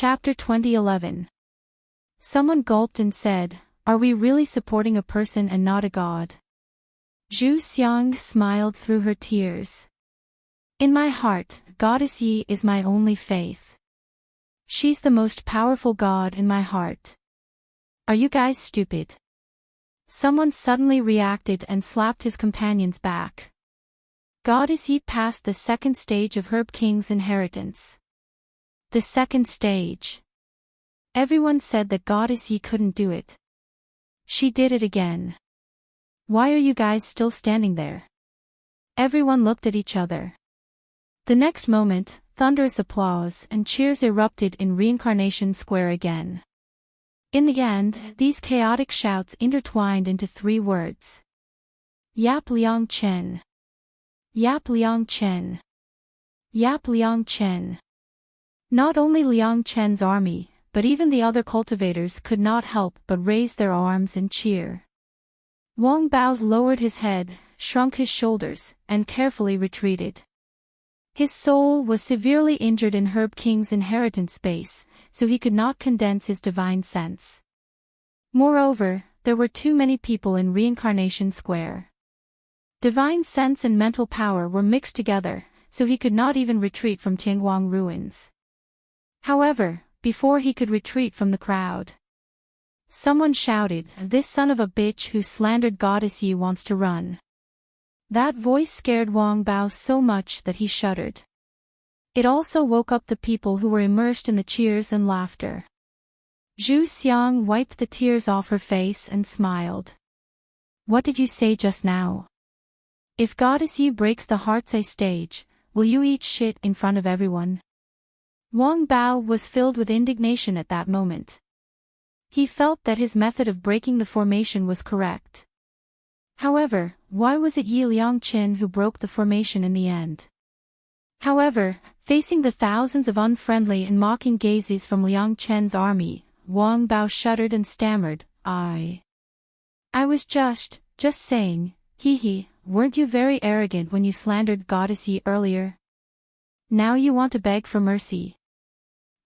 Chapter 2011. Someone gulped and said, "Are we really supporting a person and not a god?" Zhu Xiang smiled through her tears. "In my heart, Goddess Yi is my only faith. She's the most powerful god in my heart. Are you guys stupid?" Someone suddenly reacted and slapped his companion's back. Goddess Yi passed the second stage of Herb King's inheritance. The second stage. Everyone said that Goddess Yi couldn't do it. She did it again. "Why are you guys still standing there?" Everyone looked at each other. The next moment, thunderous applause and cheers erupted in Reincarnation Square again. In the end, these chaotic shouts intertwined into 3 words. Yap Liang Chen. Yap Liang Chen. Yap Liang Chen. Not only Liang Chen's army, but even the other cultivators could not help but raise their arms and cheer. Wang Bao lowered his head, shrunk his shoulders, and carefully retreated. His soul was severely injured in Herb King's inheritance space, so he could not condense his divine sense. Moreover, there were too many people in Reincarnation Square. Divine sense and mental power were mixed together, so he could not even retreat from Tianguang ruins. However, before he could retreat from the crowd, someone shouted, "This son of a bitch who slandered Goddess Yi wants to run." That voice scared Wang Bao so much that he shuddered. It also woke up the people who were immersed in the cheers and laughter. Zhu Xiang wiped the tears off her face and smiled. "What did you say just now? If Goddess Yi breaks the Heartsay stage, will you eat shit in front of everyone?" Wang Bao was filled with indignation at that moment. He felt that his method of breaking the formation was correct. However, why was it Yi Liangqin who broke the formation in the end? However, facing the thousands of unfriendly and mocking gazes from Liang Chen's army, Wang Bao shuddered and stammered, I was just saying, hee, weren't you very arrogant when you slandered Goddess Yi earlier? Now you want to beg for mercy.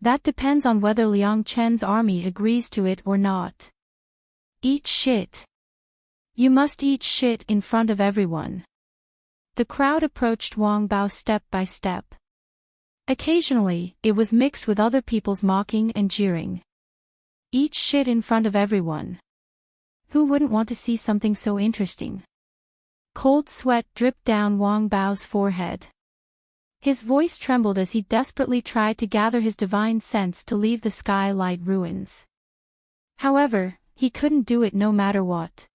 That depends on whether Liang Chen's army agrees to it or not. Eat shit. You must eat shit in front of everyone. The crowd approached Wang Bao step by step. Occasionally, it was mixed with other people's mocking and jeering. Eat shit in front of everyone. Who wouldn't want to see something so interesting? Cold sweat dripped down Wang Bao's forehead. His voice trembled as he desperately tried to gather his divine sense to leave the skylight ruins. However, he couldn't do it no matter what.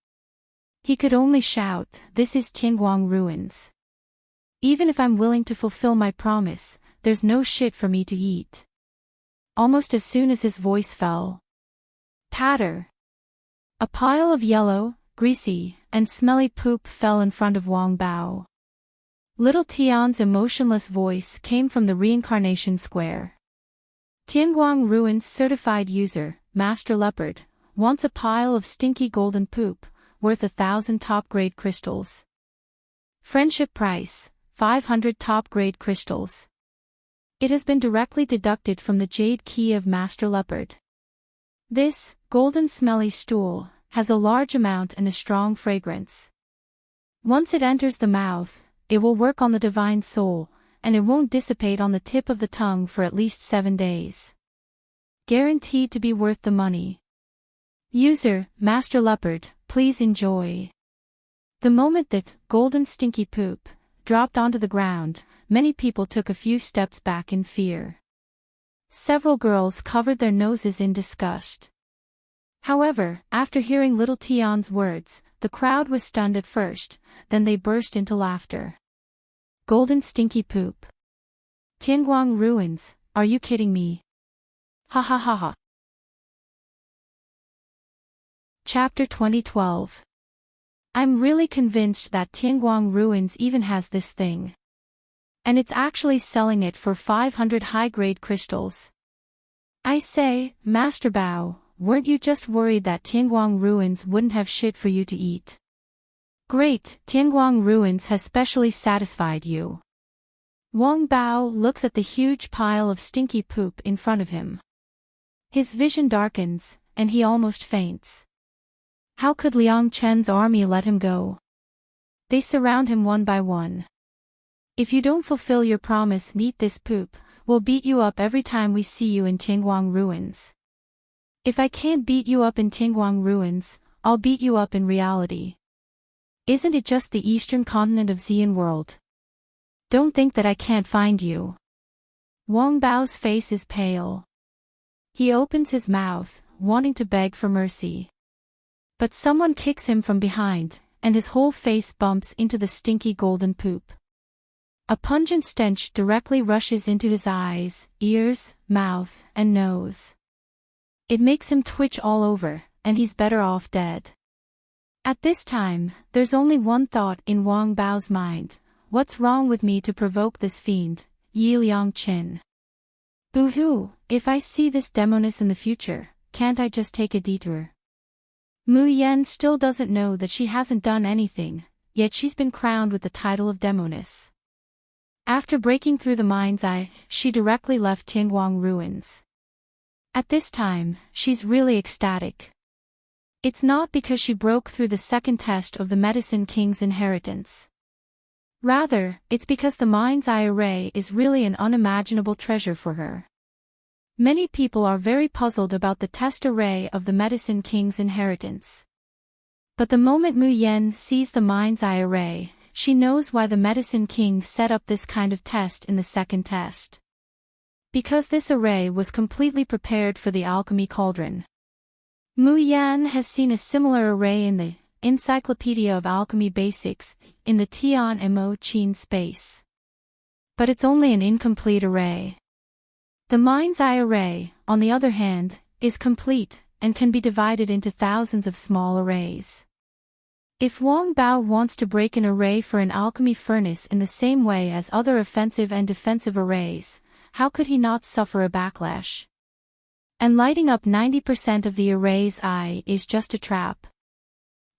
He could only shout, "This is Tianguang ruins. Even if I'm willing to fulfill my promise, there's no shit for me to eat." Almost as soon as his voice fell, patter! A pile of yellow, greasy, and smelly poop fell in front of Wang Bao. Little Tian's emotionless voice came from the Reincarnation Square. Tianguang Ruins certified user, Master Leopard, wants a pile of stinky golden poop, worth 1,000 top-grade crystals. Friendship price, 500 top-grade crystals. It has been directly deducted from the jade key of Master Leopard. This, golden smelly stool, has a large amount and a strong fragrance. Once it enters the mouth, it will work on the divine soul, and it won't dissipate on the tip of the tongue for at least 7 days. Guaranteed to be worth the money. User, Master Leopard, please enjoy. The moment that golden stinky poop dropped onto the ground, many people took a few steps back in fear. Several girls covered their noses in disgust. However, after hearing little Tian's words, the crowd was stunned at first, then they burst into laughter. Golden stinky poop. Tianguang ruins, are you kidding me? Ha ha ha ha. Chapter 2012. I'm really convinced that Tianguang ruins even has this thing. And it's actually selling it for 500 high-grade crystals. I say, Master Bao, weren't you just worried that Tianguang ruins wouldn't have shit for you to eat? Great, Tianguang ruins has specially satisfied you. Wang Bao looks at the huge pile of stinky poop in front of him. His vision darkens, and he almost faints. How could Liang Chen's army let him go? They surround him one by one. If you don't fulfill your promise, eat this poop, we'll beat you up every time we see you in Qingguang ruins. If I can't beat you up in Qingguang ruins, I'll beat you up in reality. Isn't it just the eastern continent of Xian world? Don't think that I can't find you. Wang Bao's face is pale. He opens his mouth, wanting to beg for mercy. But someone kicks him from behind, and his whole face bumps into the stinky golden poop. A pungent stench directly rushes into his eyes, ears, mouth, and nose. It makes him twitch all over, and he's better off dead. At this time, there's only one thought in Wang Bao's mind: what's wrong with me to provoke this fiend, Yi Liang Qin? Boo-hoo, if I see this demoness in the future, can't I just take a detour? Mu Yan still doesn't know that she hasn't done anything, yet she's been crowned with the title of demoness. After breaking through the mind's eye, she directly left Qingguang ruins. At this time, she's really ecstatic. It's not because she broke through the second test of the Medicine King's inheritance. Rather, it's because the mind's eye array is really an unimaginable treasure for her. Many people are very puzzled about the test array of the Medicine King's inheritance. But the moment Mu Yan sees the mind's eye array, she knows why the Medicine King set up this kind of test in the second test. Because this array was completely prepared for the alchemy cauldron. Mu Yan has seen a similar array in the Encyclopedia of Alchemy Basics, in the Tian Mo Qin space. But it's only an incomplete array. The mind's eye array, on the other hand, is complete, and can be divided into thousands of small arrays. If Wang Bao wants to break an array for an alchemy furnace in the same way as other offensive and defensive arrays, how could he not suffer a backlash? And lighting up 90% of the array's eye is just a trap.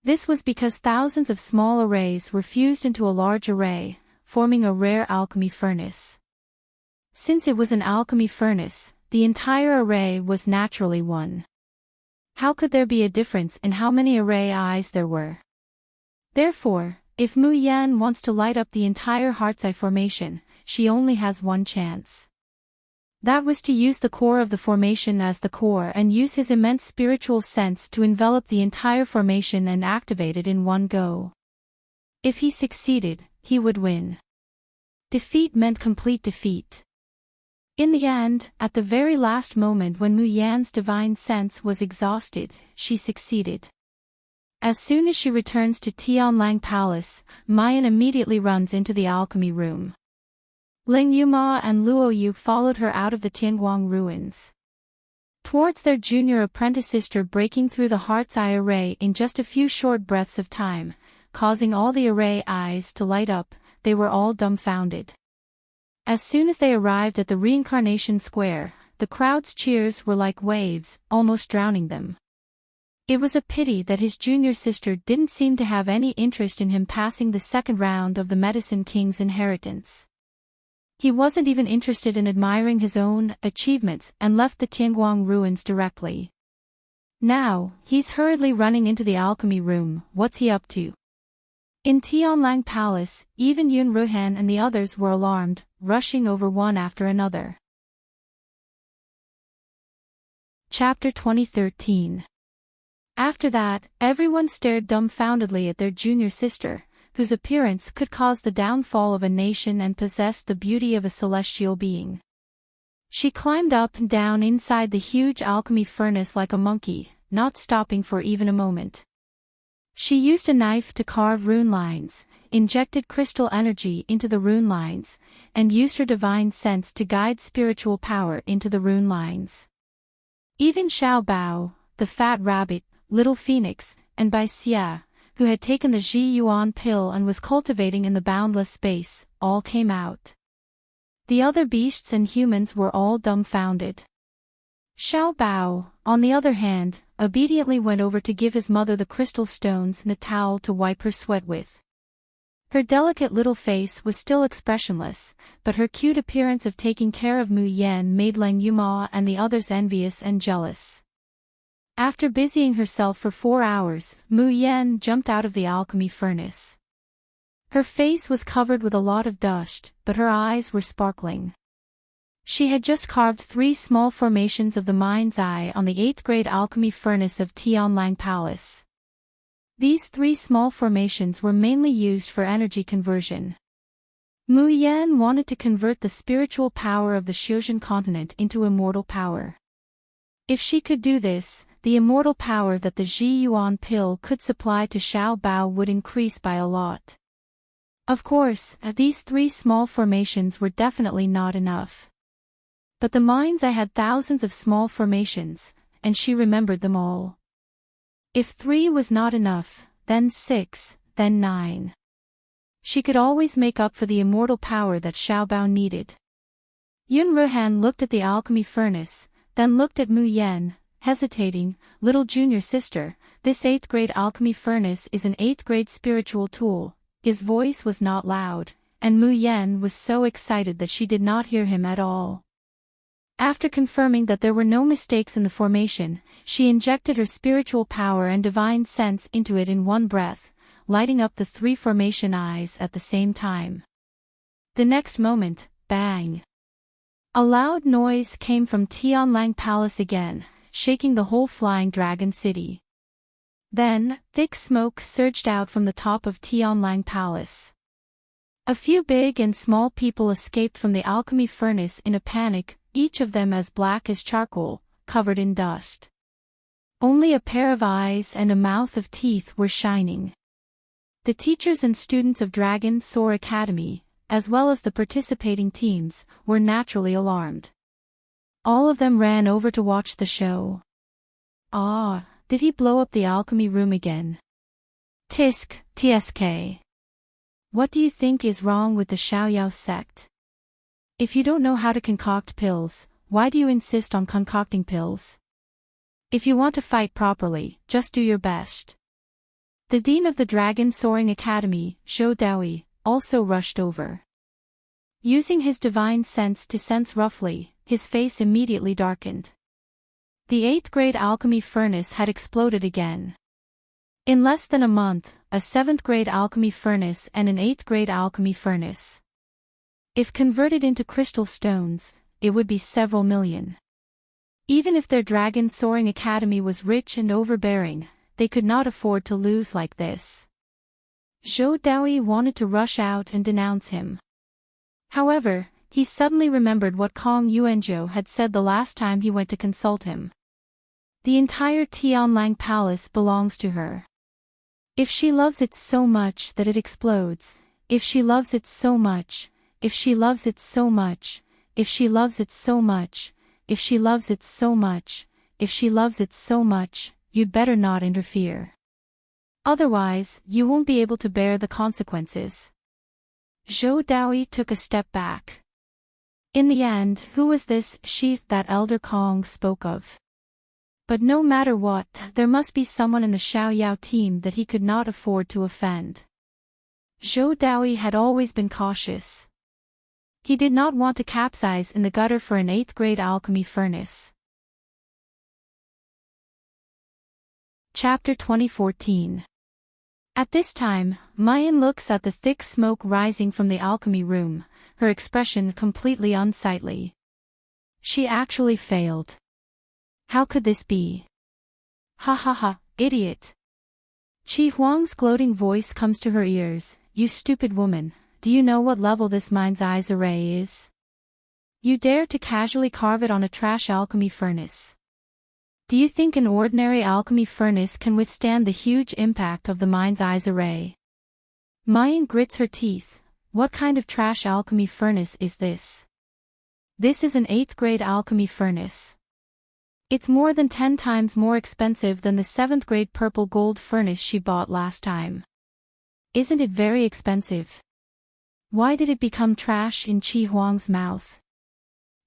This was because thousands of small arrays were fused into a large array, forming a rare alchemy furnace. Since it was an alchemy furnace, the entire array was naturally one. How could there be a difference in how many array eyes there were? Therefore, if Mu Yan wants to light up the entire heart's eye formation, she only has one chance. That was to use the core of the formation as the core and use his immense spiritual sense to envelop the entire formation and activate it in one go. If he succeeded, he would win. Defeat meant complete defeat. In the end, at the very last moment when Mu Yan's divine sense was exhausted, she succeeded. As soon as she returns to Tianlang Palace, Mayan immediately runs into the alchemy room. Ling Yuma and Luo Yu followed her out of the Tianguang ruins. Towards their junior apprentice sister breaking through the heart's eye array in just a few short breaths of time, causing all the array eyes to light up, they were all dumbfounded. As soon as they arrived at the reincarnation square, the crowd's cheers were like waves, almost drowning them. It was a pity that his junior sister didn't seem to have any interest in him passing the second round of the Medicine King's inheritance. He wasn't even interested in admiring his own achievements and left the Tianguang ruins directly. Now, he's hurriedly running into the alchemy room. What's he up to? In Tianlang Palace, even Yun Ruhan and the others were alarmed, rushing over one after another. Chapter 2013. After that, everyone stared dumbfoundedly at their junior sister, whose appearance could cause the downfall of a nation and possessed the beauty of a celestial being. She climbed up and down inside the huge alchemy furnace like a monkey, not stopping for even a moment. She used a knife to carve rune lines, injected crystal energy into the rune lines, and used her divine sense to guide spiritual power into the rune lines. Even Xiao Bao, the fat rabbit, Little Phoenix, and Bai Xia, who had taken the Ji Yuan pill and was cultivating in the boundless space, all came out. The other beasts and humans were all dumbfounded. Xiao Bao, on the other hand, obediently went over to give his mother the crystal stones and a towel to wipe her sweat with. Her delicate little face was still expressionless, but her cute appearance of taking care of Mu Yan made Lang Yuma and the others envious and jealous. After busying herself for 4 hours, Mu Yan jumped out of the alchemy furnace. Her face was covered with a lot of dust, but her eyes were sparkling. She had just carved 3 small formations of the mind's eye on the 8th grade alchemy furnace of Tianlang Palace. These 3 small formations were mainly used for energy conversion. Mu Yan wanted to convert the spiritual power of the Xiuzhen continent into immortal power. If she could do this, the immortal power that the Ji Yuan pill could supply to Xiao Bao would increase by a lot. Of course, these 3 small formations were definitely not enough. But the mind's eye had thousands of small formations, and she remembered them all. If 3 was not enough, then 6, then 9. She could always make up for the immortal power that Xiao Bao needed. Yun Ruhan looked at the alchemy furnace, then looked at Mu Yan, hesitating. Little junior sister, this 8th grade alchemy furnace is an 8th grade spiritual tool. His voice was not loud, and Mu Yan was so excited that she did not hear him at all. After confirming that there were no mistakes in the formation, she injected her spiritual power and divine sense into it in one breath, lighting up the 3 formation eyes at the same time. The next moment, bang! A loud noise came from Tianlang Palace again, shaking the whole flying dragon city. Then, thick smoke surged out from the top of Tianlang Palace. A few big and small people escaped from the alchemy furnace in a panic, each of them as black as charcoal, covered in dust. Only a pair of eyes and a mouth of teeth were shining. The teachers and students of Dragon Soar Academy, as well as the participating teams, were naturally alarmed. All of them ran over to watch the show. Ah, did he blow up the alchemy room again? TSK. What do you think is wrong with the Xiaoyao sect? If you don't know how to concoct pills, why do you insist on concocting pills? If you want to fight properly, just do your best. The dean of the Dragon Soaring Academy, Zhou Daoi, also rushed over. Using his divine sense to sense roughly, his face immediately darkened. The 8th grade alchemy furnace had exploded again. In less than a month, a 7th grade alchemy furnace and an 8th grade alchemy furnace. If converted into crystal stones, it would be several million. Even if their Dragon Soaring Academy was rich and overbearing, they could not afford to lose like this. Zhou Daoi wanted to rush out and denounce him. However, he suddenly remembered what Kong Yuanzhou had said the last time he went to consult him. The entire Tianlang Palace belongs to her. If she loves it so much that it explodes, if she loves it so much, if she loves it so much, if she loves it so much, if she loves it so much, if she loves it so much, you'd better not interfere. Otherwise, you won't be able to bear the consequences. Zhou Daoi took a step back. In the end, who was this she that Elder Kong spoke of? But no matter what, there must be someone in the Xiaoyao team that he could not afford to offend. Zhou Daoi had always been cautious. He did not want to capsize in the gutter for an 8th grade alchemy furnace. Chapter 2014. At this time, Mayan looks at the thick smoke rising from the alchemy room, her expression completely unsightly. She actually failed. How could this be? Ha ha ha, idiot. Qi Huang's gloating voice comes to her ears. You stupid woman, do you know what level this mind's eye's array is? You dare to casually carve it on a trash alchemy furnace. Do you think an ordinary alchemy furnace can withstand the huge impact of the mind's eye's array? Mayan grits her teeth. What kind of trash alchemy furnace is this? This is an 8th grade alchemy furnace. It's more than 10 times more expensive than the 7th grade purple gold furnace she bought last time. Isn't it very expensive? Why did it become trash in Qi Huang's mouth?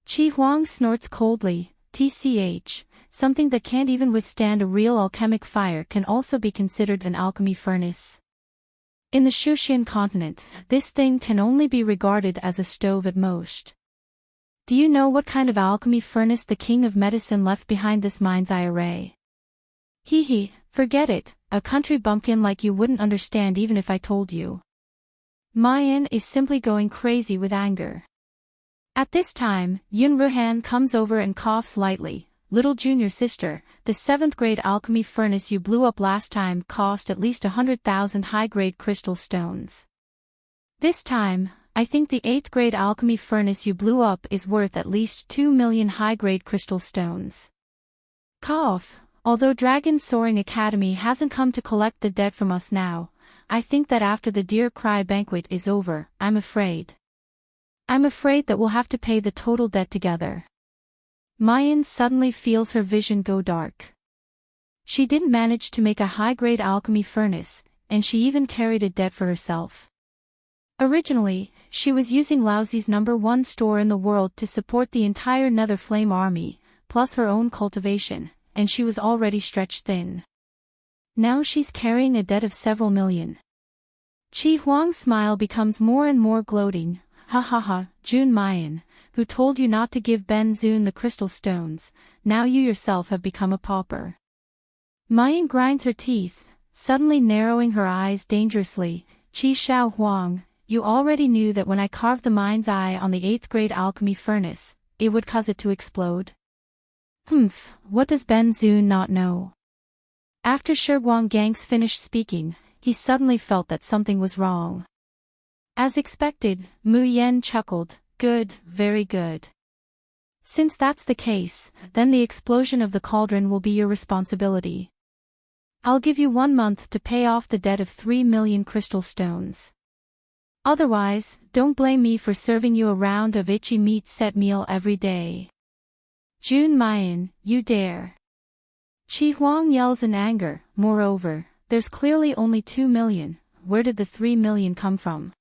Qi Huang snorts coldly. TCH, something that can't even withstand a real alchemic fire can also be considered an alchemy furnace. In the Shushan continent, this thing can only be regarded as a stove at most. Do you know what kind of alchemy furnace the king of medicine left behind this mind's eye array? Hee, forget it, a country bumpkin like you wouldn't understand even if I told you. Mayan is simply going crazy with anger. At this time, Yun Ruhan comes over and coughs lightly. Little junior sister, the 7th grade alchemy furnace you blew up last time cost at least 100,000 high-grade crystal stones. This time, I think the 8th grade alchemy furnace you blew up is worth at least 2 million high-grade crystal stones. Cough. Although Dragon Soaring Academy hasn't come to collect the debt from us now, I think that after the Dear Cry banquet is over, I'm afraid that we'll have to pay the total debt together. Mayan suddenly feels her vision go dark. She didn't manage to make a high-grade alchemy furnace, and she even carried a debt for herself. Originally, she was using Laozi's #1 store in the world to support the entire Nether Flame army, plus her own cultivation, and she was already stretched thin. Now she's carrying a debt of several million. Qi Huang's smile becomes more and more gloating. Ha ha ha, Jun Mayan, who told you not to give Ben Zun the crystal stones, now you yourself have become a pauper. Mayan grinds her teeth, suddenly narrowing her eyes dangerously. Qi Shao Huang, you already knew that when I carved the mind's eye on the 8th grade alchemy furnace, it would cause it to explode. What does Ben Zun not know? After Shiguang Gang's finished speaking, he suddenly felt that something was wrong. As expected, Mu Yen chuckled, good, very good. Since that's the case, then the explosion of the cauldron will be your responsibility. I'll give you 1 month to pay off the debt of 3 million crystal stones. Otherwise, don't blame me for serving you a round of itchy meat set meal every day. Jun Mayan, you dare. Qi Huang yells in anger. Moreover, there's clearly only 2 million, where did the 3 million come from?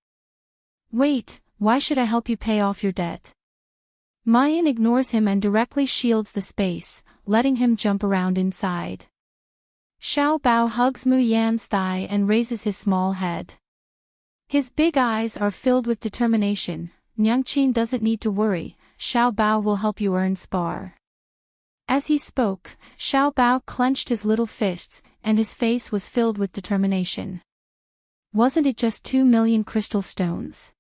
Wait, why should I help you pay off your debt? Mayan ignores him and directly shields the space, letting him jump around inside. Xiao Bao hugs Mu Yan's thigh and raises his small head. His big eyes are filled with determination. Nyangqin doesn't need to worry, Xiao Bao will help you earn spar. As he spoke, Xiao Bao clenched his little fists, and his face was filled with determination. Wasn't it just 2 million crystal stones?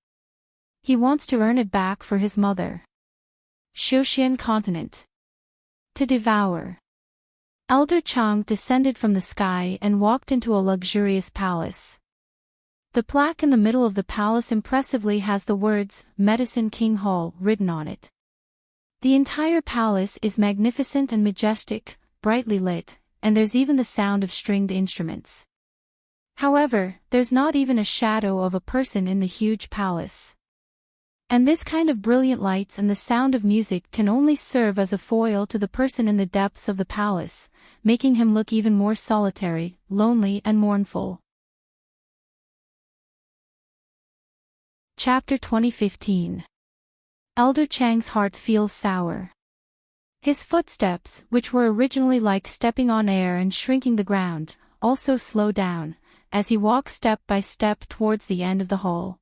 He wants to earn it back for his mother. Shushan continent. To devour. Elder Chang descended from the sky and walked into a luxurious palace. The plaque in the middle of the palace impressively has the words, Medicine King Hall, written on it. The entire palace is magnificent and majestic, brightly lit, and there's even the sound of stringed instruments. However, there's not even a shadow of a person in the huge palace. And this kind of brilliant lights and the sound of music can only serve as a foil to the person in the depths of the palace, making him look even more solitary, lonely and mournful. Chapter 2015. Elder Chang's heart feels sour. His footsteps, which were originally like stepping on air and shrinking the ground, also slow down, as he walks step by step towards the end of the hall.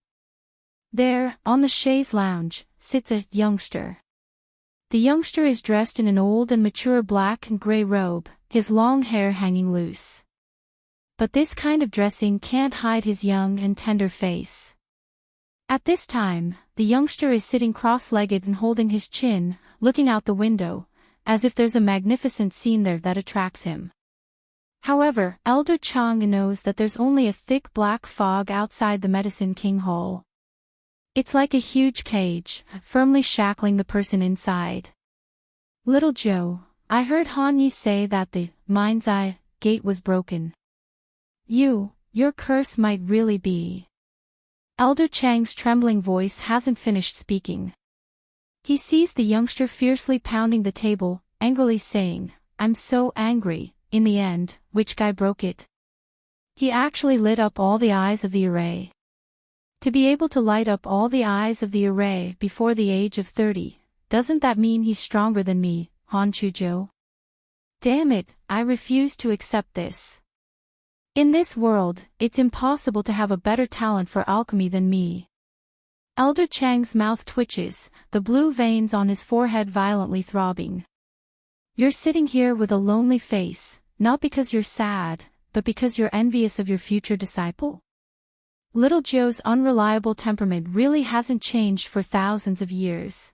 There, on the chaise lounge, sits a youngster. The youngster is dressed in an old and mature black and gray robe, his long hair hanging loose. But this kind of dressing can't hide his young and tender face. At this time, the youngster is sitting cross-legged and holding his chin, looking out the window, as if there's a magnificent scene there that attracts him. However, Elder Chang knows that there's only a thick black fog outside the Medicine King Hall. It's like a huge cage, firmly shackling the person inside. Little Joe, I heard Han Yi say that the mind's eye gate was broken. Your curse might really be. Elder Chang's trembling voice hasn't finished speaking. He sees the youngster fiercely pounding the table, angrily saying, I'm so angry, in the end, which guy broke it? He actually lit up all the eyes of the array. To be able to light up all the eyes of the array before the age of 30, doesn't that mean he's stronger than me, Han Chuzhou? Damn it, I refuse to accept this. In this world, it's impossible to have a better talent for alchemy than me. Elder Chang's mouth twitches, the blue veins on his forehead violently throbbing. You're sitting here with a lonely face, not because you're sad, but because you're envious of your future disciple? Little Joe's unreliable temperament really hasn't changed for thousands of years.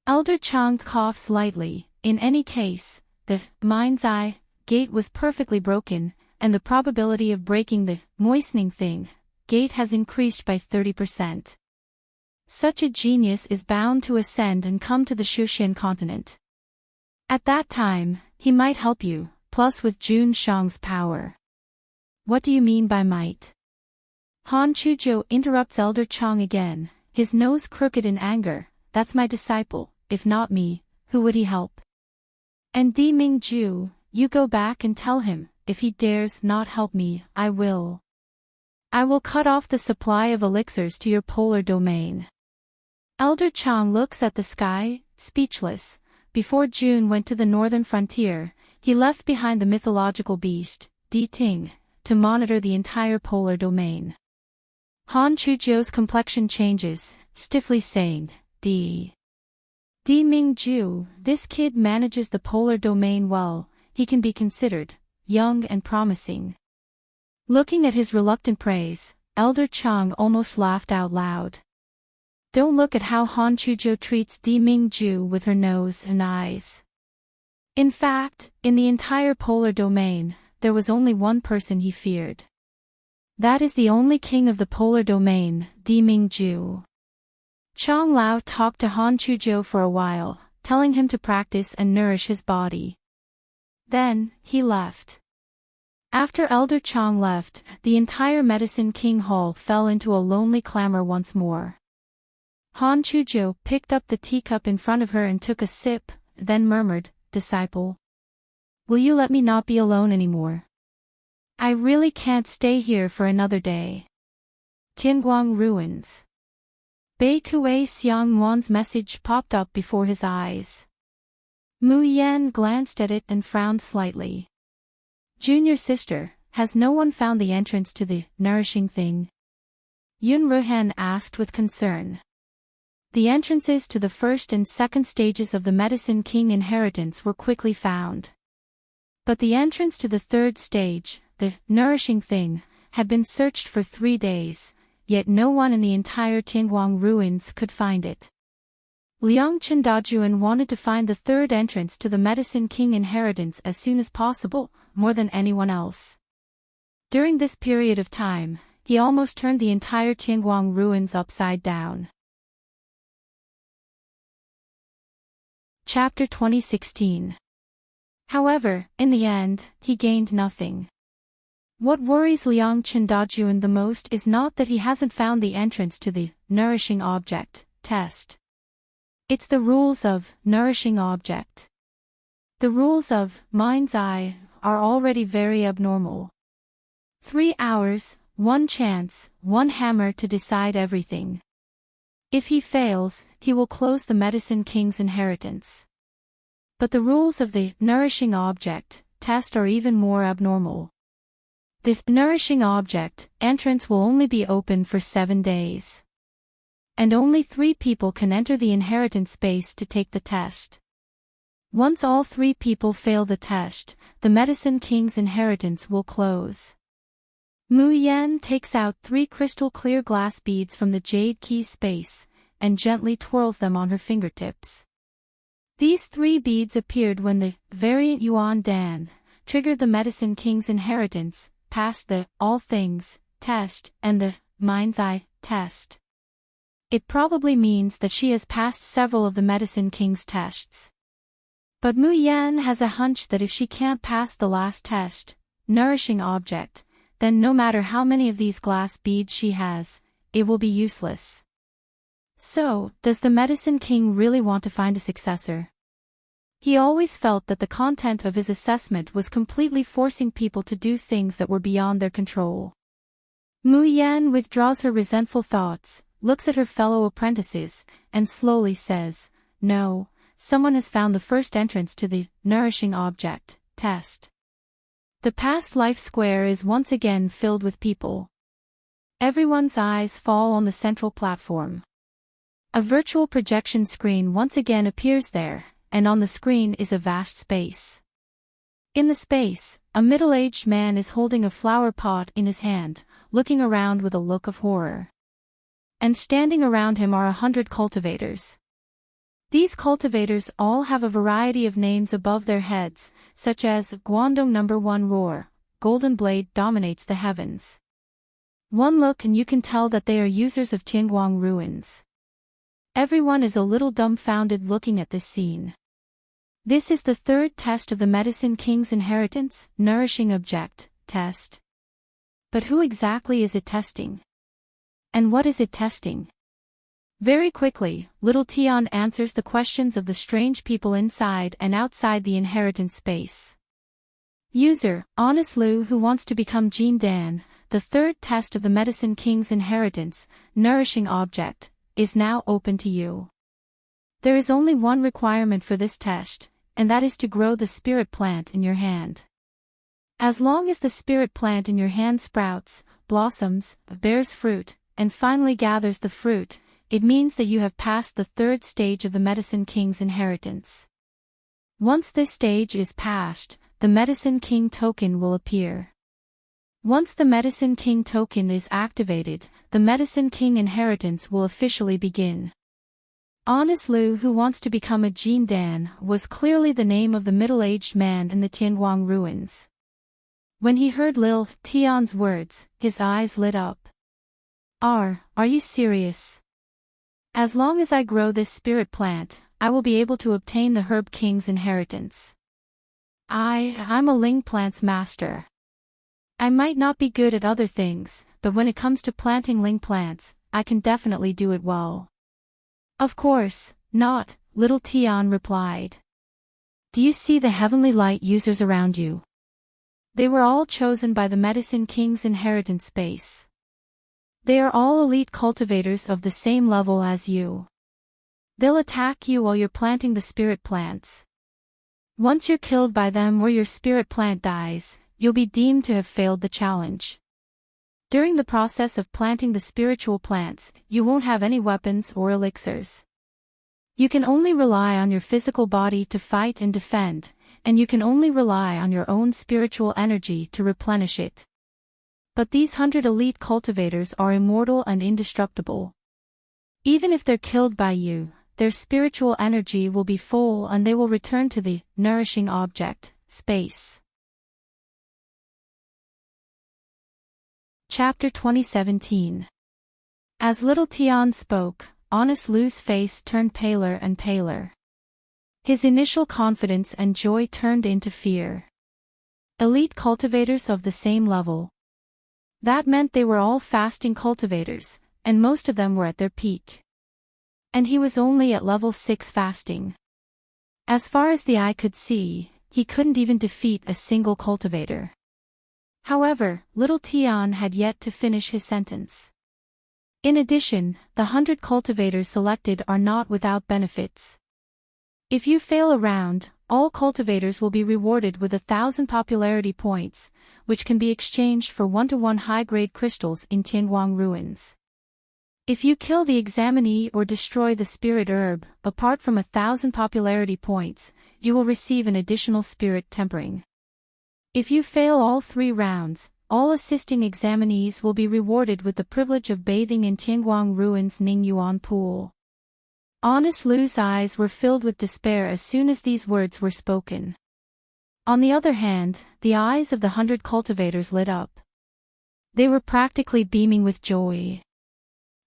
Elder Chang coughs lightly. In any case, the mind's eye gate was perfectly broken, and the probability of breaking the moistening thing gate has increased by 30%. Such a genius is bound to ascend and come to the Shushan continent. At that time, he might help you, plus with Jun Shang's power. What do you mean by might? Han Chuzhou interrupts Elder Chang again, his nose crooked in anger. That's my disciple. If not me, who would he help? And Di Mingju, you go back and tell him, if he dares not help me, I will cut off the supply of elixirs to your polar domain. Elder Chang looks at the sky, speechless. Before June went to the northern frontier, he left behind the mythological beast, Di Ting, to monitor the entire polar domain. Han Chuzhou's complexion changes, stiffly saying, Di Mingju, this kid manages the polar domain well, he can be considered young and promising. Looking at his reluctant praise, Elder Chang almost laughed out loud. Don't look at how Han Chuzhou treats Di Mingju with her nose and eyes. In fact, in the entire polar domain, there was only one person he feared. That is the only king of the polar domain, Di Mingju. Chang Lao talked to Han Chuzhou for a while, telling him to practice and nourish his body. Then, he left. After Elder Chang left, the entire Medicine King Hall fell into a lonely clamor once more. Han Chuzhou picked up the teacup in front of her and took a sip, then murmured, Disciple, will you let me not be alone anymore? I really can't stay here for another day. Tianguang Ruins. Bei Kuei Xiang Wan's message popped up before his eyes. Mu Yan glanced at it and frowned slightly. Junior sister, has no one found the entrance to the nourishing thing? Yun Ruhan asked with concern. The entrances to the first and second stages of the Medicine King inheritance were quickly found. But the entrance to the third stage, the nourishing thing, had been searched for 3 days, yet no one in the entire Tianguang ruins could find it. Liang Chendajuan wanted to find the third entrance to the Medicine King inheritance as soon as possible, more than anyone else. During this period of time, he almost turned the entire Tianguang ruins upside down. Chapter 2016. However, in the end, he gained nothing. What worries Liang Chendajuan the most is not that he hasn't found the entrance to the nourishing object test. It's the rules of nourishing object. The rules of mind's eye are already very abnormal. 3 hours, 1 chance, 1 hammer to decide everything. If he fails, he will close the Medicine King's inheritance. But the rules of the nourishing object test are even more abnormal. The nourishing object entrance will only be open for 7 days. And only 3 people can enter the inheritance space to take the test. Once all 3 people fail the test, the Medicine King's inheritance will close. Mu Yan takes out 3 crystal clear glass beads from the jade key space, and gently twirls them on her fingertips. These 3 beads appeared when the variant Yuan Dan triggered the Medicine King's inheritance, passed the all things test and the mind's eye test. It probably means that she has passed several of the Medicine King's tests. But Mu Yan has a hunch that if she can't pass the last test, nourishing object, then no matter how many of these glass beads she has, it will be useless. So, does the Medicine King really want to find a successor? He always felt that the content of his assessment was completely forcing people to do things that were beyond their control. Mu Yan withdraws her resentful thoughts, looks at her fellow apprentices, and slowly says, No, someone has found the first entrance to the nourishing object test. The past life square is once again filled with people. Everyone's eyes fall on the central platform. A virtual projection screen once again appears there, and on the screen is a vast space. In the space, a middle-aged man is holding a flower pot in his hand, looking around with a look of horror. And standing around him are 100 cultivators. These cultivators all have a variety of names above their heads, such as Guangdong No. 1 Roar, Golden Blade dominates the heavens. One look and you can tell that they are users of Tianguang ruins. Everyone is a little dumbfounded looking at this scene. This is the third test of the Medicine King's Inheritance, Nourishing Object, test. But who exactly is it testing? And what is it testing? Very quickly, little Tian answers the questions of the strange people inside and outside the inheritance space. User, Honest Lu who wants to become Jin Dan, the third test of the Medicine King's Inheritance, Nourishing Object, is now open to you. There is only one requirement for this test, and that is to grow the spirit plant in your hand. As long as the spirit plant in your hand sprouts, blossoms, bears fruit, and finally gathers the fruit, it means that you have passed the third stage of the Medicine King's Inheritance. Once this stage is passed, the Medicine King token will appear. Once the Medicine King token is activated, the Medicine King Inheritance will officially begin. Honest Lu who wants to become a Jin Dan was clearly the name of the middle-aged man in the Tianguang ruins. When he heard Lil Tian's words, his eyes lit up. Are you serious? As long as I grow this spirit plant, I will be able to obtain the Herb King's inheritance. I'm a Ling plants master. I might not be good at other things, but when it comes to planting Ling plants, I can definitely do it well. Of course, not, little Tian replied. Do you see the heavenly light users around you? They were all chosen by the Medicine King's inheritance space. They are all elite cultivators of the same level as you. They'll attack you while you're planting the spirit plants. Once you're killed by them or your spirit plant dies, you'll be deemed to have failed the challenge. During the process of planting the spiritual plants, you won't have any weapons or elixirs. You can only rely on your physical body to fight and defend, and you can only rely on your own spiritual energy to replenish it. But these 100 elite cultivators are immortal and indestructible. Even if they're killed by you, their spiritual energy will be full and they will return to the nourishing object, space. Chapter 2017. As little Tian spoke, Honest Lu's face turned paler and paler. His initial confidence and joy turned into fear. Elite cultivators of the same level. That meant they were all fasting cultivators, and most of them were at their peak. And he was only at level 6 fasting. As far as the eye could see, he couldn't even defeat a single cultivator. However, little Tian had yet to finish his sentence. In addition, the 100 cultivators selected are not without benefits. If you fail a round, all cultivators will be rewarded with 1,000 popularity points, which can be exchanged for 1-to-1 high-grade crystals in Tianguang ruins. If you kill the examinee or destroy the spirit herb, apart from 1,000 popularity points, you will receive an additional spirit tempering. If you fail all 3 rounds, all assisting examinees will be rewarded with the privilege of bathing in Tianguang ruins Ningyuan pool. Honest Lu's eyes were filled with despair as soon as these words were spoken. On the other hand, the eyes of the 100 cultivators lit up. They were practically beaming with joy.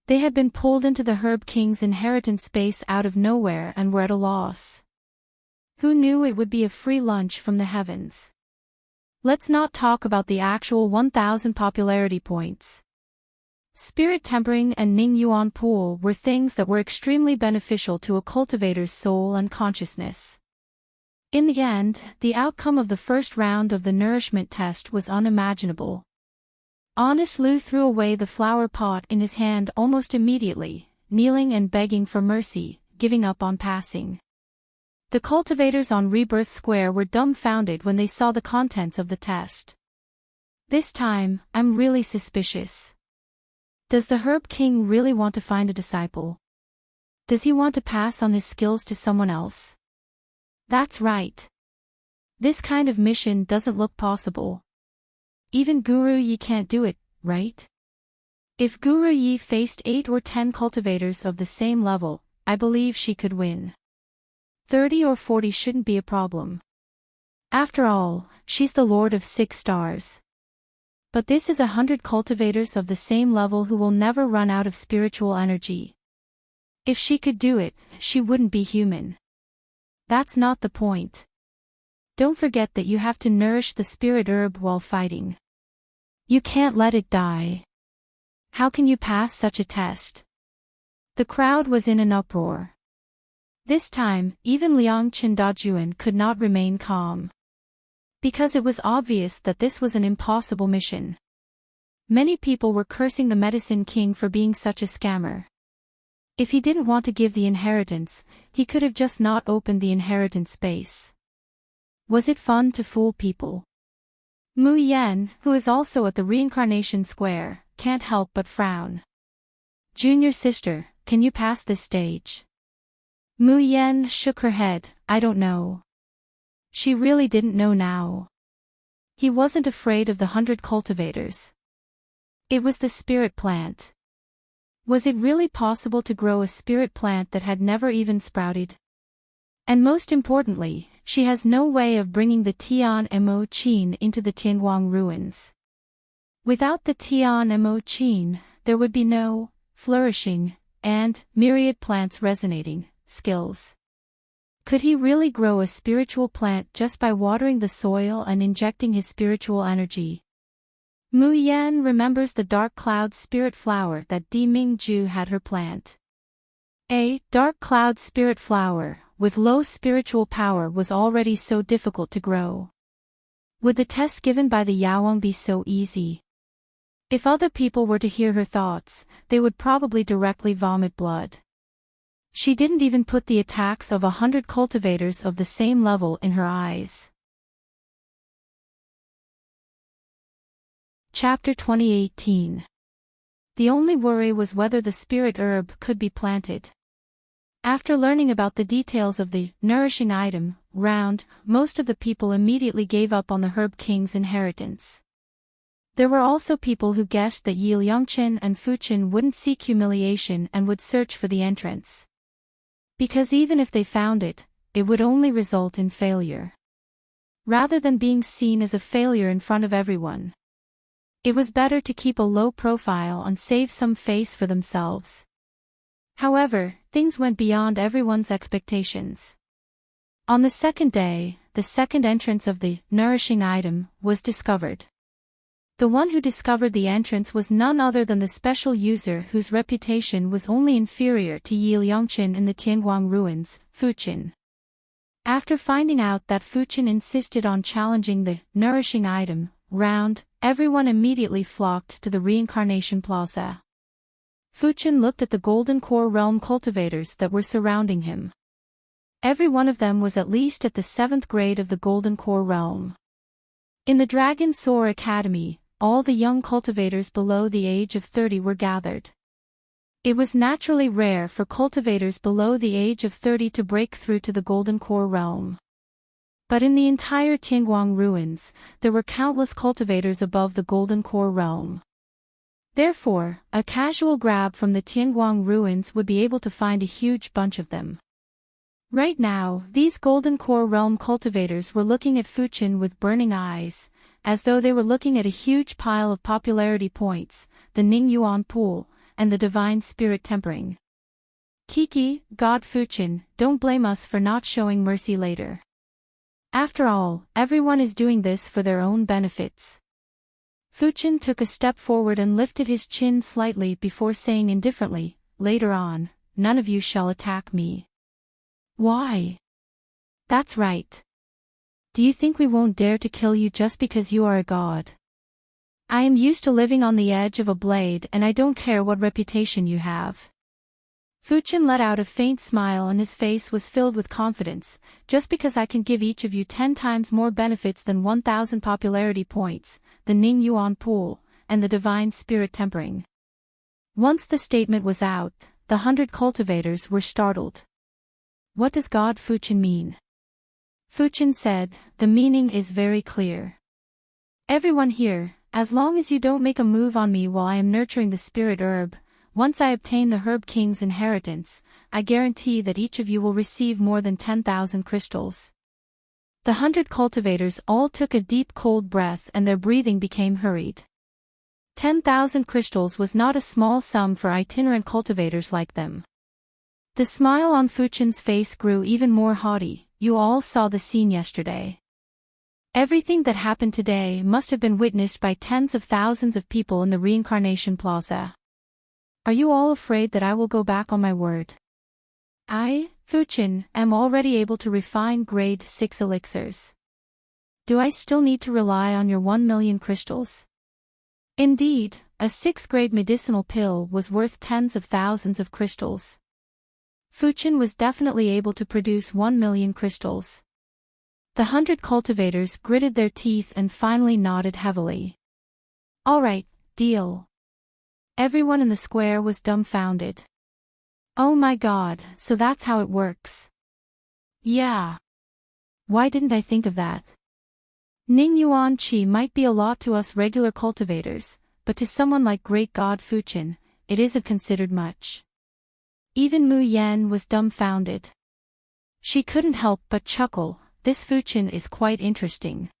They had been pulled into the Herb King's inheritance space out of nowhere and were at a loss. Who knew it would be a free lunch from the heavens? Let's not talk about the actual 1,000 popularity points. Spirit tempering and Ning Yuan pool were things that were extremely beneficial to a cultivator's soul and consciousness. In the end, the outcome of the first round of the nourishment test was unimaginable. Honest Lu threw away the flower pot in his hand almost immediately, kneeling and begging for mercy, giving up on passing. The cultivators on Rebirth Square were dumbfounded when they saw the contents of the test. This time, I'm really suspicious. Does the Herb King really want to find a disciple? Does he want to pass on his skills to someone else? That's right. This kind of mission doesn't look possible. Even Guru Yi can't do it, right? If Guru Yi faced 8 or 10 cultivators of the same level, I believe she could win. 30 or 40 shouldn't be a problem. After all, she's the Lord of 6 stars. But this is 100 cultivators of the same level who will never run out of spiritual energy. If she could do it, she wouldn't be human. That's not the point. Don't forget that you have to nourish the spirit herb while fighting. You can't let it die. How can you pass such a test? The crowd was in an uproar. This time, even Liang Chendajuan could not remain calm. Because it was obvious that this was an impossible mission. Many people were cursing the Medicine King for being such a scammer. If he didn't want to give the inheritance, he could have just not opened the inheritance space. Was it fun to fool people? Mu Yan, who is also at the Reincarnation Square, can't help but frown. Junior sister, can you pass this stage? Mu Yan shook her head, I don't know. She really didn't know now. He wasn't afraid of the 100 cultivators. It was the spirit plant. Was it really possible to grow a spirit plant that had never even sprouted? And most importantly, she has no way of bringing the Tian Mo Qin into the Tianguang ruins. Without the Tian Mo Qin, there would be no flourishing and myriad plants resonating skills. Could he really grow a spiritual plant just by watering the soil and injecting his spiritual energy? Mu Yan remembers the dark cloud spirit flower that Di Mingju had her plant. A dark cloud spirit flower, with low spiritual power, was already so difficult to grow. Would the test given by the Yaoang be so easy? If other people were to hear her thoughts, they would probably directly vomit blood. She didn't even put the attacks of 100 cultivators of the same level in her eyes. Chapter 2018. The only worry was whether the spirit herb could be planted. After learning about the details of the nourishing item round, most of the people immediately gave up on the Herb King's inheritance. There were also people who guessed that Yi Liangchen and Fuchen wouldn't seek humiliation and would search for the entrance. Because even if they found it, it would only result in failure. Rather than being seen as a failure in front of everyone, it was better to keep a low profile and save some face for themselves. However, things went beyond everyone's expectations. On the second day, the second entrance of the nourishing item was discovered. The one who discovered the entrance was none other than the special user whose reputation was only inferior to Yi Liangchen in the Tianguang ruins, Fuchen. After finding out that Fuchen insisted on challenging the nourishing item round, everyone immediately flocked to the Reincarnation Plaza. Fuchen looked at the Golden Core Realm cultivators that were surrounding him. Every one of them was at least at the 7th grade of the Golden Core Realm. In the Dragon Soar Academy, all the young cultivators below the age of 30 were gathered. It was naturally rare for cultivators below the age of 30 to break through to the Golden Core Realm. But in the entire Tianguang ruins, there were countless cultivators above the Golden Core Realm. Therefore, a casual grab from the Tianguang ruins would be able to find a huge bunch of them. Right now, these Golden Core Realm cultivators were looking at Fuchen with burning eyes, as though they were looking at a huge pile of popularity points, the Ning Yuan pool, and the divine spirit tempering. Kiki, God Fuchen, don't blame us for not showing mercy later. After all, everyone is doing this for their own benefits. Fuchen took a step forward and lifted his chin slightly before saying indifferently, later on, none of you shall attack me. Why? That's right. Do you think we won't dare to kill you just because you are a god? I am used to living on the edge of a blade and I don't care what reputation you have. Fuchin let out a faint smile and his face was filled with confidence. Just because I can give each of you 10 times more benefits than 1,000 popularity points, the Ning Yuan pool, and the divine spirit tempering. Once the statement was out, the 100 cultivators were startled. What does God Fuchin mean? Fuchin said, the meaning is very clear. Everyone here, as long as you don't make a move on me while I am nurturing the spirit herb, once I obtain the Herb King's inheritance, I guarantee that each of you will receive more than 10,000 crystals. The 100 cultivators all took a deep cold breath and their breathing became hurried. 10,000 crystals was not a small sum for itinerant cultivators like them. The smile on Fuchin's face grew even more haughty. You all saw the scene yesterday. Everything that happened today must have been witnessed by tens of thousands of people in the Reincarnation Plaza. Are you all afraid that I will go back on my word? I, Fuchin, am already able to refine grade 6 elixirs. Do I still need to rely on your 1 million crystals? Indeed, a 6th grade medicinal pill was worth tens of thousands of crystals. Fuchin was definitely able to produce 1 million crystals. The 100 cultivators gritted their teeth and finally nodded heavily. All right, deal. Everyone in the square was dumbfounded. Oh my god, so that's how it works. Yeah. Why didn't I think of that? Ning Yuan Qi might be a lot to us regular cultivators, but to someone like Great God Fuchin, it isn't considered much. Even Mu Yan was dumbfounded. She couldn't help but chuckle. This Fuchin is quite interesting.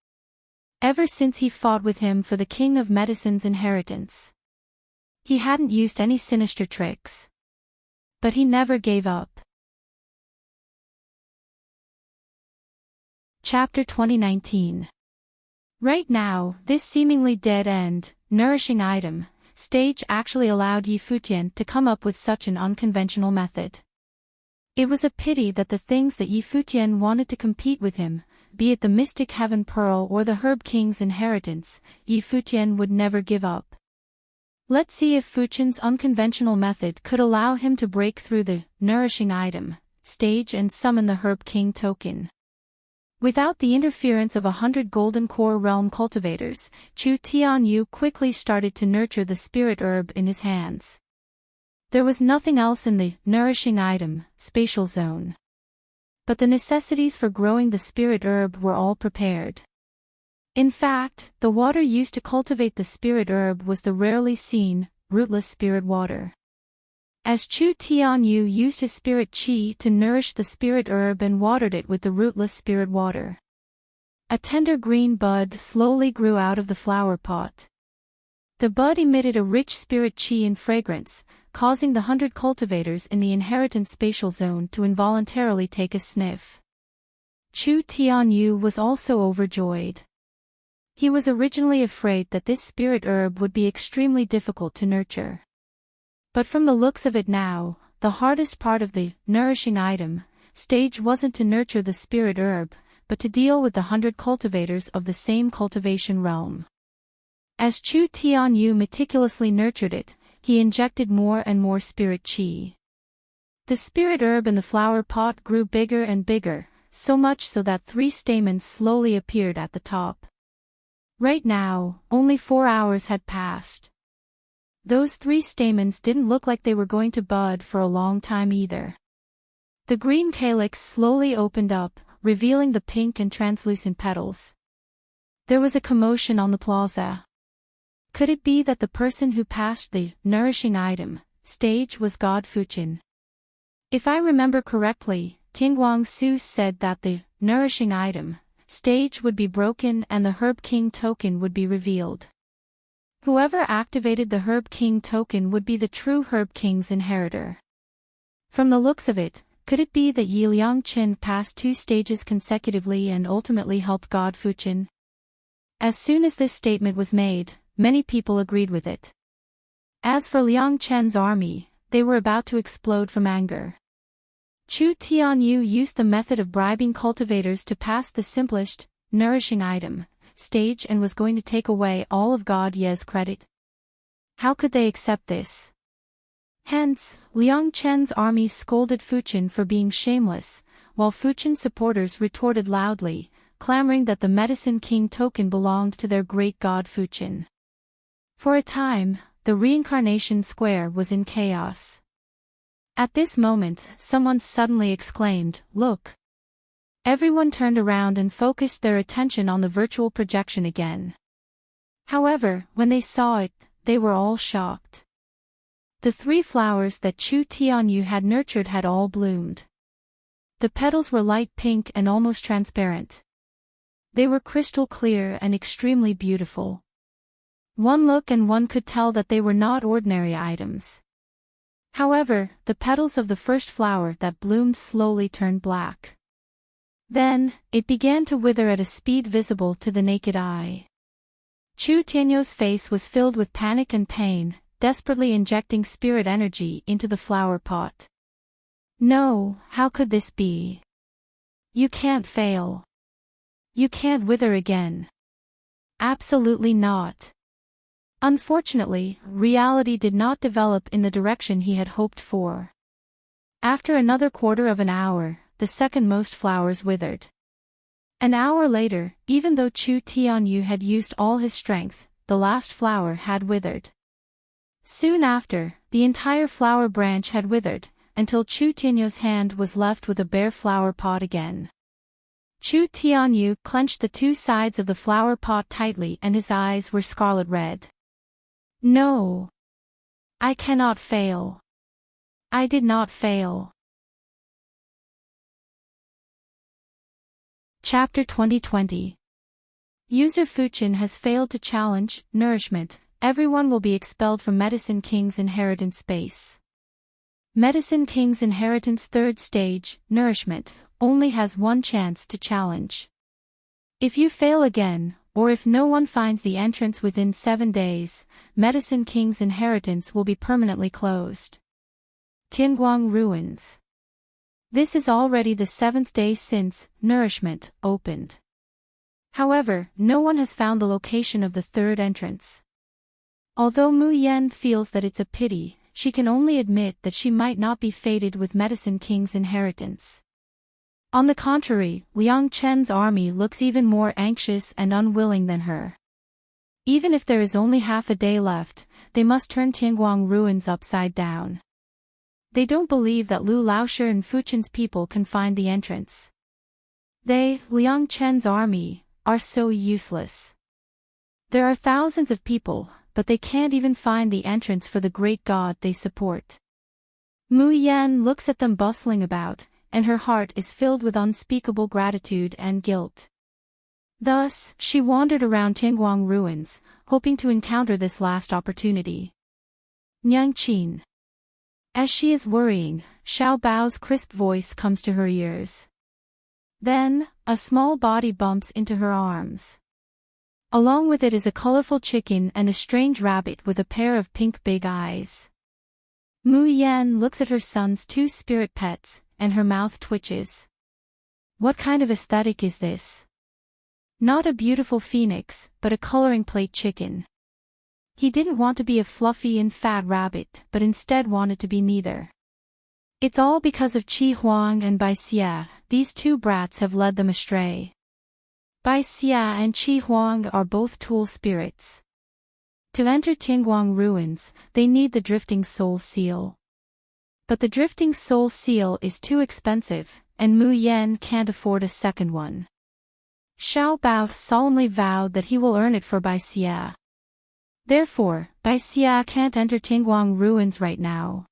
Ever since he fought with him for the King of Medicine's inheritance, he hadn't used any sinister tricks. But he never gave up. Chapter 2019. Right now, this seemingly dead-end, nourishing item, stage actually allowed Yi Futian to come up with such an unconventional method. It was a pity that the things that Yi Futian wanted to compete with him, be it the Mystic Heaven Pearl or the Herb King's inheritance, Yi Futian would never give up. Let's see if Fuchin's unconventional method could allow him to break through the nourishing item stage and summon the Herb King token. Without the interference of 100 Golden Core Realm cultivators, Chu Tianyu quickly started to nurture the spirit herb in his hands. There was nothing else in the nourishing item spatial zone. But the necessities for growing the spirit herb were all prepared. In fact, the water used to cultivate the spirit herb was the rarely seen, rootless spirit water. As Chu Tianyu used his spirit qi to nourish the spirit herb and watered it with the rootless spirit water, a tender green bud slowly grew out of the flower pot. The bud emitted a rich spirit qi and fragrance, causing the 100 cultivators in the inheritance spatial zone to involuntarily take a sniff. Chu Tianyu was also overjoyed. He was originally afraid that this spirit herb would be extremely difficult to nurture. But from the looks of it now, the hardest part of the nourishing item stage wasn't to nurture the spirit herb, but to deal with the 100 cultivators of the same cultivation realm. As Chu Tianyu meticulously nurtured it, he injected more and more spirit qi. The spirit herb in the flower pot grew bigger and bigger, so much so that 3 stamens slowly appeared at the top. Right now, only 4 hours had passed. Those 3 stamens didn't look like they were going to bud for a long time either. The green calyx slowly opened up, revealing the pink and translucent petals. There was a commotion on the plaza. Could it be that the person who passed the nourishing item stage was God Fuchin? If I remember correctly, King Wang Su said that the nourishing item stage would be broken and the Herb King token would be revealed. Whoever activated the Herb King token would be the true Herb King's inheritor. From the looks of it, could it be that Yi Liangqin passed 2 stages consecutively and ultimately helped God Fuchin? As soon as this statement was made, many people agreed with it. As for Liang Chen's army, they were about to explode from anger. Chu Tianyu used the method of bribing cultivators to pass the simplest, nourishing item stage and was going to take away all of God Ye's credit. How could they accept this? Hence, Liang Chen's army scolded Fuchen for being shameless, while Fuchen's supporters retorted loudly, clamoring that the Medicine King token belonged to their great god Fuchen. For a time, the reincarnation square was in chaos. At this moment, someone suddenly exclaimed, "Look!" Everyone turned around and focused their attention on the virtual projection again. However, when they saw it, they were all shocked. The 3 flowers that Chu Tianyu had nurtured had all bloomed. The petals were light pink and almost transparent. They were crystal clear and extremely beautiful. One look and one could tell that they were not ordinary items. However, the petals of the first flower that bloomed slowly turned black. Then, it began to wither at a speed visible to the naked eye. Chu Tianyu's face was filled with panic and pain, desperately injecting spirit energy into the flower pot. "No, how could this be? You can't fail. You can't wither again. Absolutely not." Unfortunately, reality did not develop in the direction he had hoped for. After another quarter of an hour, the second-most flowers withered. An hour later, even though Chu Tianyu had used all his strength, the last flower had withered. Soon after, the entire flower branch had withered, until Chu Tianyu's hand was left with a bare flower pot again. Chu Tianyu clenched the 2 sides of the flower pot tightly and his eyes were scarlet red. "No! I cannot fail. I did not fail." Chapter 2020. User Fuchen has failed to challenge nourishment. Everyone will be expelled from Medicine King's inheritance space. Medicine King's inheritance 3rd stage, nourishment, only has 1 chance to challenge. If you fail again, or if no one finds the entrance within 7 days, Medicine King's inheritance will be permanently closed. Tianguang Ruins. This is already the 7th day since nourishment opened. However, no one has found the location of the 3rd entrance. Although Mu Yan feels that it's a pity, she can only admit that she might not be fated with Medicine King's inheritance. On the contrary, Liang Chen's army looks even more anxious and unwilling than her. Even if there is only half a day left, they must turn Tianguang Ruins upside down. They don't believe that Lu Laoshi and Fuchen's people can find the entrance. They, Liang Chen's army, are so useless. There are thousands of people, but they can't even find the entrance for the great god they support. Mu Yan looks at them bustling about, and her heart is filled with unspeakable gratitude and guilt. Thus, she wandered around Tianguang Ruins, hoping to encounter this last opportunity. Nyangqin. As she is worrying, Xiao Bao's crisp voice comes to her ears. Then, a small body bumps into her arms. Along with it is a colorful chicken and a strange rabbit with a pair of pink big eyes. Mu Yan looks at her son's 2 spirit pets, and her mouth twitches. What kind of aesthetic is this? Not a beautiful phoenix, but a coloring plate chicken. He didn't want to be a fluffy and fat rabbit, but instead wanted to be neither. It's all because of Qi Huang and Bai Xia. These 2 brats have led them astray. Bai Xia and Qi Huang are both tool spirits. To enter Tianguang Ruins, they need the Drifting Soul Seal. But the Drifting Soul Seal is too expensive, and Mu Yan can't afford a second one. Xiao Bao solemnly vowed that he will earn it for Bai Xia. Therefore, Bai Xia can't enter Tianguang Ruins right now.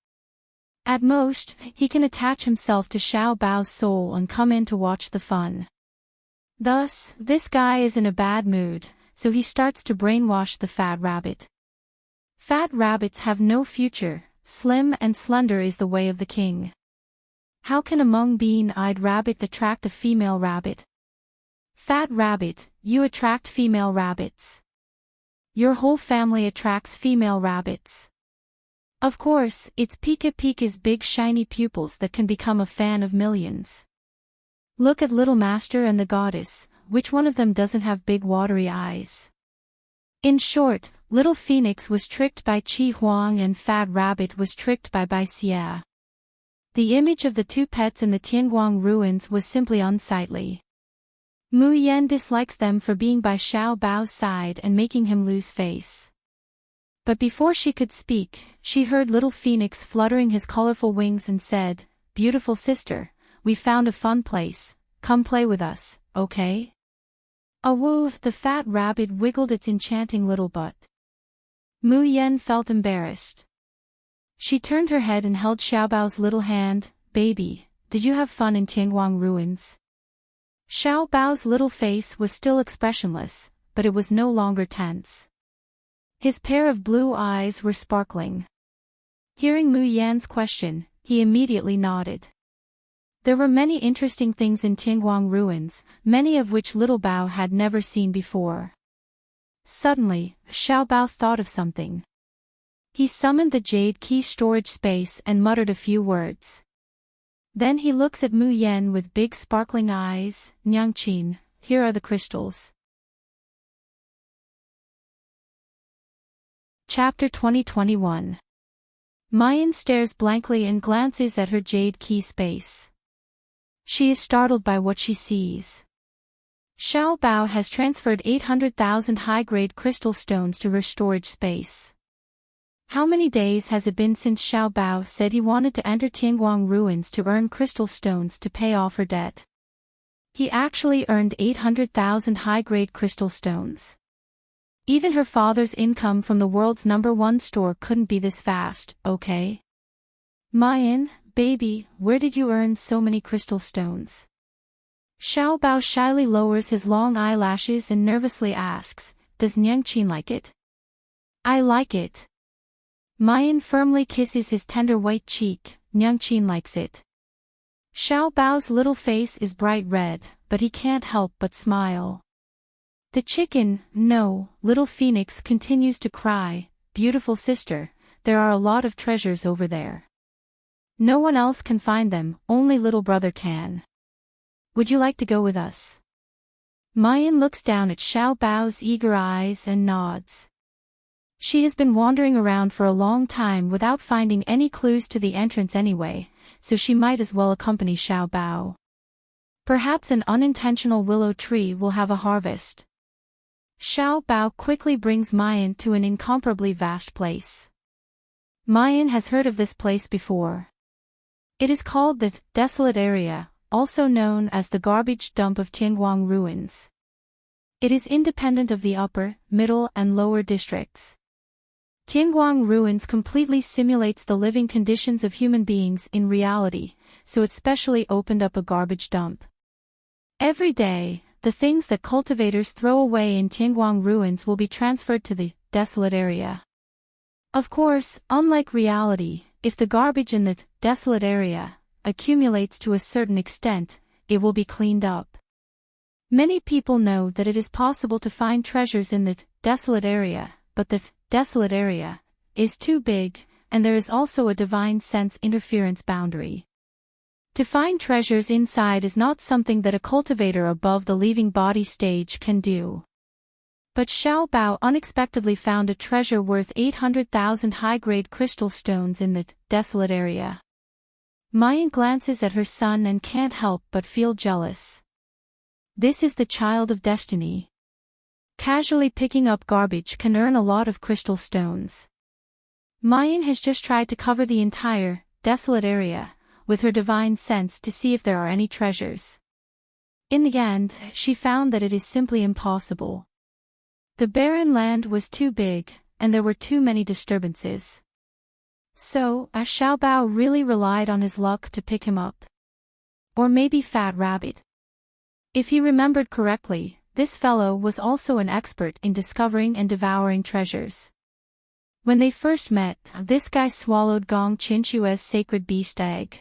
At most, he can attach himself to Xiao Bao's soul and come in to watch the fun. Thus, this guy is in a bad mood, so he starts to brainwash the fat rabbit. Fat rabbits have no future, slim and slender is the way of the king. How can a mung-bean-eyed rabbit attract a female rabbit? Fat rabbit, you attract female rabbits. Your whole family attracts female rabbits. Of course, it's Pika Pika's big shiny pupils that can become a fan of millions. Look at Little Master and the Goddess, which one of them doesn't have big watery eyes? In short, Little Phoenix was tricked by Chi Huang and Fat Rabbit was tricked by Bai Xia. The image of the two pets in the Tianguang ruins was simply unsightly. Mu Yan dislikes them for being by Xiao Bao's side and making him lose face. But before she could speak, she heard Little Phoenix fluttering his colorful wings and said, "Beautiful sister, we found a fun place, come play with us, okay?" Awoo, the Fat Rabbit wiggled its enchanting little butt. Mu Yan felt embarrassed. She turned her head and held Xiaobao's little hand. "Baby, did you have fun in Tianguang ruins?" Xiaobao's little face was still expressionless, but it was no longer tense. His pair of blue eyes were sparkling. Hearing Mu Yan's question, he immediately nodded. There were many interesting things in Tianguang ruins, many of which Little Bao had never seen before. Suddenly, Xiao Bao thought of something. He summoned the jade key storage space and muttered a few words. Then he looks at Mu Yan with big sparkling eyes. "Nyangqin, here are the crystals." Chapter 2021. Mayan stares blankly and glances at her jade key space. She is startled by what she sees. Xiao Bao has transferred 800,000 high-grade crystal stones to her storage space. How many days has it been since Xiao Bao said he wanted to enter Tianguang ruins to earn crystal stones to pay off her debt? He actually earned 800,000 high-grade crystal stones. Even her father's income from the world's #1 store couldn't be this fast, okay? Mayan, baby, where did you earn so many crystal stones? Xiao Bao shyly lowers his long eyelashes and nervously asks, "Does Nyangqin like it?" "I like it." Mayan firmly kisses his tender white cheek. "Nyangqin likes it." Xiao Bao's little face is bright red, but he can't help but smile. The chicken, no, Little Phoenix continues to cry, "Beautiful sister, there are a lot of treasures over there. No one else can find them, only little brother can. Would you like to go with us?" Mayan looks down at Xiao Bao's eager eyes and nods. She has been wandering around for a long time without finding any clues to the entrance anyway, so she might as well accompany Xiao Bao. Perhaps an unintentional willow tree will have a harvest. Xiao Bao quickly brings Mayan to an incomparably vast place. Mayan has heard of this place before. It is called the Desolate Area, also known as the garbage dump of Tianguang ruins. It is independent of the upper, middle and lower districts. Tianguang ruins completely simulates the living conditions of human beings in reality, so it specially opened up a garbage dump. Every day, the things that cultivators throw away in Tianguang ruins will be transferred to the Desolate Area. Of course, unlike reality, if the garbage in the Desolate Area accumulates to a certain extent, it will be cleaned up. Many people know that it is possible to find treasures in the Desolate Area, but the Desolate Area is too big, and there is also a divine sense interference boundary. To find treasures inside is not something that a cultivator above the leaving body stage can do. But Xiao Bao unexpectedly found a treasure worth 800,000 high-grade crystal stones in the Desolate Area. Mayan glances at her son and can't help but feel jealous. This is the child of destiny. Casually picking up garbage can earn a lot of crystal stones. Mayan has just tried to cover the entire Desolate Area with her divine sense to see if there are any treasures. In the end, she found that it is simply impossible. The barren land was too big, and there were too many disturbances. So, Xiao Bao really relied on his luck to pick him up. Or maybe Fat Rabbit. If he remembered correctly, this fellow was also an expert in discovering and devouring treasures. When they first met, this guy swallowed Gong Qinchue's sacred beast egg.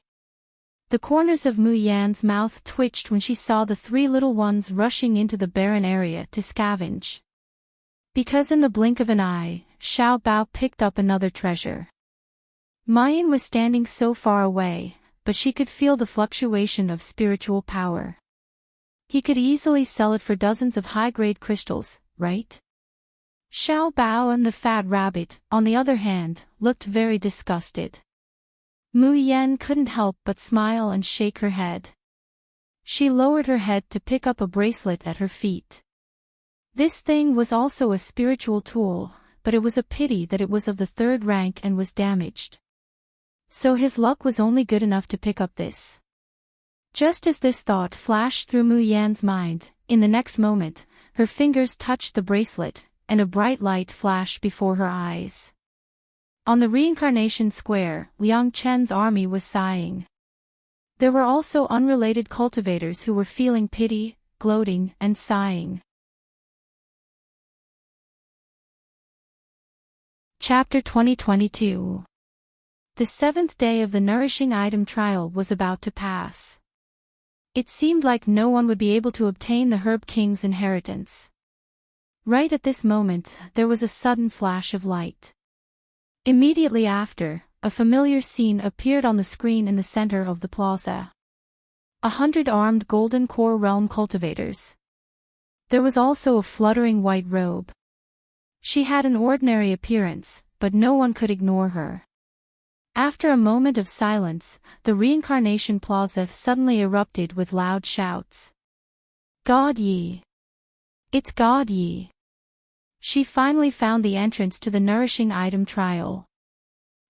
The corners of Mu Yan's mouth twitched when she saw the three little ones rushing into the barren area to scavenge. Because in the blink of an eye, Xiao Bao picked up another treasure. Mayan was standing so far away, but she could feel the fluctuation of spiritual power. He could easily sell it for dozens of high-grade crystals, right? Xiao Bao and the fat rabbit, on the other hand, looked very disgusted. Mu Yan couldn't help but smile and shake her head. She lowered her head to pick up a bracelet at her feet. This thing was also a spiritual tool, but it was a pity that it was of the 3rd rank and was damaged. So his luck was only good enough to pick up this. Just as this thought flashed through Mu Yan's mind, in the next moment, her fingers touched the bracelet, and a bright light flashed before her eyes. On the reincarnation square, Liang Chen's army was sighing. There were also unrelated cultivators who were feeling pity, gloating, and sighing. Chapter 2022. The 7th day of the nourishing item trial was about to pass. It seemed like no one would be able to obtain the Herb King's inheritance. Right at this moment, there was a sudden flash of light. Immediately after, a familiar scene appeared on the screen in the center of the plaza. 100 armed Golden Core Realm cultivators. There was also a fluttering white robe. She had an ordinary appearance, but no one could ignore her. After a moment of silence, the reincarnation plaza suddenly erupted with loud shouts. God Yi! It's God Yi! She finally found the entrance to the nourishing item trial.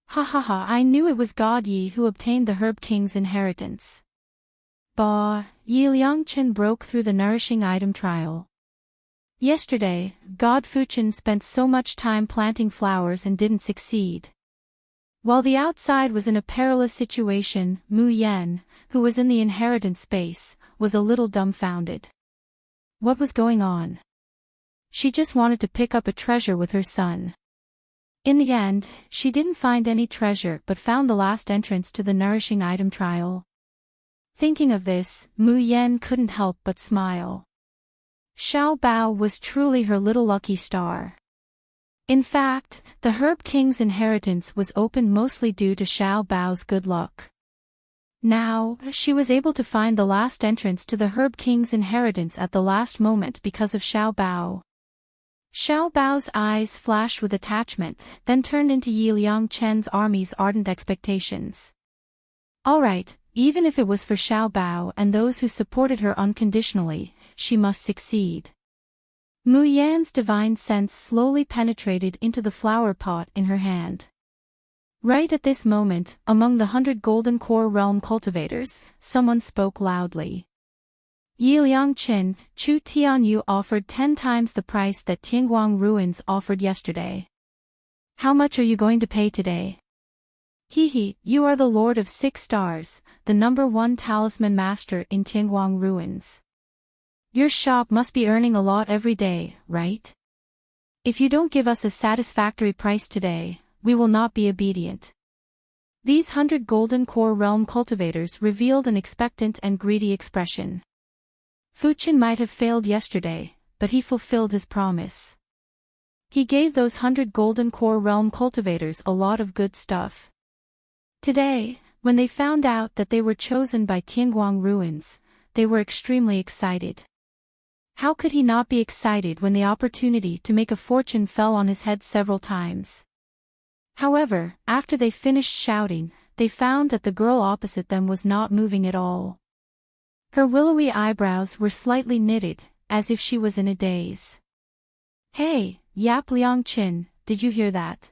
Ha ha ha, I knew it was God Yi who obtained the Herb King's inheritance. Bah, Yi Liangchen broke through the nourishing item trial. Yesterday, God Fuchen spent so much time planting flowers and didn't succeed. While the outside was in a perilous situation, Mu Yan, who was in the inheritance space, was a little dumbfounded. What was going on? She just wanted to pick up a treasure with her son. In the end, she didn't find any treasure but found the last entrance to the nourishing item trial. Thinking of this, Mu Yan couldn't help but smile. Xiao Bao was truly her little lucky star. In fact, the Herb King's inheritance was open mostly due to Xiao Bao's good luck. Now, she was able to find the last entrance to the Herb King's inheritance at the last moment because of Xiao Bao. Xiao Bao's eyes flashed with attachment, then turned into Yi Liang Chen's army's ardent expectations. Alright, even if it was for Xiao Bao and those who supported her unconditionally, she must succeed. Mu Yan's divine sense slowly penetrated into the flower pot in her hand. Right at this moment, among the 100 Golden Core Realm cultivators, someone spoke loudly. Yi Liangchen, Chu Tianyu offered 10 times the price that Tianguang Ruins offered yesterday. How much are you going to pay today? Hehe, you are the Lord of 6 Stars, the #1 talisman master in Tianguang Ruins. Your shop must be earning a lot every day, right? If you don't give us a satisfactory price today, we will not be obedient. These 100 Golden Core Realm cultivators revealed an expectant and greedy expression. Fuchen might have failed yesterday, but he fulfilled his promise. He gave those 100 Golden Core Realm cultivators a lot of good stuff. Today, when they found out that they were chosen by Tianguang Ruins, they were extremely excited. How could he not be excited when the opportunity to make a fortune fell on his head several times? However, after they finished shouting, they found that the girl opposite them was not moving at all. Her willowy eyebrows were slightly knitted, as if she was in a daze. Hey, Yap Liangchen, did you hear that?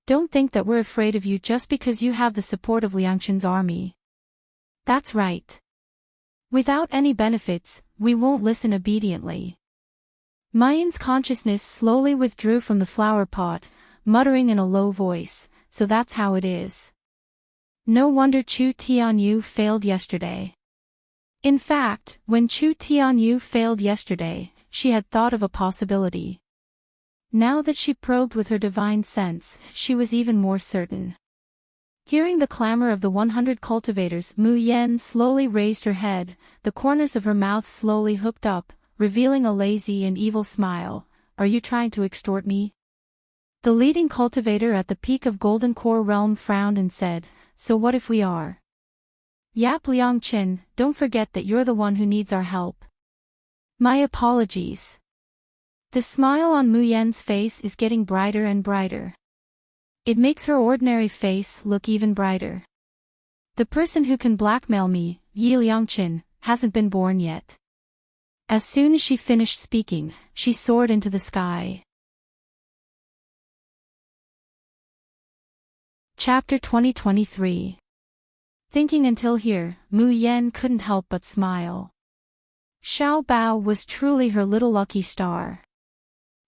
Don't think that we're afraid of you just because you have the support of Liangchen's army. That's right. Without any benefits, we won't listen obediently. Mayan's consciousness slowly withdrew from the flower pot, muttering in a low voice, so that's how it is. No wonder Chu Tianyu failed yesterday. In fact, when Chu Tianyu failed yesterday, she had thought of a possibility. Now that she probed with her divine sense, she was even more certain. Hearing the clamor of the 100 cultivators, Mu Yan slowly raised her head, the corners of her mouth slowly hooked up, revealing a lazy and evil smile. Are you trying to extort me? The leading cultivator at the peak of Golden Core Realm frowned and said, so what if we are? Yap Liangchen, don't forget that you're the one who needs our help. My apologies. The smile on Mu Yan's face is getting brighter and brighter. It makes her ordinary face look even brighter. The person who can blackmail me, Yi Liangqin, hasn't been born yet. As soon as she finished speaking, she soared into the sky. Chapter 2023. Thinking until here, Mu Yan couldn't help but smile. Xiao Bao was truly her little lucky star.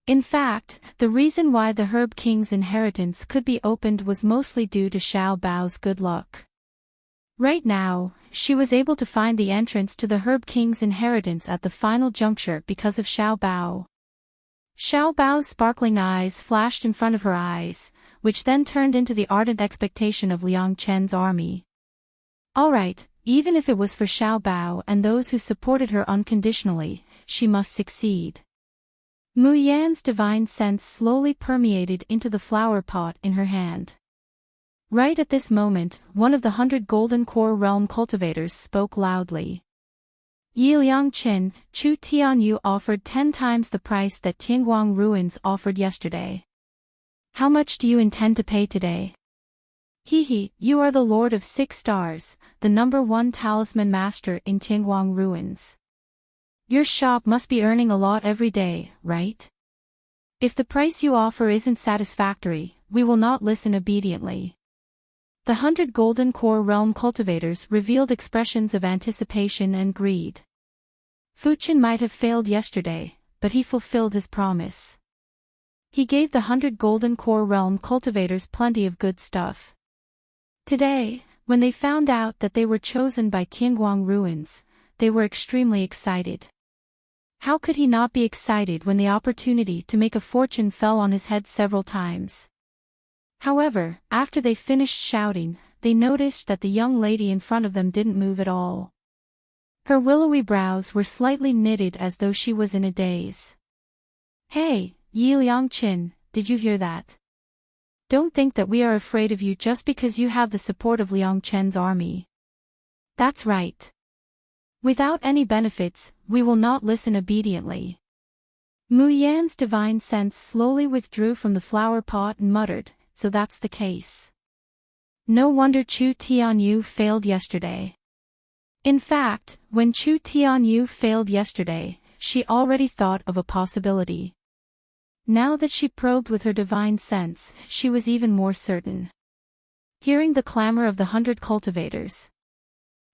In fact, the reason why the Herb King's inheritance could be opened was mostly due to Xiao Bao's good luck. Right now, she was able to find the entrance to the Herb King's inheritance at the final juncture because of Xiao Bao. Xiao Bao's sparkling eyes flashed in front of her eyes, which then turned into the ardent expectation of Liang Chen's army. Alright, even if it was for Xiao Bao and those who supported her unconditionally, she must succeed. Mu Yan's divine sense slowly permeated into the flower pot in her hand. Right at this moment, one of the 100 Golden Core Realm cultivators spoke loudly. Yi Liangqin, Chu Tianyu offered 10 times the price that Tianguang Ruins offered yesterday. How much do you intend to pay today? Hehe, you are the Lord of 6 Stars, the #1 talisman master in Tianguang Ruins. Your shop must be earning a lot every day, right? If the price you offer isn't satisfactory, we will not listen obediently. The 100 Golden Core Realm cultivators revealed expressions of anticipation and greed. Fuchen might have failed yesterday, but he fulfilled his promise. He gave the 100 Golden Core Realm cultivators plenty of good stuff. Today, when they found out that they were chosen by Tianguang Ruins, they were extremely excited. How could he not be excited when the opportunity to make a fortune fell on his head several times? However, after they finished shouting, they noticed that the young lady in front of them didn't move at all. Her willowy brows were slightly knitted as though she was in a daze. Hey, Yi Liangqin, did you hear that? Don't think that we are afraid of you just because you have the support of Liang Chen's army. That's right. Without any benefits, we will not listen obediently. Mu Yan's divine sense slowly withdrew from the flower pot and muttered, so that's the case. No wonder Chu Tianyu failed yesterday. In fact, when Chu Tianyu failed yesterday, she already thought of a possibility. Now that she probed with her divine sense, she was even more certain. Hearing the clamor of the 100 cultivators,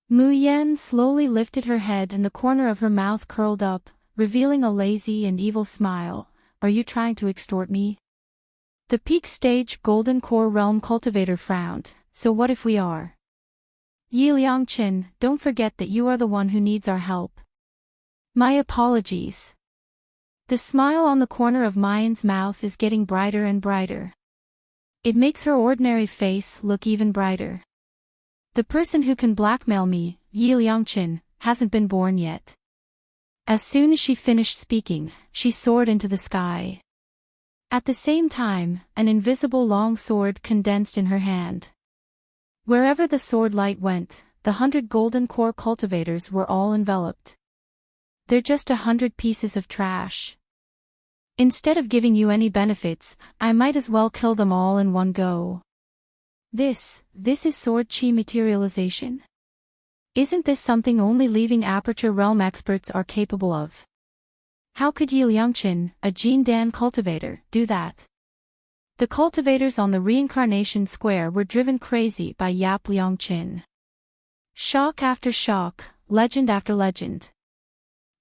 Mu Yan slowly lifted her head and the corner of her mouth curled up, revealing a lazy and evil smile. Are you trying to extort me? The peak stage Golden Core Realm cultivator frowned. So what if we are? Yi Liangqin, don't forget that you are the one who needs our help. My apologies. The smile on the corner of Mayan's mouth is getting brighter and brighter. It makes her ordinary face look even brighter. The person who can blackmail me, Yi Liangqin, hasn't been born yet. As soon as she finished speaking, she soared into the sky. At the same time, an invisible long sword condensed in her hand. Wherever the sword light went, the 100 Golden Core cultivators were all enveloped. They're just 100 pieces of trash. Instead of giving you any benefits, I might as well kill them all in one go. This is sword chi materialization? Isn't this something only leaving Aperture Realm experts are capable of? How could Yi Liangqin, a Jindan cultivator, do that? The cultivators on the reincarnation square were driven crazy by Yap Liangqin. Shock after shock, legend after legend.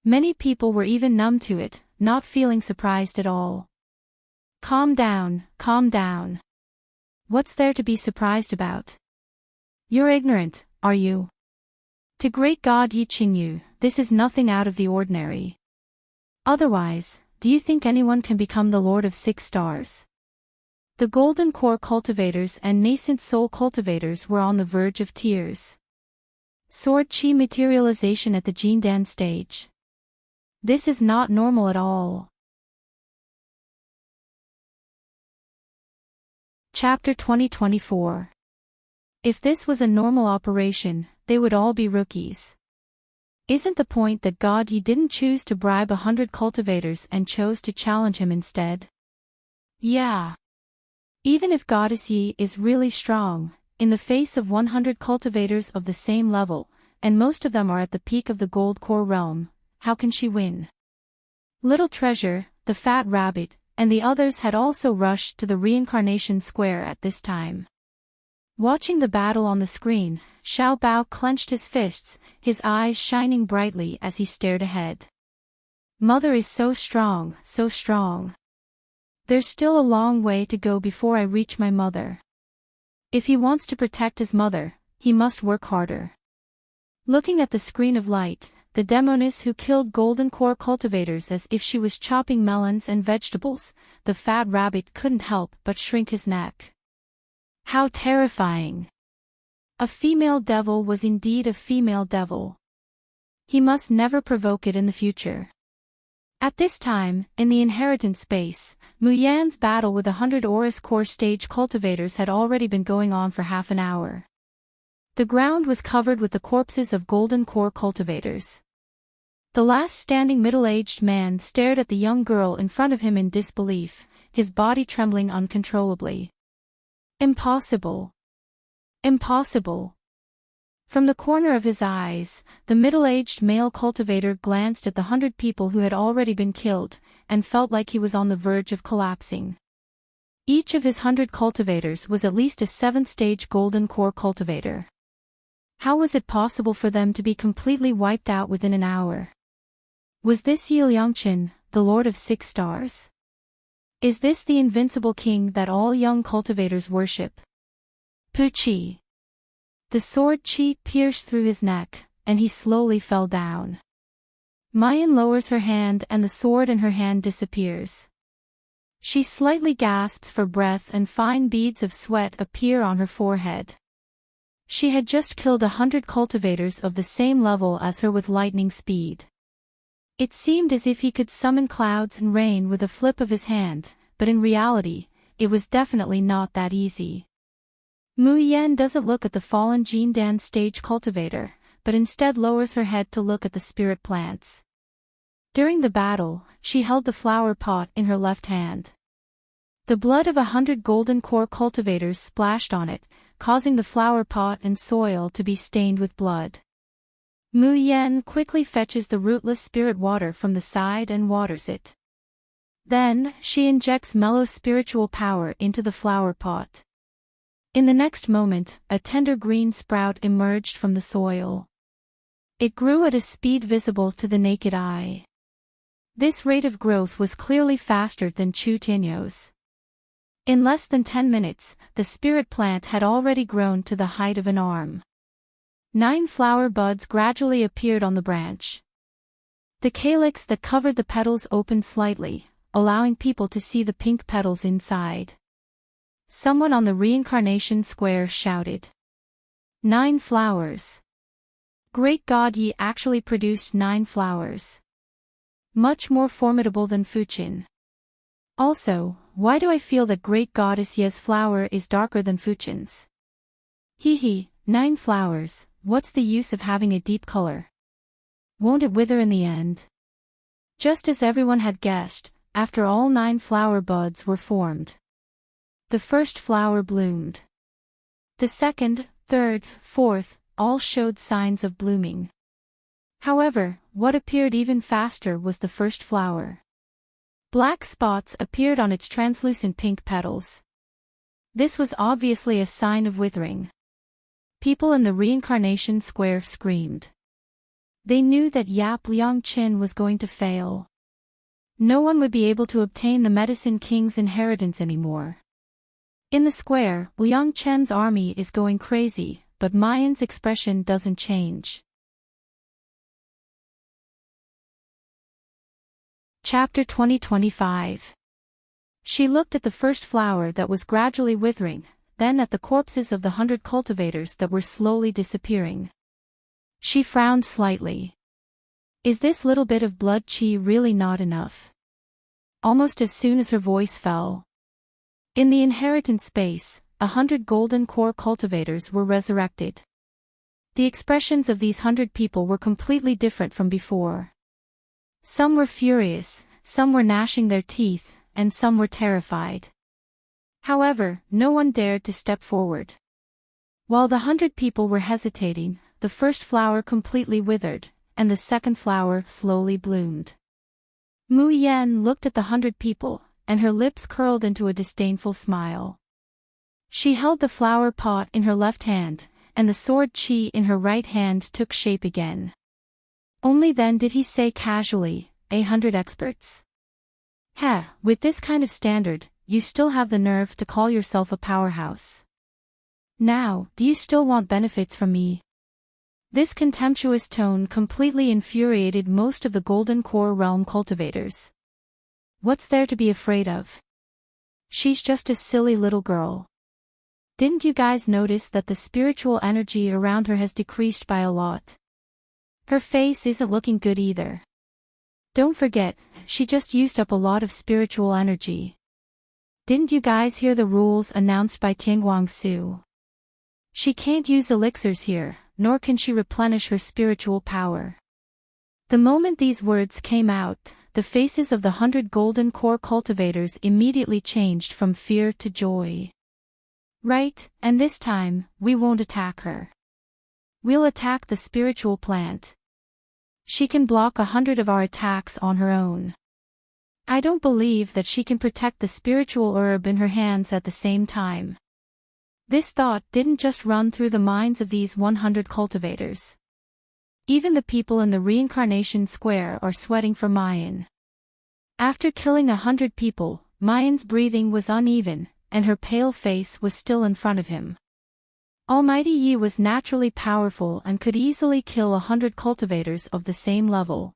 Many people were even numb to it, not feeling surprised at all. Calm down, calm down. What's there to be surprised about? You're ignorant, are you? To great God Yi Qingyu, this is nothing out of the ordinary. Otherwise, do you think anyone can become the Lord of 6 Stars? The Golden Core cultivators and nascent soul cultivators were on the verge of tears. Sword chi materialization at the Jindan stage. This is not normal at all. Chapter 2024. If this was a normal operation, they would all be rookies. Isn't the point that God Yi didn't choose to bribe 100 cultivators and chose to challenge him instead? Yeah. Even if Goddess Yi is really strong, in the face of 100 cultivators of the same level, and most of them are at the peak of the gold core realm, how can she win? Little Treasure, the fat rabbit, and the others had also rushed to the reincarnation square at this time. Watching the battle on the screen, Xiao Bao clenched his fists, his eyes shining brightly as he stared ahead. Mother is so strong, so strong. There's still a long way to go before I reach my mother. If he wants to protect his mother, he must work harder. Looking at the screen of light, the demoness who killed golden core cultivators as if she was chopping melons and vegetables, the fat rabbit couldn't help but shrink his neck. How terrifying! A female devil was indeed a female devil. He must never provoke it in the future. At this time, in the inheritance space, Mu Yan's battle with 100 Aurus core stage cultivators had already been going on for half an hour. The ground was covered with the corpses of golden core cultivators. The last standing middle-aged man stared at the young girl in front of him in disbelief, his body trembling uncontrollably. Impossible. Impossible. From the corner of his eyes, the middle-aged male cultivator glanced at the 100 people who had already been killed, and felt like he was on the verge of collapsing. Each of his 100 cultivators was at least a 7th-stage golden core cultivator. How was it possible for them to be completely wiped out within an hour? Was this Yi Liangqin, the Lord of 6 Stars? Is this the invincible king that all young cultivators worship? Puchi. The sword chi pierced through his neck, and he slowly fell down. Mayan lowers her hand and the sword in her hand disappears. She slightly gasps for breath and fine beads of sweat appear on her forehead. She had just killed 100 cultivators of the same level as her with lightning speed. It seemed as if he could summon clouds and rain with a flip of his hand, but in reality, it was definitely not that easy. Mu Yan doesn't look at the fallen Jindan stage cultivator, but instead lowers her head to look at the spirit plants. During the battle, she held the flower pot in her left hand. The blood of 100 golden core cultivators splashed on it, causing the flower pot and soil to be stained with blood. Mu Yan quickly fetches the rootless spirit water from the side and waters it. Then, she injects mellow spiritual power into the flower pot. In the next moment, a tender green sprout emerged from the soil. It grew at a speed visible to the naked eye. This rate of growth was clearly faster than Chu Tinyo's. In less than 10 minutes, the spirit plant had already grown to the height of an arm. 9 flower buds gradually appeared on the branch. The calyx that covered the petals opened slightly, allowing people to see the pink petals inside. Someone on the reincarnation square shouted. 9 flowers. Great God Yi actually produced 9 flowers. Much more formidable than Fuqin. Also, why do I feel that Great Goddess Ye's flower is darker than Fuqin's? Hee, 9 flowers, what's the use of having a deep color? Won't it wither in the end? Just as everyone had guessed, after all 9 flower buds were formed. The first flower bloomed. The second, third, fourth, all showed signs of blooming. However, what appeared even faster was the first flower. Black spots appeared on its translucent pink petals. This was obviously a sign of withering. People in the reincarnation square screamed. They knew that Yap Liangqin was going to fail. No one would be able to obtain the Medicine King's inheritance anymore. In the square, Liang Chen's army is going crazy, but Mayan's expression doesn't change. Chapter 2025. She looked at the first flower that was gradually withering, then at the corpses of the 100 cultivators that were slowly disappearing. She frowned slightly. Is this little bit of blood chi really not enough? Almost as soon as her voice fell. In the inheritance space, 100 golden core cultivators were resurrected. The expressions of these 100 people were completely different from before. Some were furious, some were gnashing their teeth, and some were terrified. However, no one dared to step forward. While the 100 people were hesitating, the first flower completely withered, and the second flower slowly bloomed. Mu Yan looked at the 100 people, and her lips curled into a disdainful smile. She held the flower pot in her left hand, and the sword Qi in her right hand took shape again. Only then did he say casually, 100 experts. With this kind of standard, you still have the nerve to call yourself a powerhouse. Now, do you still want benefits from me? This contemptuous tone completely infuriated most of the Golden Core Realm cultivators. What's there to be afraid of? She's just a silly little girl. Didn't you guys notice that the spiritual energy around her has decreased by a lot? Her face isn't looking good either. Don't forget, she just used up a lot of spiritual energy. Didn't you guys hear the rules announced by Tianguang Su? She can't use elixirs here, nor can she replenish her spiritual power. The moment these words came out, the faces of the 100 Golden Core cultivators immediately changed from fear to joy. Right, and this time, we won't attack her. We'll attack the spiritual plant. She can block 100 of our attacks on her own. I don't believe that she can protect the spiritual herb in her hands at the same time. This thought didn't just run through the minds of these 100 cultivators. Even the people in the reincarnation square are sweating for Mayan. After killing 100 people, Mayan's breathing was uneven, and her pale face was still in front of him. Almighty Yi was naturally powerful and could easily kill 100 cultivators of the same level.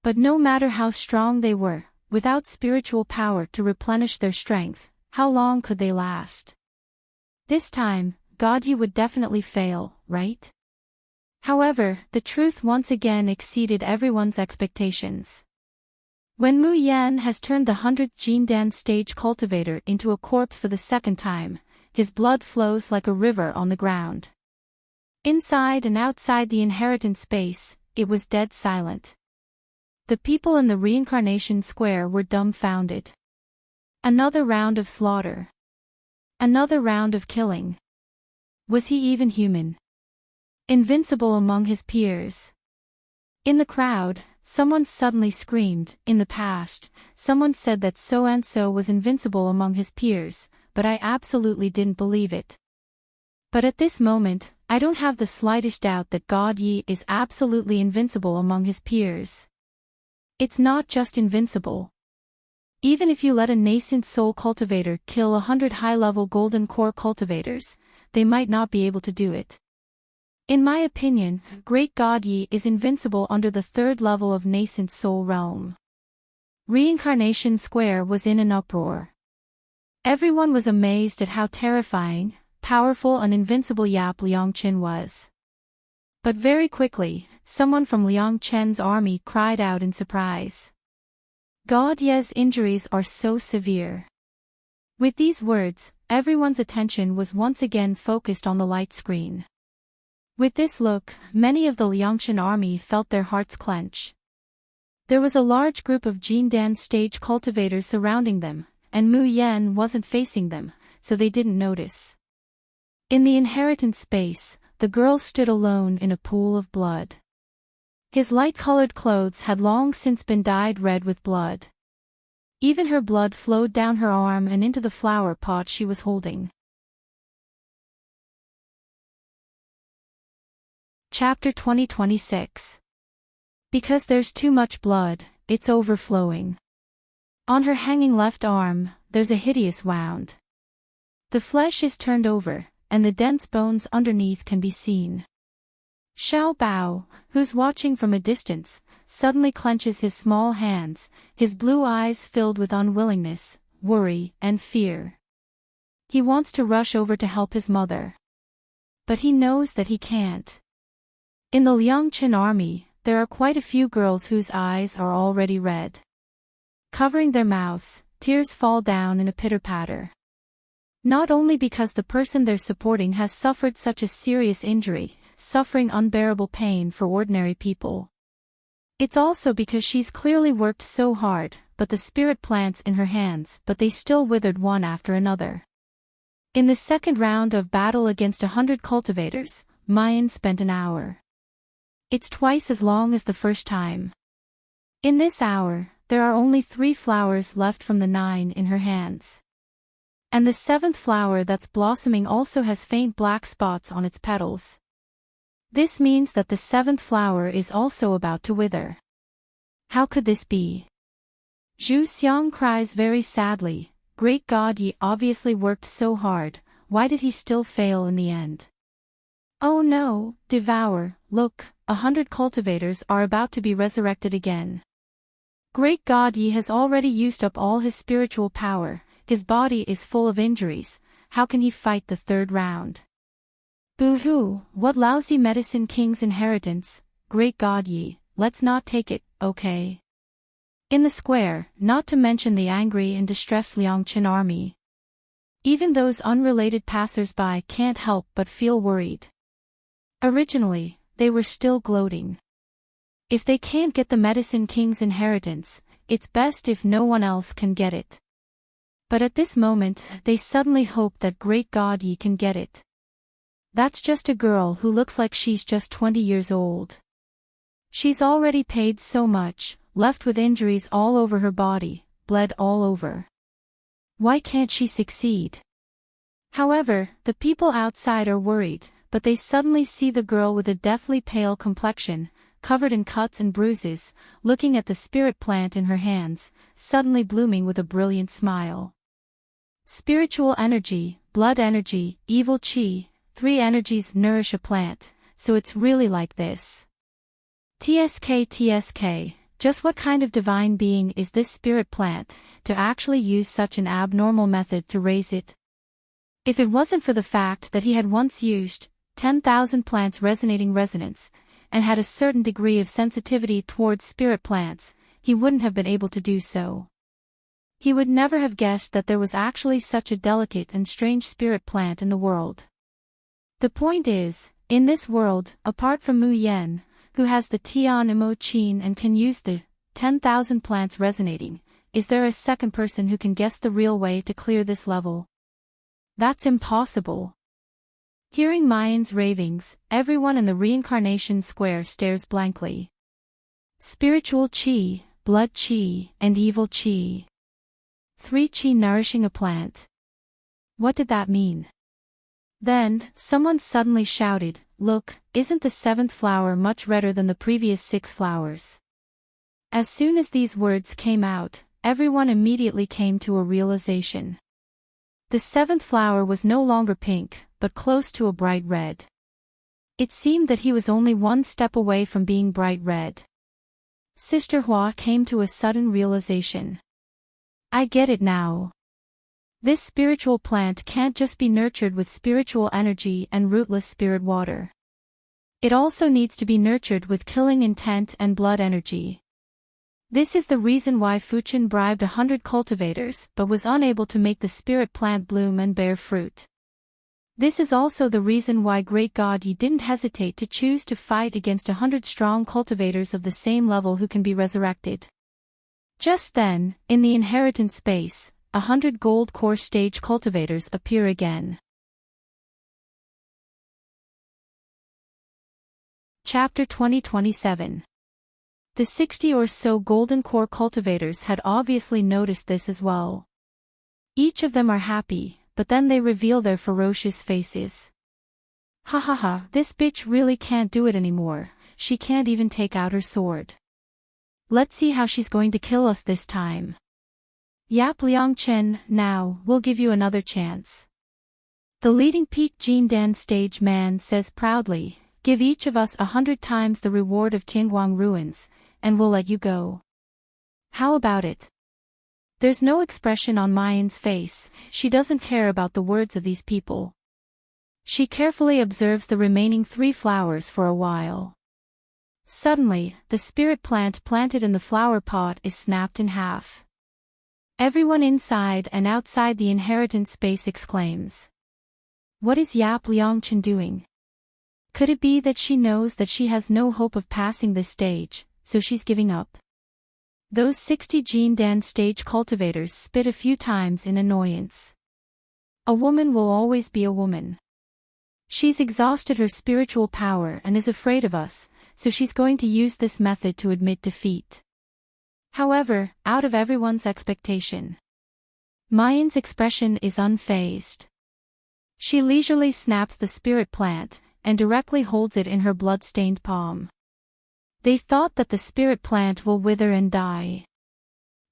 But no matter how strong they were, without spiritual power to replenish their strength, how long could they last? This time, God Yi would definitely fail, right? However, the truth once again exceeded everyone's expectations. When Mu Yan has turned the 100th Jindan stage cultivator into a corpse for the second time, his blood flows like a river on the ground. Inside and outside the inheritance space, it was dead silent. The people in the reincarnation square were dumbfounded. Another round of slaughter. Another round of killing. Was he even human? Invincible among his peers. In the crowd, someone suddenly screamed, in the past, someone said that so-and-so was invincible among his peers, but I absolutely didn't believe it. But at this moment, I don't have the slightest doubt that God Yi is absolutely invincible among his peers. It's not just invincible. Even if you let a nascent soul cultivator kill 100 high-level golden core cultivators, they might not be able to do it. In my opinion, Great God Yi is invincible under the third level of nascent soul realm. Reincarnation Square was in an uproar. Everyone was amazed at how terrifying, powerful and invincible Yap Liangchen was. But very quickly, someone from Liang Chen's army cried out in surprise. God Ye's injuries are so severe. With these words, everyone's attention was once again focused on the light screen. With this look, many of the Liangshan army felt their hearts clench. There was a large group of Jindan stage cultivators surrounding them, and Mu Yan wasn't facing them, so they didn't notice. In the inheritance space, the girl stood alone in a pool of blood. His light-colored clothes had long since been dyed red with blood. Even her blood flowed down her arm and into the flower pot she was holding. Chapter 2026. Because there's too much blood, it's overflowing. On her hanging left arm, there's a hideous wound. The flesh is turned over, and the dense bones underneath can be seen. Xiao Bao, who's watching from a distance, suddenly clenches his small hands, his blue eyes filled with unwillingness, worry, and fear. He wants to rush over to help his mother. But he knows that he can't. In the Liangchen army, there are quite a few girls whose eyes are already red. Covering their mouths, tears fall down in a pitter-patter. Not only because the person they're supporting has suffered such a serious injury, suffering unbearable pain for ordinary people. It's also because she's clearly worked so hard, but the spirit plants in her hands, but they still withered one after another. In the second round of battle against 100 cultivators, Mayan spent an hour. It's twice as long as the first time. In this hour, there are only 3 flowers left from the 9 in her hands. And the 7th flower that's blossoming also has faint black spots on its petals. This means that the 7th flower is also about to wither. How could this be? Zhu Xiang cries very sadly, "Great God, ye obviously worked so hard, why did he still fail in the end?" "Oh no, Devour, look, 100 cultivators are about to be resurrected again. Great God, ye has already used up all his spiritual power, his body is full of injuries, how can he fight the 3rd round? Boo-hoo, what lousy medicine king's inheritance, great God ye, let's not take it, okay?" In the square, not to mention the angry and distressed Liangchen army. Even those unrelated passers-by can't help but feel worried. Originally, they were still gloating. If they can't get the Medicine King's inheritance, it's best if no one else can get it. But at this moment, they suddenly hope that Great God Yi can get it. That's just a girl who looks like she's just 20 years old. She's already paid so much, left with injuries all over her body, bled all over. Why can't she succeed? However, the people outside are worried, but they suddenly see the girl with a deathly pale complexion, covered in cuts and bruises, looking at the spirit plant in her hands, suddenly blooming with a brilliant smile. Spiritual energy, blood energy, evil chi, 3 energies nourish a plant, so it's really like this. TSK, just what kind of divine being is this spirit plant, to actually use such an abnormal method to raise it? If it wasn't for the fact that he had once used 10,000 plants resonating resonance, and had a certain degree of sensitivity towards spirit plants, he wouldn't have been able to do so. He would never have guessed that there was actually such a delicate and strange spirit plant in the world. The point is, in this world, apart from Mu Yen, who has the Tian Imo Qin and can use the 10,000 plants resonating, is there a second person who can guess the real way to clear this level? That's impossible. Hearing Mayan's ravings, everyone in the reincarnation square stares blankly. Spiritual chi, blood chi, and evil chi. 3 chi nourishing a plant. What did that mean? Then, someone suddenly shouted, "Look, isn't the 7th flower much redder than the previous 6 flowers?" As soon as these words came out, everyone immediately came to a realization. The 7th flower was no longer pink, but close to a bright red. It seemed that he was only one step away from being bright red. Sister Hua came to a sudden realization. I get it now. This spiritual plant can't just be nurtured with spiritual energy and rootless spirit water. It also needs to be nurtured with killing intent and blood energy. This is the reason why Fuchen bribed 100 cultivators but was unable to make the spirit plant bloom and bear fruit. This is also the reason why Great God Yi didn't hesitate to choose to fight against 100 strong cultivators of the same level who can be resurrected. Just then, in the inheritance space, 100 gold core stage cultivators appear again. Chapter 2027. The 60 or so golden core cultivators had obviously noticed this as well. Each of them are happy, but then they reveal their ferocious faces. Ha ha ha, this bitch really can't do it anymore, she can't even take out her sword. Let's see how she's going to kill us this time. Yap Liangchen, now, we'll give you another chance. The leading Peak Jindan stage man says proudly, give each of us 100 times the reward of Tianguang ruins, and we'll let you go. How about it? There's no expression on Mayan's face, she doesn't care about the words of these people. She carefully observes the remaining 3 flowers for a while. Suddenly, the spirit plant planted in the flower pot is snapped in half. Everyone inside and outside the inheritance space exclaims. What is Yap Liangchen doing? Could it be that she knows that she has no hope of passing this stage, so she's giving up? Those 60 Jindan stage cultivators spit a few times in annoyance. A woman will always be a woman. She's exhausted her spiritual power and is afraid of us, so she's going to use this method to admit defeat. However, out of everyone's expectation, Mayan's expression is unfazed. She leisurely snaps the spirit plant, and directly holds it in her blood-stained palm. They thought that the spirit plant will wither and die.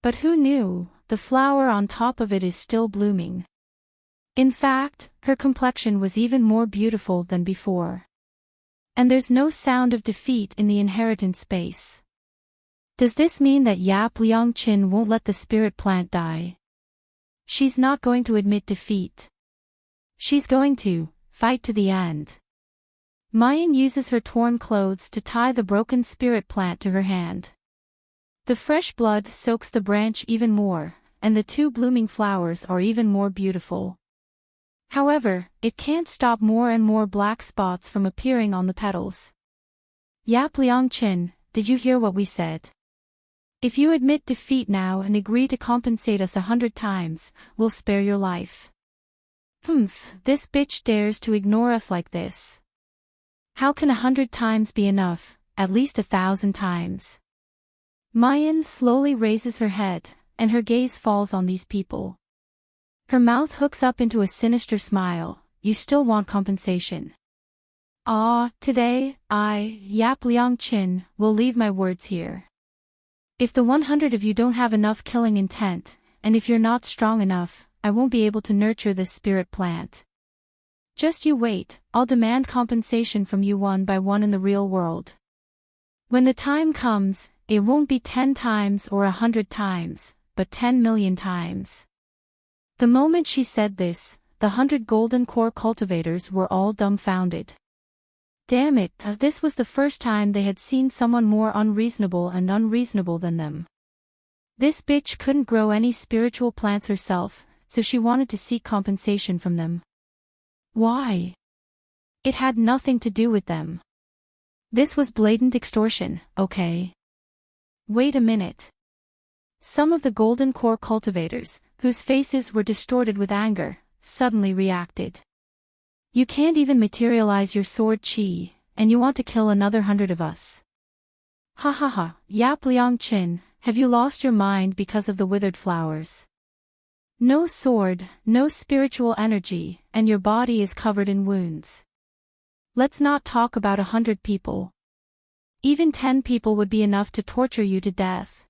But who knew, the flower on top of it is still blooming. In fact, her complexion was even more beautiful than before. And there's no sound of defeat in the inheritance space. Does this mean that Yap Liangqin won't let the spirit plant die? She's not going to admit defeat. She's going to fight to the end. Mayan uses her torn clothes to tie the broken spirit plant to her hand. The fresh blood soaks the branch even more, and the two blooming flowers are even more beautiful. However, it can't stop more and more black spots from appearing on the petals. Yap Liangqin, did you hear what we said? If you admit defeat now and agree to compensate us 100 times, we'll spare your life. This bitch dares to ignore us like this. How can 100 times be enough, at least 1,000 times? Mayan slowly raises her head, and her gaze falls on these people. Her mouth hooks up into a sinister smile. You still want compensation? Today, Yap Liangqin, will leave my words here. If the 100 of you don't have enough killing intent, and if you're not strong enough, I won't be able to nurture this spirit plant. Just you wait, I'll demand compensation from you one by one in the real world. When the time comes, it won't be 10 times or 100 times, but 10 million times. The moment she said this, the 100 golden core cultivators were all dumbfounded. Damn it, this was the first time they had seen someone more unreasonable than them. This bitch couldn't grow any spiritual plants herself, so she wanted to seek compensation from them. Why? It had nothing to do with them. This was blatant extortion, okay? Wait a minute. Some of the golden core cultivators, whose faces were distorted with anger, suddenly reacted. You can't even materialize your sword chi, and you want to kill another 100 of us. Ha ha ha, Yap Liangqin, have you lost your mind because of the withered flowers? No sword, no spiritual energy, and your body is covered in wounds. Let's not talk about 100 people. Even 10 people would be enough to torture you to death.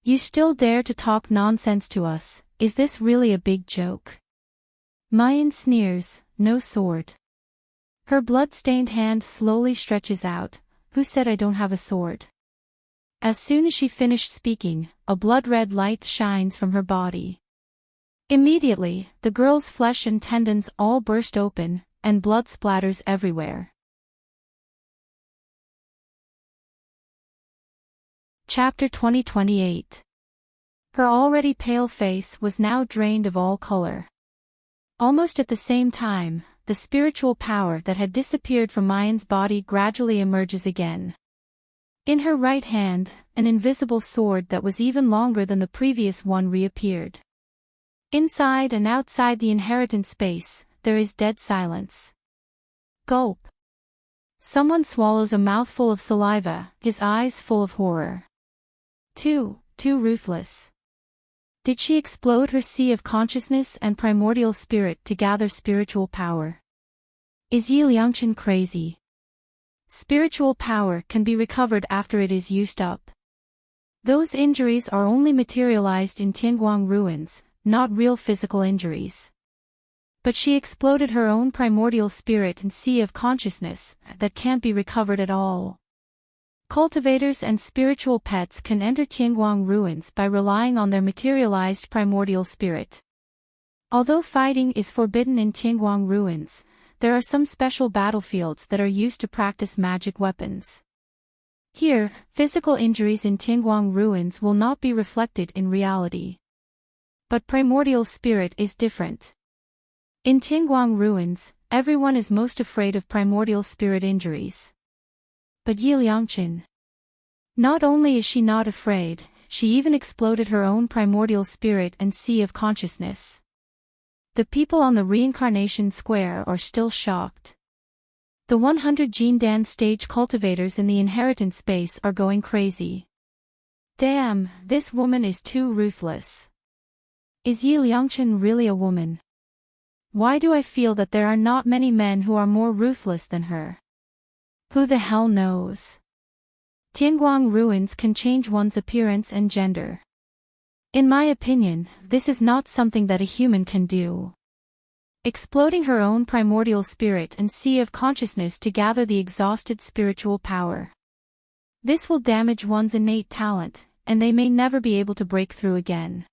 You still dare to talk nonsense to us, is this really a big joke? Mayan sneers, no sword. Her blood-stained hand slowly stretches out. Who said I don't have a sword? As soon as she finished speaking, a blood-red light shines from her body. Immediately, the girl's flesh and tendons all burst open, and blood splatters everywhere. Chapter 2028. Her already pale face was now drained of all color. Almost at the same time, the spiritual power that had disappeared from Mayan's body gradually emerges again. In her right hand, an invisible sword that was even longer than the previous one reappeared. Inside and outside the inheritance space, there is dead silence. Gulp. Someone swallows a mouthful of saliva, his eyes full of horror. Too ruthless. Did she explode her sea of consciousness and primordial spirit to gather spiritual power? Is Yi Liangqin crazy? Spiritual power can be recovered after it is used up. Those injuries are only materialized in Tianguang ruins, not real physical injuries. But she exploded her own primordial spirit and sea of consciousness that can't be recovered at all. Cultivators and spiritual pets can enter Tianguang ruins by relying on their materialized primordial spirit. Although fighting is forbidden in Tianguang ruins, there are some special battlefields that are used to practice magic weapons. Here, physical injuries in Tianguang ruins will not be reflected in reality. But primordial spirit is different. In Tianguang ruins, everyone is most afraid of primordial spirit injuries. But Yi Liangchen. Not only is she not afraid, she even exploded her own primordial spirit and sea of consciousness. The people on the reincarnation square are still shocked. The 100 Jindan stage cultivators in the inheritance space are going crazy. Damn, this woman is too ruthless. Is Yi Liangchen really a woman? Why do I feel that there are not many men who are more ruthless than her? Who the hell knows? Tianguang ruins can change one's appearance and gender. In my opinion, this is not something that a human can do. Exploding her own primordial spirit and sea of consciousness to gather the exhausted spiritual power. This will damage one's innate talent, and they may never be able to break through again.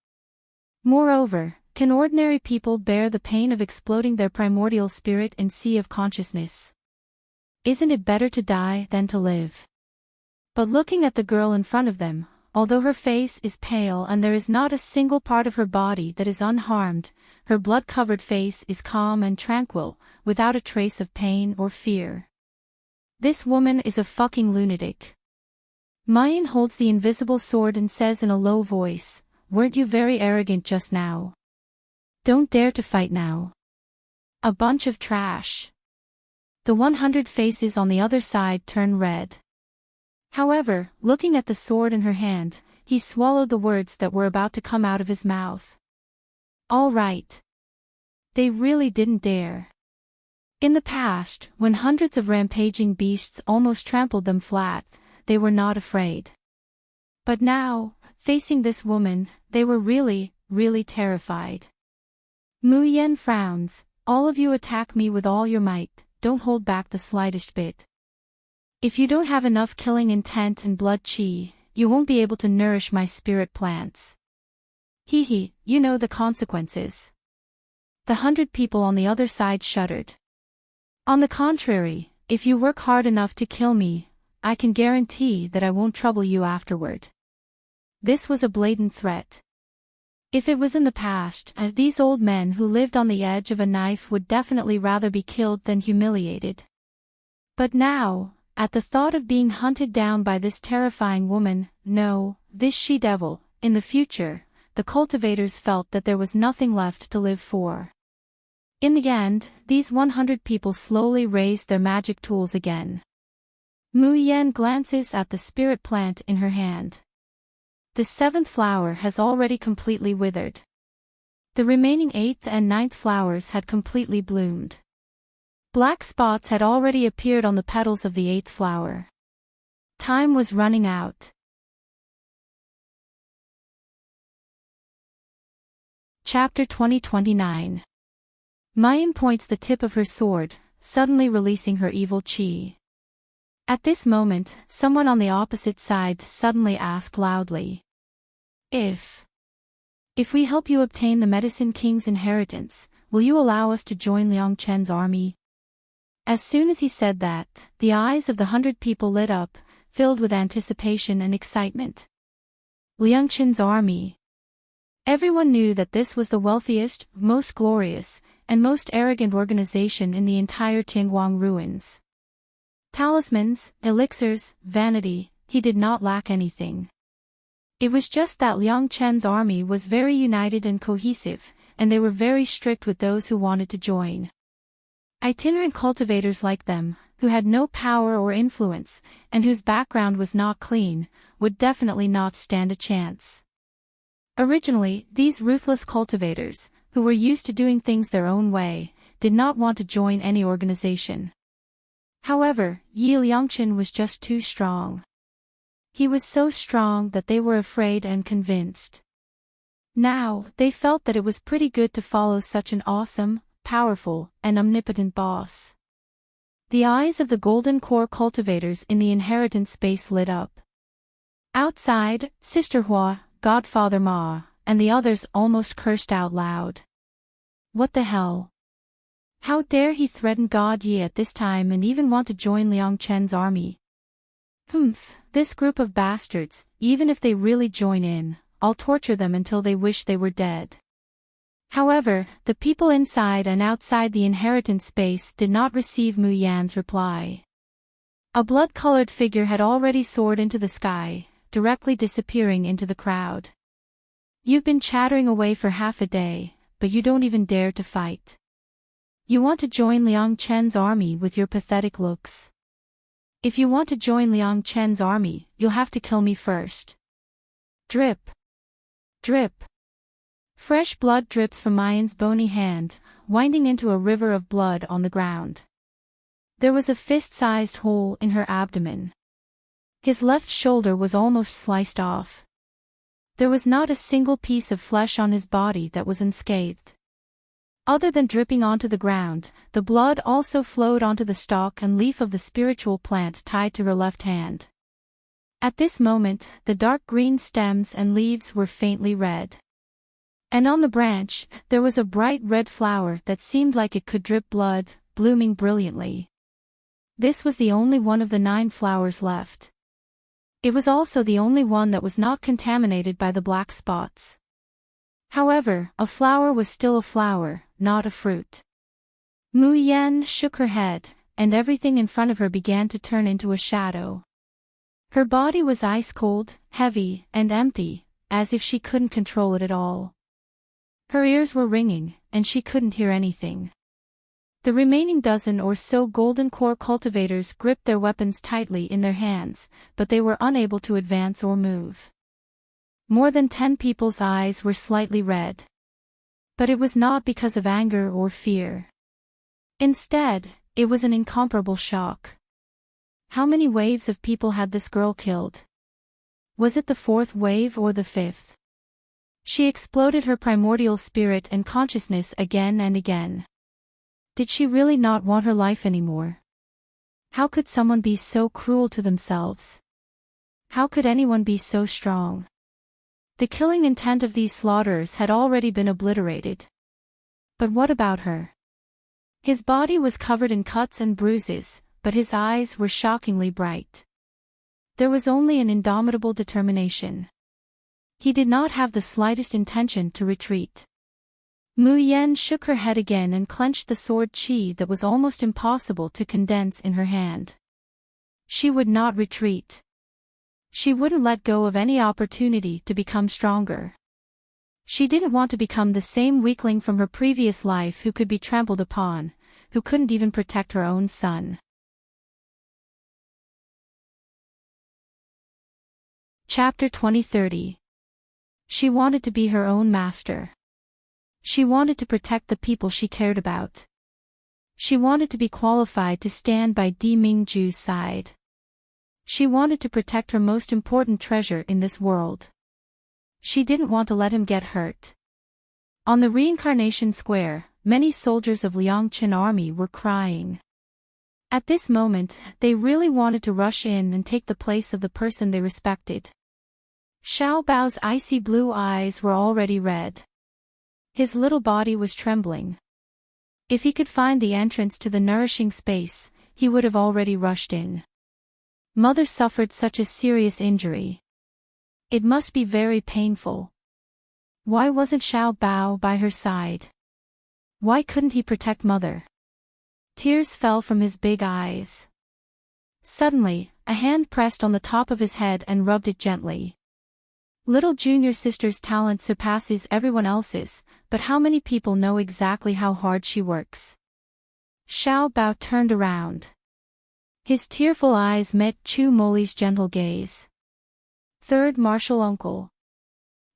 Moreover, can ordinary people bear the pain of exploding their primordial spirit and sea of consciousness? Isn't it better to die than to live? But looking at the girl in front of them, although her face is pale and there is not a single part of her body that is unharmed, her blood-covered face is calm and tranquil, without a trace of pain or fear. This woman is a fucking lunatic. Mayan holds the invisible sword and says in a low voice, "Weren't you very arrogant just now? Don't dare to fight now. A bunch of trash." The 100 faces on the other side turn red. However, looking at the sword in her hand, he swallowed the words that were about to come out of his mouth. All right. They really didn't dare. In the past, when hundreds of rampaging beasts almost trampled them flat, they were not afraid. But now, facing this woman, they were really, really terrified. Mu Yen frowns, "All of you attack me with all your might, don't hold back the slightest bit. If you don't have enough killing intent and blood chi, you won't be able to nourish my spirit plants. Hee, you know the consequences." The 100 people on the other side shuddered. On the contrary, if you work hard enough to kill me, I can guarantee that I won't trouble you afterward. This was a blatant threat. If it was in the past, these old men who lived on the edge of a knife would definitely rather be killed than humiliated. But now, at the thought of being hunted down by this terrifying woman, no, this she-devil, in the future, the cultivators felt that there was nothing left to live for. In the end, these 100 people slowly raised their magic tools again. Mu Yen glances at the spirit plant in her hand. The 7th flower has already completely withered. The remaining 8th and 9th flowers had completely bloomed. Black spots had already appeared on the petals of the 8th flower. Time was running out. Chapter 2029. Mayan points the tip of her sword, suddenly releasing her evil chi. At this moment, someone on the opposite side suddenly asked loudly, If we help you obtain the Medicine King's inheritance, will you allow us to join Liang Chen's army?" As soon as he said that, the eyes of the 100 people lit up, filled with anticipation and excitement. Liang Chen's army. Everyone knew that this was the wealthiest, most glorious, and most arrogant organization in the entire Tianguang ruins. Talismans, elixirs, vanity, he did not lack anything. It was just that Liang Chen's army was very united and cohesive, and they were very strict with those who wanted to join. Itinerant cultivators like them, who had no power or influence, and whose background was not clean, would definitely not stand a chance. Originally, these ruthless cultivators, who were used to doing things their own way, did not want to join any organization. However, Yi Liangchen was just too strong. He was so strong that they were afraid and convinced. Now, they felt that it was pretty good to follow such an awesome, powerful, and omnipotent boss. The eyes of the golden core cultivators in the inheritance space lit up. Outside, Sister Hua, Godfather Ma, and the others almost cursed out loud. What the hell? How dare he threaten God Yi at this time and even want to join Liang Chen's army? This group of bastards, even if they really join in, I'll torture them until they wish they were dead. However, the people inside and outside the inheritance space did not receive Mu Yan's reply. A blood-colored figure had already soared into the sky, directly disappearing into the crowd. You've been chattering away for half a day, but you don't even dare to fight. You want to join Liang Chen's army with your pathetic looks. If you want to join Liang Chen's army, you'll have to kill me first. Drip. Drip. Fresh blood drips from Mayan's bony hand, winding into a river of blood on the ground. There was a fist-sized hole in her abdomen. His left shoulder was almost sliced off. There was not a single piece of flesh on his body that was unscathed. Other than dripping onto the ground, the blood also flowed onto the stalk and leaf of the spiritual plant tied to her left hand. At this moment, the dark green stems and leaves were faintly red. And on the branch, there was a bright red flower that seemed like it could drip blood, blooming brilliantly. This was the only one of the 9 flowers left. It was also the only one that was not contaminated by the black spots. However, a flower was still a flower, not a fruit. Mu Yan shook her head, and everything in front of her began to turn into a shadow. Her body was ice-cold, heavy, and empty, as if she couldn't control it at all. Her ears were ringing, and she couldn't hear anything. The remaining dozen or so golden core cultivators gripped their weapons tightly in their hands, but they were unable to advance or move. More than 10 people's eyes were slightly red. But it was not because of anger or fear. Instead, it was an incomparable shock. How many waves of people had this girl killed? Was it the 4th wave or the 5th? She exploded her primordial spirit and consciousness again and again. Did she really not want her life anymore? How could someone be so cruel to themselves? How could anyone be so strong? The killing intent of these slaughterers had already been obliterated. But what about her? His body was covered in cuts and bruises, but his eyes were shockingly bright. There was only an indomitable determination. He did not have the slightest intention to retreat. Mu Yan shook her head again and clenched the sword chi that was almost impossible to condense in her hand. She would not retreat. She wouldn't let go of any opportunity to become stronger. She didn't want to become the same weakling from her previous life who could be trampled upon, who couldn't even protect her own son. Chapter 2030. She wanted to be her own master. She wanted to protect the people she cared about. She wanted to be qualified to stand by Di Mingju's side. She wanted to protect her most important treasure in this world. She didn't want to let him get hurt. On the reincarnation square, many soldiers of Liang Chen army were crying. At this moment, they really wanted to rush in and take the place of the person they respected. Xiao Bao's icy blue eyes were already red. His little body was trembling. If he could find the entrance to the nourishing space, he would have already rushed in. Mother suffered such a serious injury. It must be very painful. Why wasn't Xiao Bao by her side? Why couldn't he protect Mother? Tears fell from his big eyes. Suddenly, a hand pressed on the top of his head and rubbed it gently. Little junior sister's talent surpasses everyone else's, but how many people know exactly how hard she works? Xiao Bao turned around. His tearful eyes met Chu Moli's gentle gaze. Third martial uncle.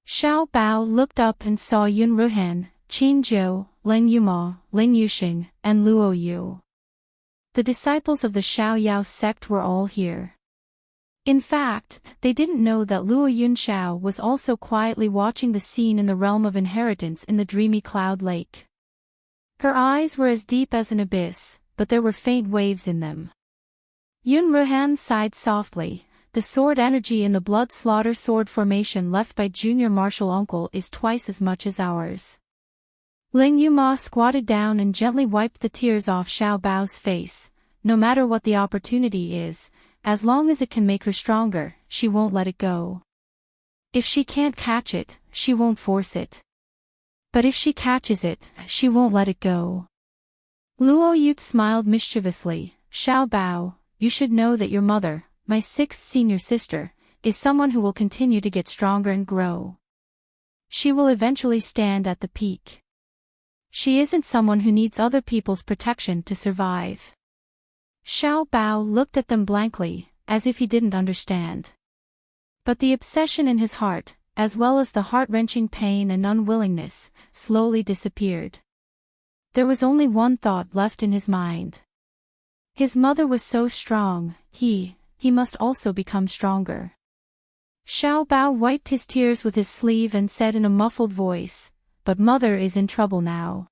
Xiao Bao looked up and saw Yun Ruhan, Qin Zhou, Ling Yuma, Ling Yuxing, and Luo Yu. The disciples of the Xiao Yao sect were all here. In fact, they didn't know that Luo Yunxiao was also quietly watching the scene in the realm of inheritance in the dreamy cloud lake. Her eyes were as deep as an abyss, but there were faint waves in them. Yun Ruhan sighed softly. The sword energy in the blood slaughter sword formation left by junior martial uncle is twice as much as ours. Ling Yuma squatted down and gently wiped the tears off Xiao Bao's face. No matter what the opportunity is, as long as it can make her stronger, she won't let it go. If she can't catch it, she won't force it. But if she catches it, she won't let it go. Luo Yute smiled mischievously. Xiao Bao, you should know that your mother, my sixth senior sister, is someone who will continue to get stronger and grow. She will eventually stand at the peak. She isn't someone who needs other people's protection to survive. Xiao Bao looked at them blankly, as if he didn't understand. But the obsession in his heart, as well as the heart-wrenching pain and unwillingness, slowly disappeared. There was only one thought left in his mind. His mother was so strong, he must also become stronger. Xiao Bao wiped his tears with his sleeve and said in a muffled voice, "But mother is in trouble now.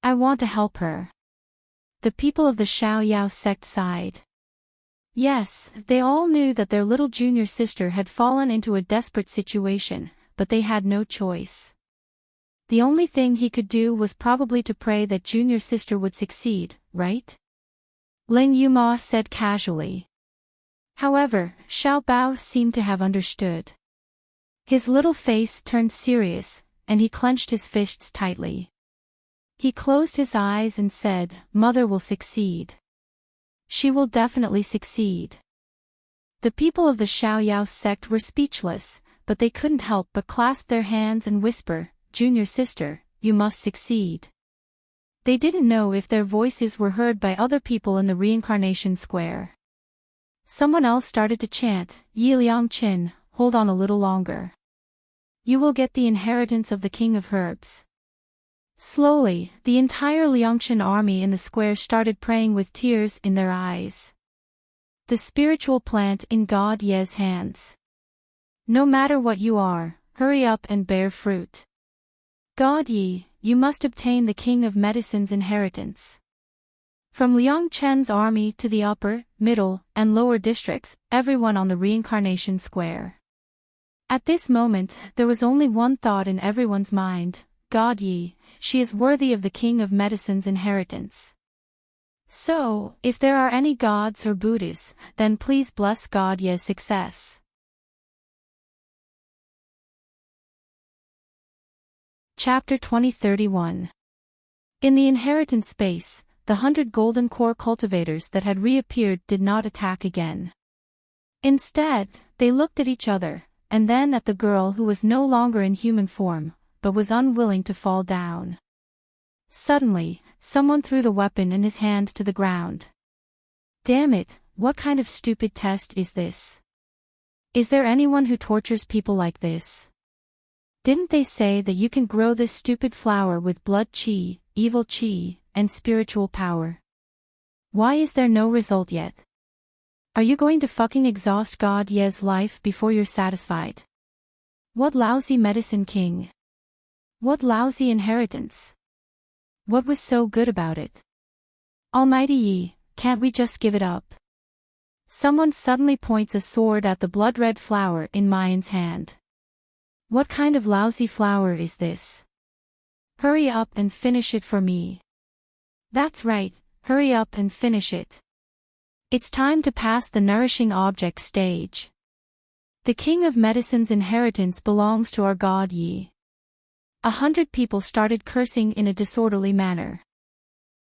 I want to help her." The people of the Xiao Yao sect sighed. Yes, they all knew that their little junior sister had fallen into a desperate situation, but they had no choice. The only thing he could do was probably to pray that junior sister would succeed, right? Ling Yuma said casually. However, Xiao Bao seemed to have understood. His little face turned serious, and he clenched his fists tightly. He closed his eyes and said, "Mother will succeed. She will definitely succeed." The people of the Xiao Yao sect were speechless, but they couldn't help but clasp their hands and whisper, "Junior sister, you must succeed." They didn't know if their voices were heard by other people in the reincarnation square. Someone else started to chant, "Yi Liang Qin, hold on a little longer. You will get the inheritance of the King of Herbs." Slowly, the entire Liangqin army in the square started praying with tears in their eyes. The spiritual plant in God Ye's hands. No matter what you are, hurry up and bear fruit. God Yi, you must obtain the King of Medicine's inheritance. From Liang Chen's army to the upper, middle, and lower districts, everyone on the reincarnation square. At this moment, there was only one thought in everyone's mind, God Yi, she is worthy of the King of Medicine's inheritance. So, if there are any gods or Buddhas, then please bless God Ye's success. Chapter 2031. In the inheritance space, the 100 golden core cultivators that had reappeared did not attack again. Instead, they looked at each other, and then at the girl who was no longer in human form, but was unwilling to fall down. Suddenly, someone threw the weapon in his hand to the ground. Damn it, what kind of stupid test is this? Is there anyone who tortures people like this? Didn't they say that you can grow this stupid flower with blood chi, evil chi, and spiritual power? Why is there no result yet? Are you going to fucking exhaust God Ye's life before you're satisfied? What lousy medicine king? What lousy inheritance? What was so good about it? Almighty Yi, can't we just give it up? Someone suddenly points a sword at the blood-red flower in Mayan's hand. What kind of lousy flower is this? Hurry up and finish it for me. That's right, hurry up and finish it. It's time to pass the nourishing object stage. The King of Medicine's inheritance belongs to our God Yi. 100 people started cursing in a disorderly manner.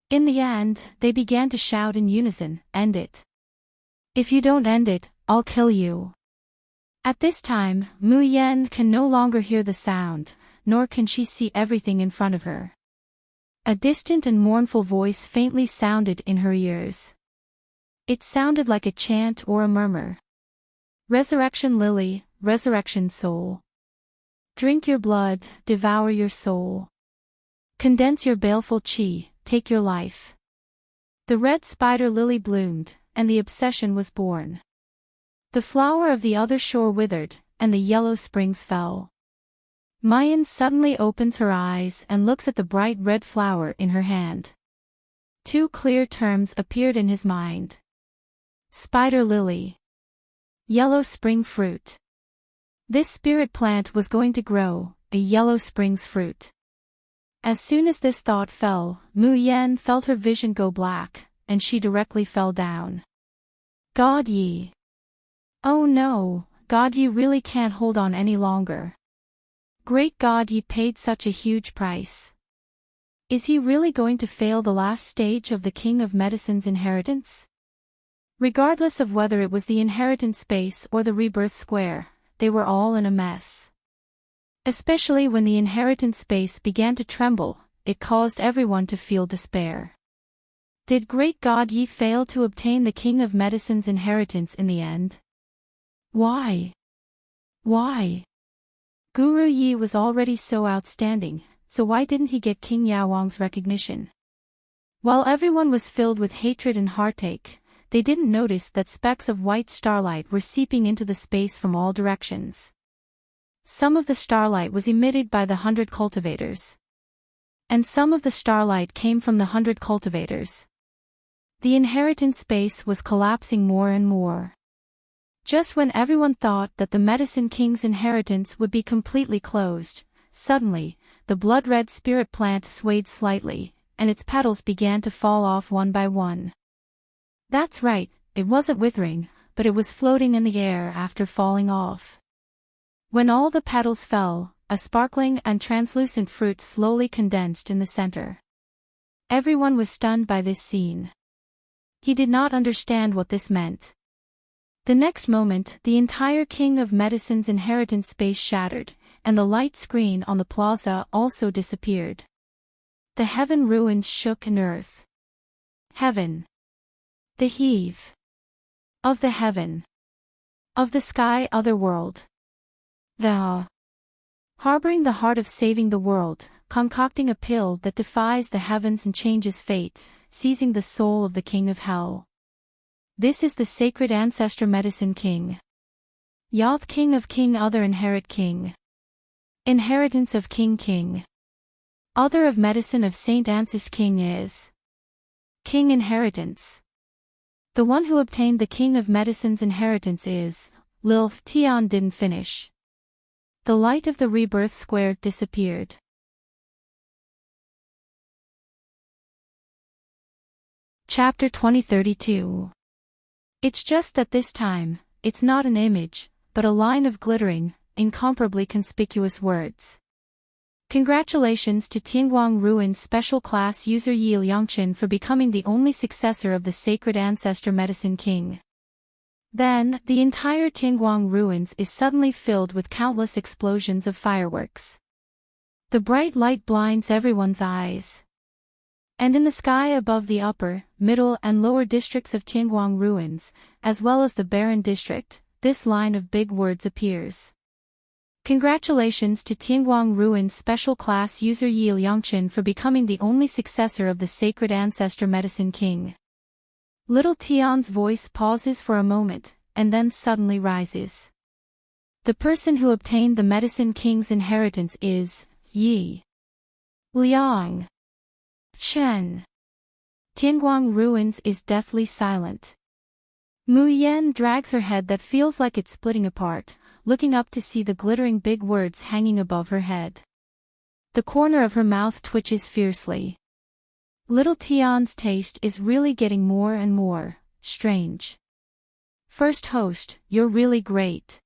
In the end, they began to shout in unison, "End it. If you don't end it, I'll kill you." At this time, Mu Yan can no longer hear the sound, nor can she see everything in front of her. A distant and mournful voice faintly sounded in her ears. It sounded like a chant or a murmur. Resurrection Lily, Resurrection Soul. Drink your blood, devour your soul. Condense your baleful chi, take your life. The red spider lily bloomed, and the obsession was born. The flower of the other shore withered, and the yellow springs fell. Mayan suddenly opens her eyes and looks at the bright red flower in her hand. Two clear terms appeared in his mind. Spider lily. Yellow spring fruit. This spirit plant was going to grow, a yellow spring's fruit. As soon as this thought fell, Mu Yan felt her vision go black, and she directly fell down. God Yi. Oh no, God Yi really can't hold on any longer. Great God, ye paid such a huge price. Is he really going to fail the last stage of the King of Medicine's inheritance? Regardless of whether it was the inheritance space or the rebirth square, they were all in a mess. Especially when the inheritance space began to tremble, it caused everyone to feel despair. Did Great God Yi fail to obtain the King of Medicine's inheritance in the end? Why? Why? Guru Yi was already so outstanding, so why didn't he get King Yaowang's recognition? While everyone was filled with hatred and heartache, they didn't notice that specks of white starlight were seeping into the space from all directions. Some of the starlight was emitted by the 100 cultivators. And some of the starlight came from the 100 cultivators. The inheritance space was collapsing more and more. Just when everyone thought that the Medicine King's inheritance would be completely closed, suddenly, the blood-red spirit plant swayed slightly, and its petals began to fall off one by one. That's right, it wasn't withering, but it was floating in the air after falling off. When all the petals fell, a sparkling and translucent fruit slowly condensed in the center. Everyone was stunned by this scene. He did not understand what this meant. The next moment, the entire King of Medicine's inheritance space shattered, and the light screen on the plaza also disappeared. The heaven ruins shook in earth. Heaven. The heave. Of the heaven. Of the sky otherworld. The harboring the heart of saving the world, concocting a pill that defies the heavens and changes fate, seizing the soul of the King of Hell. This is the sacred ancestor Medicine King. Yoth King of King Other Inherit King. Inheritance of King King. Other of Medicine of Saint Ansis King is King Inheritance. The one who obtained the King of Medicine's inheritance is Lil Tian didn't finish. The light of the rebirth square disappeared. Chapter 2032. It's just that this time, it's not an image, but a line of glittering, incomparably conspicuous words. Congratulations to Tianguang Ruin's special class user Yi Liangchen for becoming the only successor of the sacred ancestor Medicine King. Then, the entire Tianguang Ruins is suddenly filled with countless explosions of fireworks. The bright light blinds everyone's eyes. And in the sky above the upper, middle and lower districts of Tianguang Ruins, as well as the barren district, this line of big words appears. Congratulations to Tianguang Ruin's special class user Yi Liangchen for becoming the only successor of the sacred ancestor Medicine King. Little Tian's voice pauses for a moment, and then suddenly rises. The person who obtained the Medicine King's inheritance is Yi Liang Chen. Tianguang Ruins is deathly silent. Mu Yan drags her head that feels like it's splitting apart, looking up to see the glittering big words hanging above her head. The corner of her mouth twitches fiercely. Little Tian's taste is really getting more and more strange. First host, you're really great.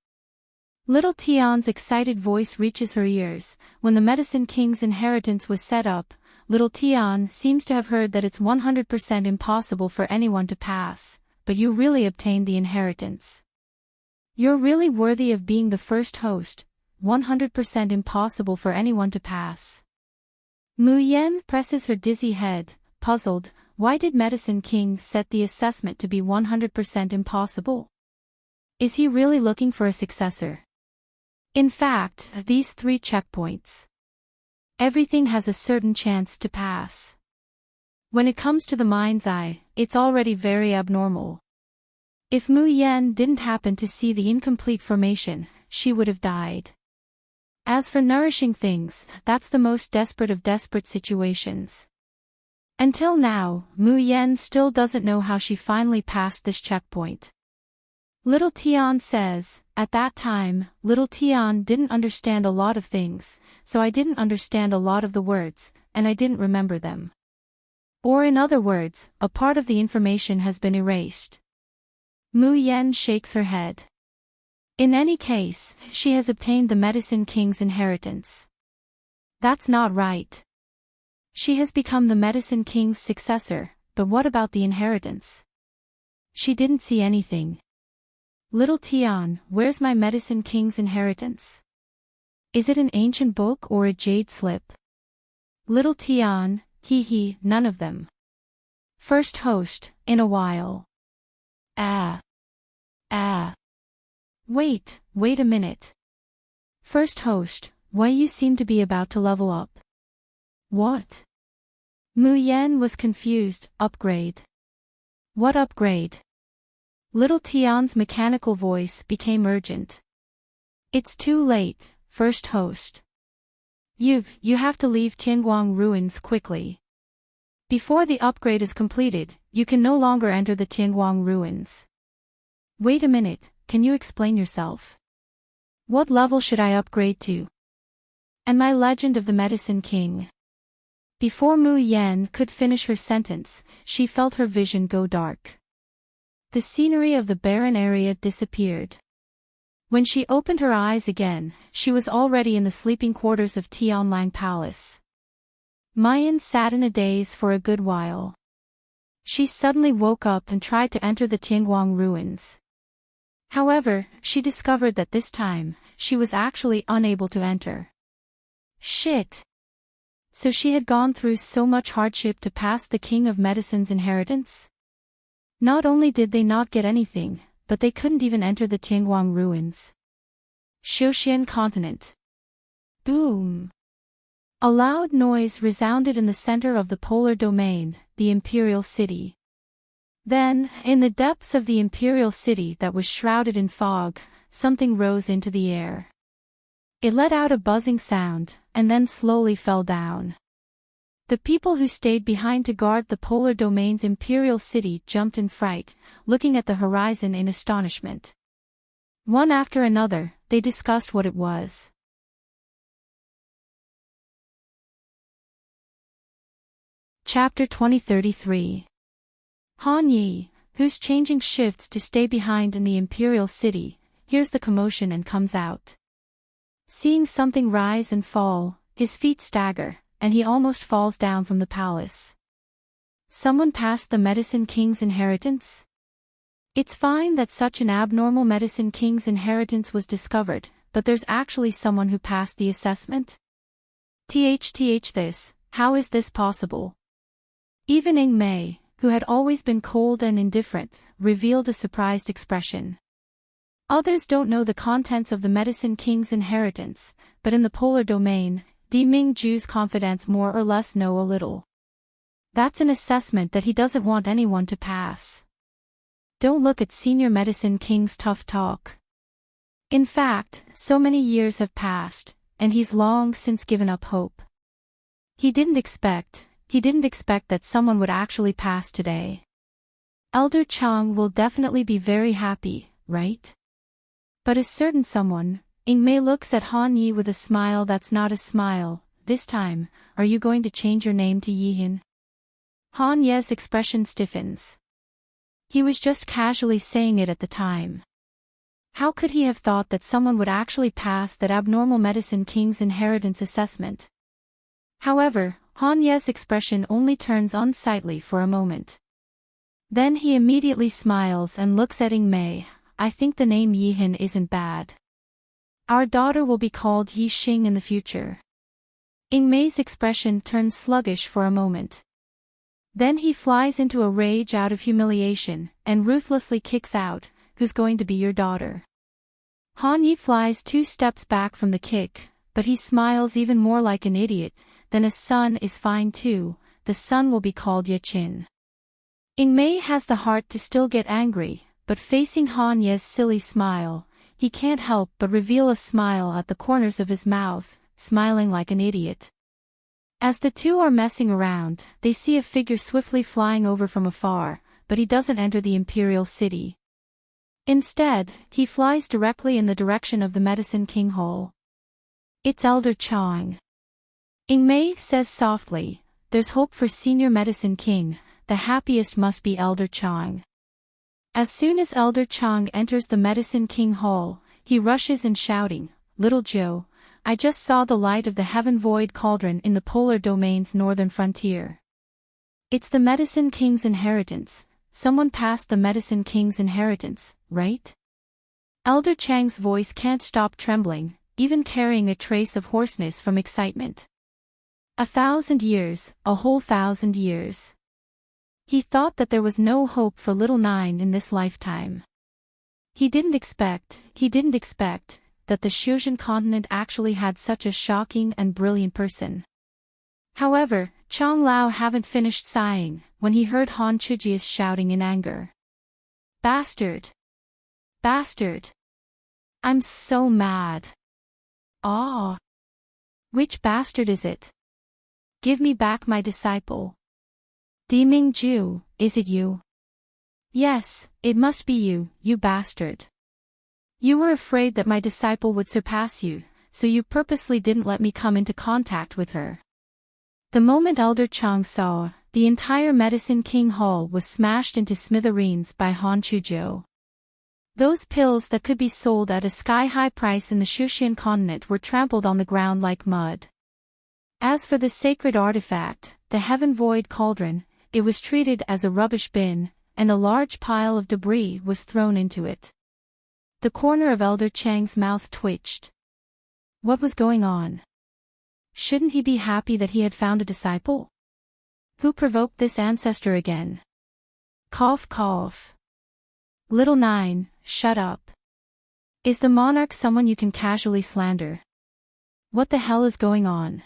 Little Tian's excited voice reaches her ears. When the Medicine King's inheritance was set up, Little Tian seems to have heard that it's 100% impossible for anyone to pass, but you really obtained the inheritance. You're really worthy of being the first host, 100% impossible for anyone to pass. Mu Yan presses her dizzy head, puzzled. Why did Medicine King set the assessment to be 100% impossible? Is he really looking for a successor? In fact, these 3 checkpoints. Everything has a certain chance to pass. When it comes to the mind's eye, it's already very abnormal. If Mu Yan didn't happen to see the incomplete formation, she would have died. As for nourishing things, that's the most desperate of desperate situations. Until now, Mu Yan still doesn't know how she finally passed this checkpoint. Little Tian says, at that time, Little Tian didn't understand a lot of things, so I didn't understand a lot of the words, and I didn't remember them. Or in other words, a part of the information has been erased. Mu Yan shakes her head. In any case, she has obtained the Medicine King's inheritance. That's not right. She has become the Medicine King's successor, but what about the inheritance? She didn't see anything. Little Tian, where's my Medicine King's inheritance? Is it an ancient book or a jade slip? Little Tian, hee, none of them. First host, in a while. Wait a minute. First host, why you seem to be about to level up? What? Mu Yan was confused. Upgrade. What upgrade? Little Tian's mechanical voice became urgent. It's too late, first host. You have to leave Tianguang ruins quickly. Before the upgrade is completed, you can no longer enter the Tianguang ruins. Wait a minute, can you explain yourself? What level should I upgrade to? And my Legend of the Medicine King. Before Mu Yan could finish her sentence, she felt her vision go dark. The scenery of the barren area disappeared. When she opened her eyes again, she was already in the sleeping quarters of Tianlang Palace. Mayan sat in a daze for a good while. She suddenly woke up and tried to enter the Tianguang ruins. However, she discovered that this time, she was actually unable to enter. Shit! So she had gone through so much hardship to pass the King of Medicine's inheritance? Not only did they not get anything, but they couldn't even enter the Tianguang ruins. Xiuxian continent. Boom! A loud noise resounded in the center of the polar domain, the Imperial City. Then, in the depths of the Imperial City that was shrouded in fog, something rose into the air. It let out a buzzing sound, and then slowly fell down. The people who stayed behind to guard the polar domain's Imperial City jumped in fright, looking at the horizon in astonishment. One after another, they discussed what it was. Chapter 2033. Han Yi, who's changing shifts to stay behind in the Imperial City, hears the commotion and comes out. Seeing something rise and fall, his feet stagger, and he almost falls down from the palace. Someone passed the Medicine King's inheritance? It's fine that such an abnormal Medicine King's inheritance was discovered, but there's actually someone who passed the assessment? How is this possible? Even Ing Mei, who had always been cold and indifferent, revealed a surprised expression. Others don't know the contents of the Medicine King's inheritance, but in the polar domain, Di Mingju's confidants more or less know a little. That's an assessment that he doesn't want anyone to pass. Don't look at Senior Medicine King's tough talk. In fact, so many years have passed, and he's long since given up hope. He didn't expect that someone would actually pass today. Elder Chang will definitely be very happy, right? But a certain someone, Ing Mei looks at Han Yi with a smile that's not a smile. This time, are you going to change your name to Yihin? Han Ye's expression stiffens. He was just casually saying it at the time. How could he have thought that someone would actually pass that abnormal Medicine King's inheritance assessment? However, Han Ye's expression only turns unsightly for a moment. Then he immediately smiles and looks at Ing Mei. I think the name Yihin isn't bad. Our daughter will be called Yi Xing in the future. Ing Mei's expression turns sluggish for a moment. Then he flies into a rage out of humiliation, and ruthlessly kicks out, who's going to be your daughter? Han Yi flies 2 steps back from the kick, but he smiles even more like an idiot. Then a son is fine too, the son will be called Ye Qin. Ing Mei has the heart to still get angry, but facing Han Ye's silly smile, he can't help but reveal a smile at the corners of his mouth, smiling like an idiot. As the two are messing around, they see a figure swiftly flying over from afar, but he doesn't enter the Imperial City. Instead, he flies directly in the direction of the Medicine King Hall. It's Elder Chang. Ing Mei says softly, there's hope for Senior Medicine King, the happiest must be Elder Chang. As soon as Elder Chang enters the Medicine King Hall, he rushes in shouting, "Little Joe, I just saw the light of the Heaven Void Cauldron in the polar domain's northern frontier. It's the Medicine King's inheritance. Someone passed the Medicine King's inheritance, right?" Elder Chang's voice can't stop trembling, even carrying a trace of hoarseness from excitement. 1,000 years, a whole 1,000 years. He thought that there was no hope for little Nine in this lifetime. He didn't expect that the Shuzhen continent actually had such a shocking and brilliant person. However, Chang Lao hadn't finished sighing when he heard Han Chujius shouting in anger. "Bastard! Bastard! I'm so mad! Ah! Which bastard is it? Give me back my disciple. Diming Ju, is it you?" "Yes, it must be you, you bastard. You were afraid that my disciple would surpass you, so you purposely didn't let me come into contact with her." The moment Elder Chang saw, the entire Medicine King Hall was smashed into smithereens by Han Chuzhou. Those pills that could be sold at a sky-high price in the Shushan continent were trampled on the ground like mud. As for the sacred artifact, the Heaven Void Cauldron, it was treated as a rubbish bin, and a large pile of debris was thrown into it. The corner of Elder Chang's mouth twitched. What was going on? Shouldn't he be happy that he had found a disciple? Who provoked this ancestor again? Cough cough. Little Nine, shut up. Is the monarch someone you can casually slander? What the hell is going on?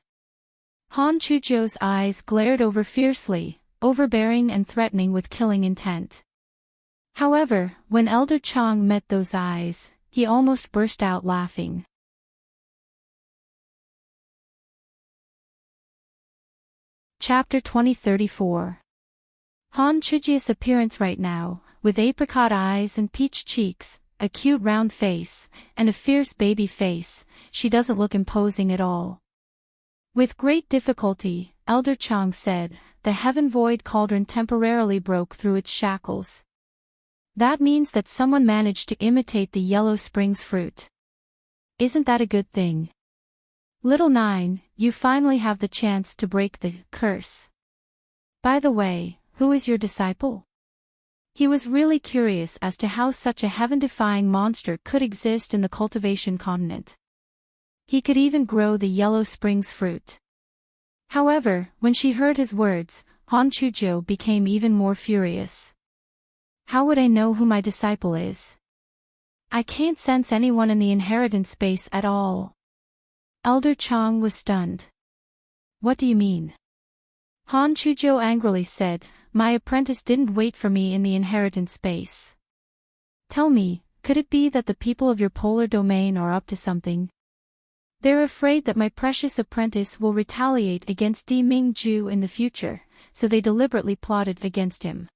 Han Chuzhou's eyes glared over fiercely, overbearing and threatening with killing intent. However, when Elder Chang met those eyes, he almost burst out laughing. Chapter 2034. Han Chujius' appearance right now, with apricot eyes and peach cheeks, a cute round face, and a fierce baby face, she doesn't look imposing at all. With great difficulty, Elder Chang said, the Heaven Void Cauldron temporarily broke through its shackles. That means that someone managed to imitate the Yellow Springs fruit. Isn't that a good thing? Little Nine, you finally have the chance to break the curse. By the way, who is your disciple? He was really curious as to how such a heaven-defying monster could exist in the cultivation continent. He could even grow the Yellow Springs fruit. However, when she heard his words, Han Chuzhou became even more furious. How would I know who my disciple is? I can't sense anyone in the inheritance space at all. Elder Chang was stunned. What do you mean? Han Chuzhou angrily said, my apprentice didn't wait for me in the inheritance space. Tell me, could it be that the people of your polar domain are up to something? They're afraid that my precious apprentice will retaliate against Di Mingju in the future, so they deliberately plotted against him.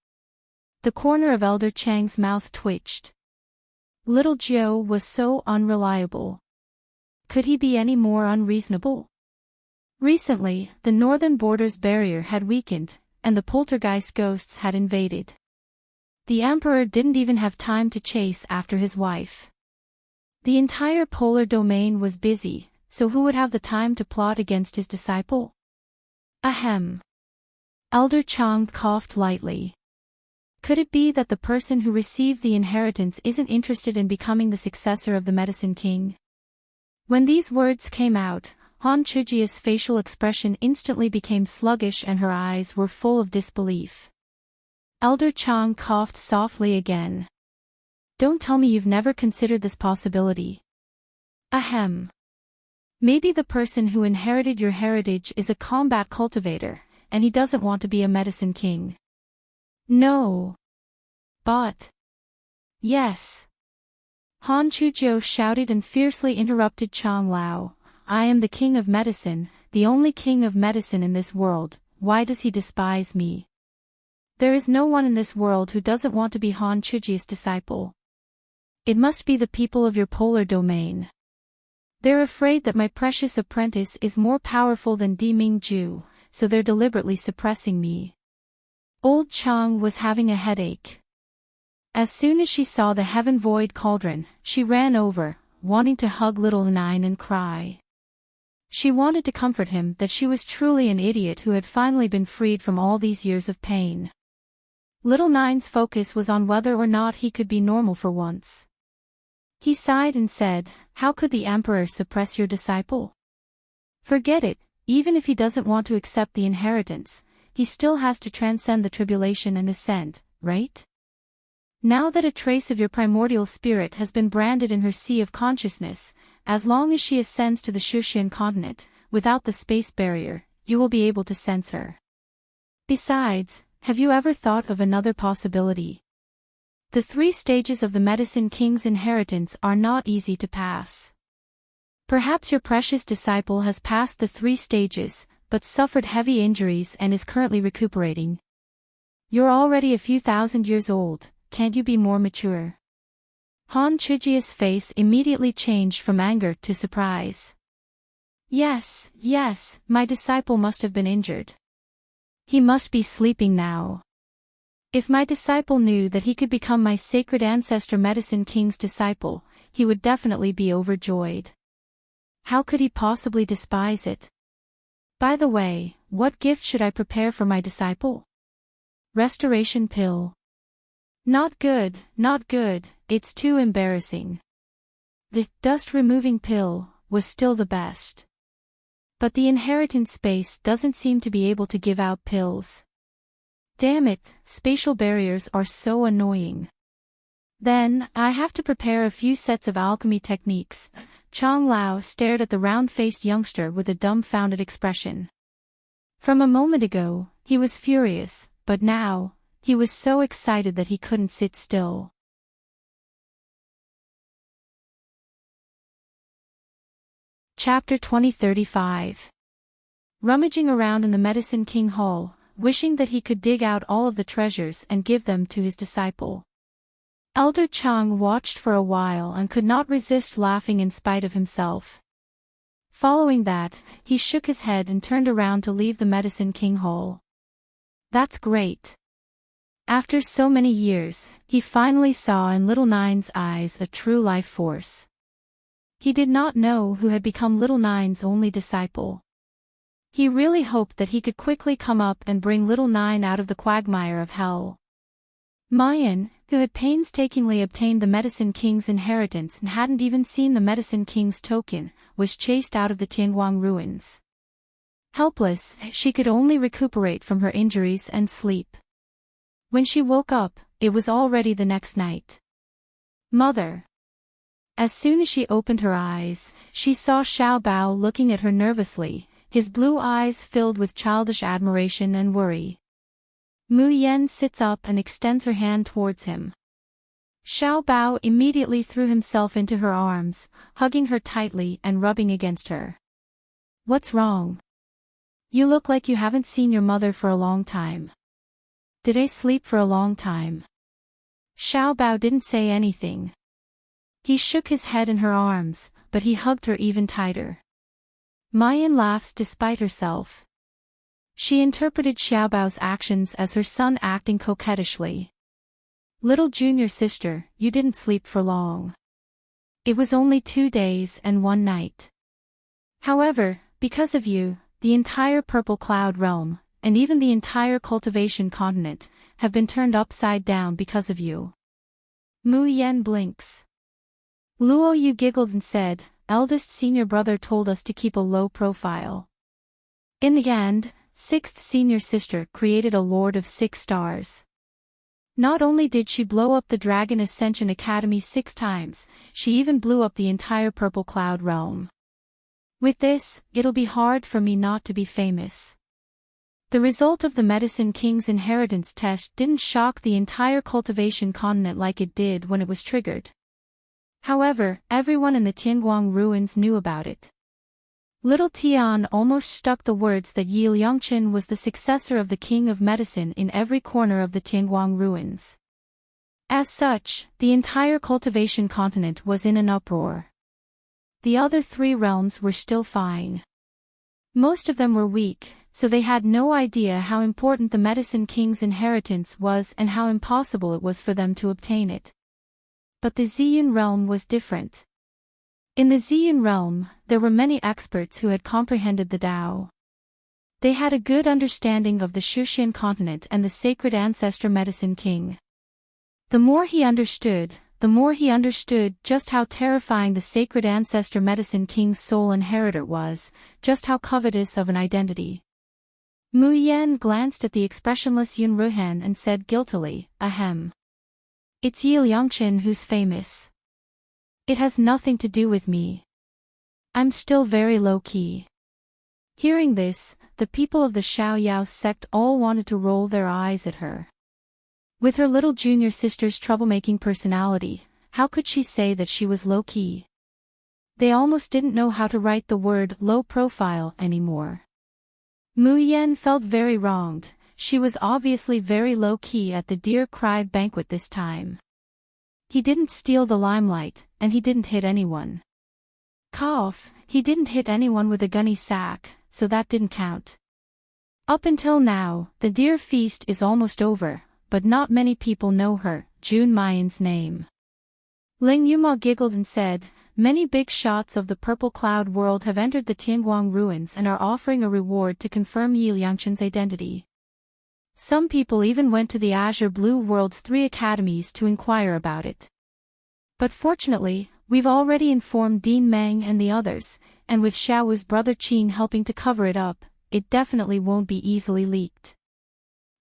The corner of Elder Chang's mouth twitched. Little Joe was so unreliable. Could he be any more unreasonable? Recently, the northern border's barrier had weakened, and the poltergeist ghosts had invaded. The Emperor didn't even have time to chase after his wife. The entire polar domain was busy, so who would have the time to plot against his disciple? Ahem. Elder Chang coughed lightly. Could it be that the person who received the inheritance isn't interested in becoming the successor of the Medicine King? When these words came out, Han Chujia's facial expression instantly became sluggish and her eyes were full of disbelief. Elder Chang coughed softly again. Don't tell me you've never considered this possibility. Ahem. Maybe the person who inherited your heritage is a combat cultivator, and he doesn't want to be a Medicine King. No. But. Yes. Han Chuzhou shouted and fiercely interrupted Chang Lao. I am the king of medicine, the only king of medicine in this world. Why does he despise me? There is no one in this world who doesn't want to be Han Chujia's disciple. It must be the people of your polar domain. They're afraid that my precious apprentice is more powerful than Di Mingju, so they're deliberately suppressing me. Old Chang was having a headache. As soon as she saw the Heaven Void Cauldron, she ran over, wanting to hug little Nine and cry. She wanted to comfort him that she was truly an idiot who had finally been freed from all these years of pain. Little Nine's focus was on whether or not he could be normal for once. He sighed and said, "How could the Emperor suppress your disciple? Forget it, even if he doesn't want to accept the inheritance, he still has to transcend the tribulation and ascend, right? Now that a trace of your primordial spirit has been branded in her sea of consciousness, as long as she ascends to the Shushian continent, without the space barrier, you will be able to sense her. Besides, have you ever thought of another possibility? The 3 stages of the Medicine King's inheritance are not easy to pass. Perhaps your precious disciple has passed the 3 stages, but suffered heavy injuries and is currently recuperating. You're already a few thousand years old, can't you be more mature?" Han Chijia's face immediately changed from anger to surprise. Yes, my disciple must have been injured. He must be sleeping now. If my disciple knew that he could become my sacred ancestor Medicine King's disciple, he would definitely be overjoyed. How could he possibly despise it? By the way, what gift should I prepare for my disciple? Restoration pill. Not good, it's too embarrassing. The dust-removing pill was still the best. But the inheritance space doesn't seem to be able to give out pills. Damn it, spatial barriers are so annoying. Then, I have to prepare a few sets of alchemy techniques. Chang Lao stared at the round-faced youngster with a dumbfounded expression. From a moment ago, he was furious, but now, he was so excited that he couldn't sit still. Chapter 2035. Rummaging around in the Medicine King Hall, wishing that he could dig out all of the treasures and give them to his disciple. Elder Chang watched for a while and could not resist laughing in spite of himself. Following that, he shook his head and turned around to leave the Medicine King Hall. That's great. After so many years, he finally saw in Little Nine's eyes a true life force. He did not know who had become Little Nine's only disciple. He really hoped that he could quickly come up and bring Little Nine out of the quagmire of hell. Mayan, who had painstakingly obtained the Medicine King's inheritance and hadn't even seen the Medicine King's token, was chased out of the Tianguang ruins. Helpless, she could only recuperate from her injuries and sleep. When she woke up, it was already the next night. Mother. As soon as she opened her eyes, she saw Xiao Bao looking at her nervously, his blue eyes filled with childish admiration and worry. Mu Yan sits up and extends her hand towards him. Xiao Bao immediately threw himself into her arms, hugging her tightly and rubbing against her. What's wrong? You look like you haven't seen your mother for a long time. Did I sleep for a long time? Xiao Bao didn't say anything. He shook his head in her arms, but he hugged her even tighter. Mayan laughs despite herself. She interpreted Xiao Bao's actions as her son acting coquettishly. Little junior sister, you didn't sleep for long. It was only 2 days and 1 night. However, because of you, the entire Purple Cloud realm, and even the entire cultivation continent, have been turned upside down because of you. Mu Yan blinks. Luo Yu giggled and said, eldest senior brother told us to keep a low profile. In the end, 6th senior sister created a Lord of 6 stars. Not only did she blow up the Dragon Ascension Academy 6 times, she even blew up the entire Purple Cloud realm. With this, it'll be hard for me not to be famous. The result of the Medicine King's inheritance test didn't shock the entire cultivation continent like it did when it was triggered. However, everyone in the Tianguang ruins knew about it. Little Tian almost stuck the words that Yi Liangchen was the successor of the King of Medicine in every corner of the Tianguang ruins. As such, the entire cultivation continent was in an uproar. The other 3 realms were still fine. Most of them were weak, so they had no idea how important the Medicine King's inheritance was and how impossible it was for them to obtain it. But the Ziyun realm was different. In the Ziyun realm, there were many experts who had comprehended the Tao. They had a good understanding of the Shushan continent and the sacred ancestor Medicine King. The more he understood just how terrifying the sacred ancestor Medicine King's soul inheritor was, just how covetous of an identity. Mu Yan glanced at the expressionless Yun Ruhan and said guiltily, ahem. It's Yi Liangchen who's famous. It has nothing to do with me. I'm still very low-key. Hearing this, the people of the Xiaoyao sect all wanted to roll their eyes at her. With her little junior sister's troublemaking personality, how could she say that she was low-key? They almost didn't know how to write the word low-profile anymore. Mu Yan felt very wronged. She was obviously very low-key at the Dear Cry banquet this time. He didn't steal the limelight, and he didn't hit anyone. Cough, he didn't hit anyone with a gunny sack, so that didn't count. Up until now, the Dear Feast is almost over, but not many people know her, Jun Mayan's name. Ling Yuma giggled and said, many big shots of the Purple Cloud world have entered the Tianguang ruins and are offering a reward to confirm Yi Liangchen's identity. Some people even went to the Azure Blue World's 3 academies to inquire about it. But fortunately, we've already informed Dean Meng and the others, and with Xiaowu's brother Qing helping to cover it up, it definitely won't be easily leaked.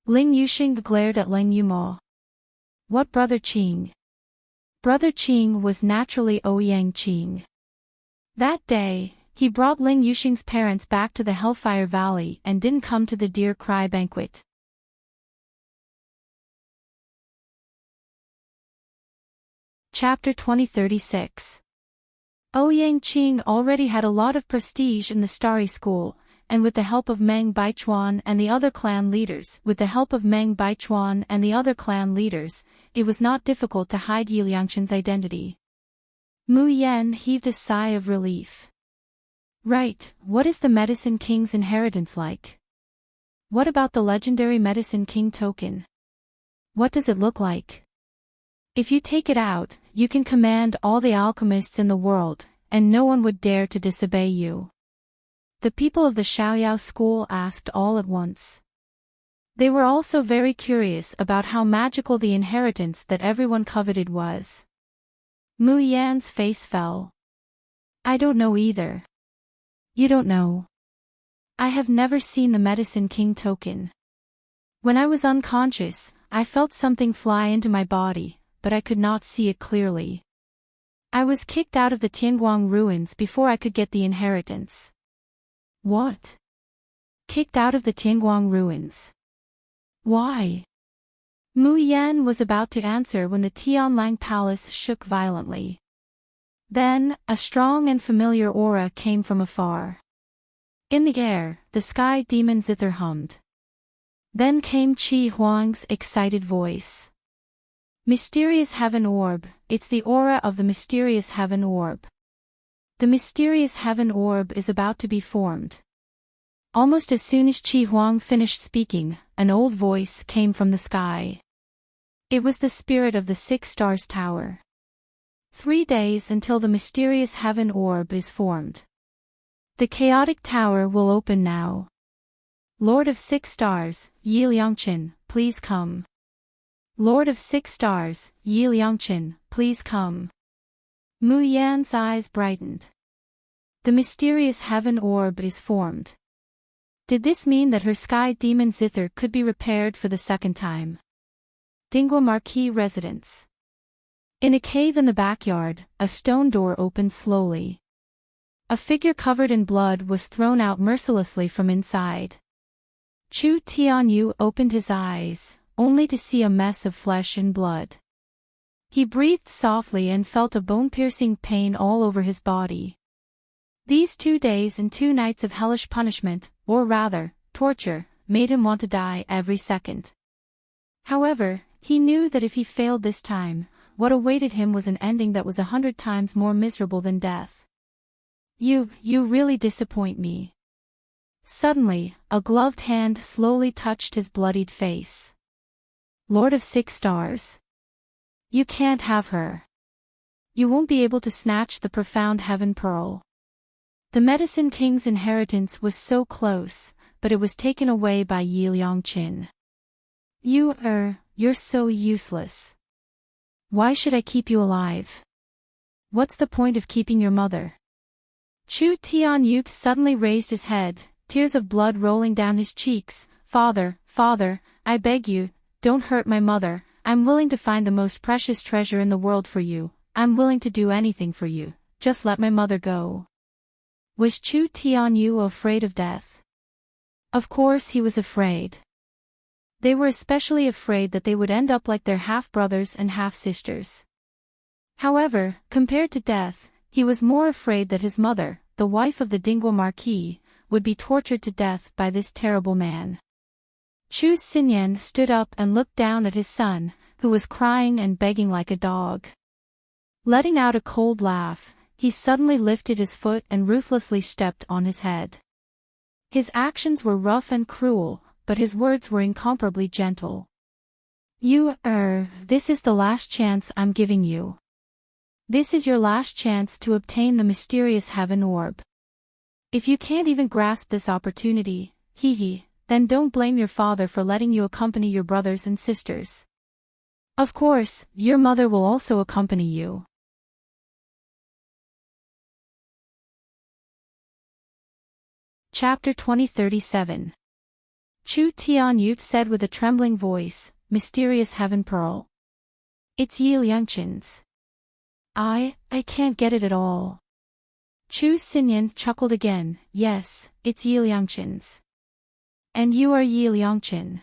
Ling Yuxing glared at Ling Yuma. What brother Qing? Brother Qing was naturally Ouyang Qing. That day, he brought Ling Yuxing's parents back to the Hellfire Valley and didn't come to the Dear Cry banquet. Chapter 2036. Ouyang Qing already had a lot of prestige in the Starry School, and with the help of Meng Baichuan and the other clan leaders, it was not difficult to hide Yi Liangchen's identity. Mu Yan heaved a sigh of relief. Right, what is the Medicine King's inheritance like? What about the legendary Medicine King token? What does it look like? If you take it out, you can command all the alchemists in the world, and no one would dare to disobey you. The people of the Xiaoyao school asked all at once. They were also very curious about how magical the inheritance that everyone coveted was. Mu Yan's face fell. I don't know either. You don't know? I have never seen the Medicine King token. When I was unconscious, I felt something fly into my body, but I could not see it clearly. I was kicked out of the Tianguang ruins before I could get the inheritance. What? Kicked out of the Tianguang ruins? Why? Mu Yan was about to answer when the Tianlang Palace shook violently. Then, a strong and familiar aura came from afar. In the air, the sky demon zither hummed. Then came Qi Huang's excited voice. Mysterious Heaven Orb, it's the aura of the Mysterious Heaven Orb. The Mysterious Heaven Orb is about to be formed. Almost as soon as Qi Huang finished speaking, an old voice came from the sky. It was the spirit of the 6 Stars Tower. 3 days until the Mysterious Heaven Orb is formed. The chaotic tower will open now. Lord of 6 Stars, Yi Liangchen, please come. Lord of 6 Stars, Yi Liangchen, please come. Mu Yan's eyes brightened. The Mysterious Heaven Orb is formed. Did this mean that her sky demon zither could be repaired for the 2nd time? Dingwa Marquis Residence. In a cave in the backyard, a stone door opened slowly. A figure covered in blood was thrown out mercilessly from inside. Chu Tianyu opened his eyes, only to see a mess of flesh and blood. He breathed softly and felt a bone-piercing pain all over his body. These 2 days and 2 nights of hellish punishment, or rather, torture, made him want to die every second. However, he knew that if he failed this time, what awaited him was an ending that was 100 times more miserable than death. You really disappoint me. Suddenly, a gloved hand slowly touched his bloodied face. Lord of 6 Stars? You can't have her. you won't be able to snatch the profound heaven pearl. The Medicine King's inheritance was so close, but it was taken away by Yi Liangqin. You're so useless. Why should I keep you alive? What's the point of keeping your mother? Chu Tianyuth suddenly raised his head, tears of blood rolling down his cheeks. Father, I beg you, don't hurt my mother. I'm willing to find the most precious treasure in the world for you. I'm willing to do anything for you. Just let my mother go. Was Chu Tianyu afraid of death? Of course he was afraid. They were especially afraid that they would end up like their half-brothers and half-sisters. However, compared to death, he was more afraid that his mother, the wife of the Dingguo Marquis, would be tortured to death by this terrible man. Chu Xinyan stood up and looked down at his son, who was crying and begging like a dog. Letting out a cold laugh, he suddenly lifted his foot and ruthlessly stepped on his head. His actions were rough and cruel, but his words were incomparably gentle. This is the last chance I'm giving you. This is your last chance to obtain the mysterious heaven orb. If you can't even grasp this opportunity, then don't blame your father for letting you accompany your brothers and sisters. Of course, your mother will also accompany you. Chapter 2037. Chu Tianyut said with a trembling voice, Mysterious Heaven Pearl. It's Yi Liangqin's. I can't get it at all. Chu Xinyan chuckled again. Yes, it's Yi Liangqin's. And you are Yi Liangqin.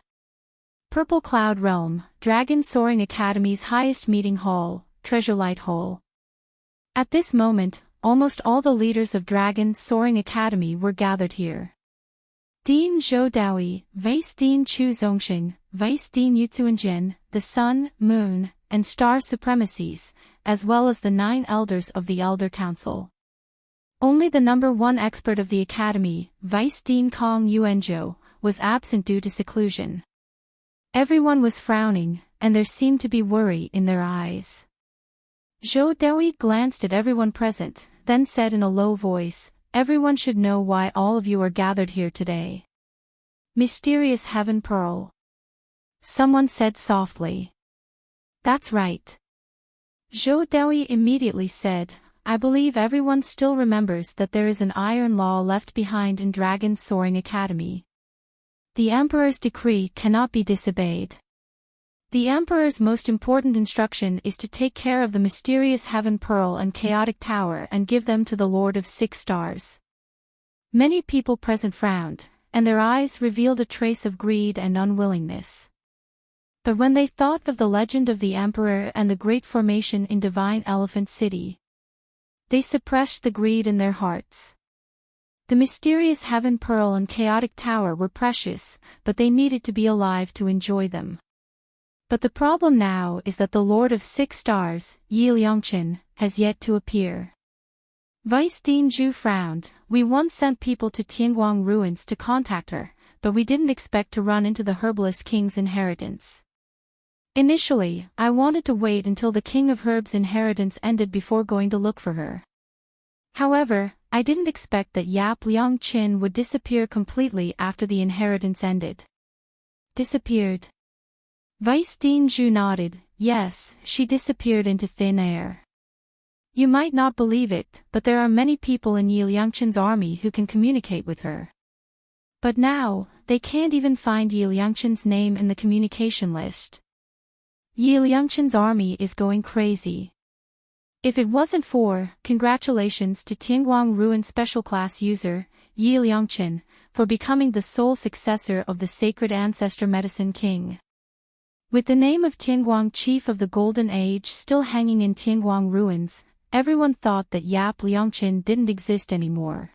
Purple Cloud Realm, Dragon Soaring Academy's highest meeting hall, Treasure Light Hall. At this moment, almost all the leaders of Dragon Soaring Academy were gathered here. Dean Zhou Daoi, Vice Dean Chu Zongxing, Vice Dean Yutsuanjin, the Sun, Moon, and Star Supremacies, as well as the 9 elders of the Elder Council. Only the number 1 expert of the Academy, Vice Dean Kong Yuanzhou, was absent due to seclusion. Everyone was frowning, and there seemed to be worry in their eyes. Zhou Daoi glanced at everyone present, then said in a low voice, Everyone should know why all of you are gathered here today. Mysterious Heaven Pearl. Someone said softly. That's right. Zhou Daoi immediately said, I believe everyone still remembers that there is an iron law left behind in Dragon Soaring Academy. The Emperor's decree cannot be disobeyed. The Emperor's most important instruction is to take care of the mysterious Heaven Pearl and Chaotic Tower and give them to the Lord of 6 Stars. Many people present frowned, and their eyes revealed a trace of greed and unwillingness. But when they thought of the legend of the Emperor and the great formation in Divine Elephant City, they suppressed the greed in their hearts. The mysterious Heaven Pearl and Chaotic Tower were precious, but they needed to be alive to enjoy them. But the problem now is that the Lord of 6 Stars, Yi Liangqin, has yet to appear. Vice Dean Zhu frowned. We once sent people to Tianguang ruins to contact her, but we didn't expect to run into the Herbalist King's inheritance. Initially, I wanted to wait until the King of Herbs' inheritance ended before going to look for her. However, I didn't expect that Yap Liangqin would disappear completely after the inheritance ended. Disappeared. Vice Dean Zhu nodded. Yes, she disappeared into thin air. You might not believe it, but there are many people in Yi Liangqin's army who can communicate with her. But now, they can't even find Yi Liangqin's name in the communication list. Yi Liangqin's army is going crazy. If it wasn't for, congratulations to Tianguang Ruin Special Class user, Yi Liangqin, for becoming the sole successor of the Sacred Ancestor Medicine King. With the name of Tianguang Chief of the Golden Age still hanging in Tianguang ruins, everyone thought that Yap Liangqin didn't exist anymore.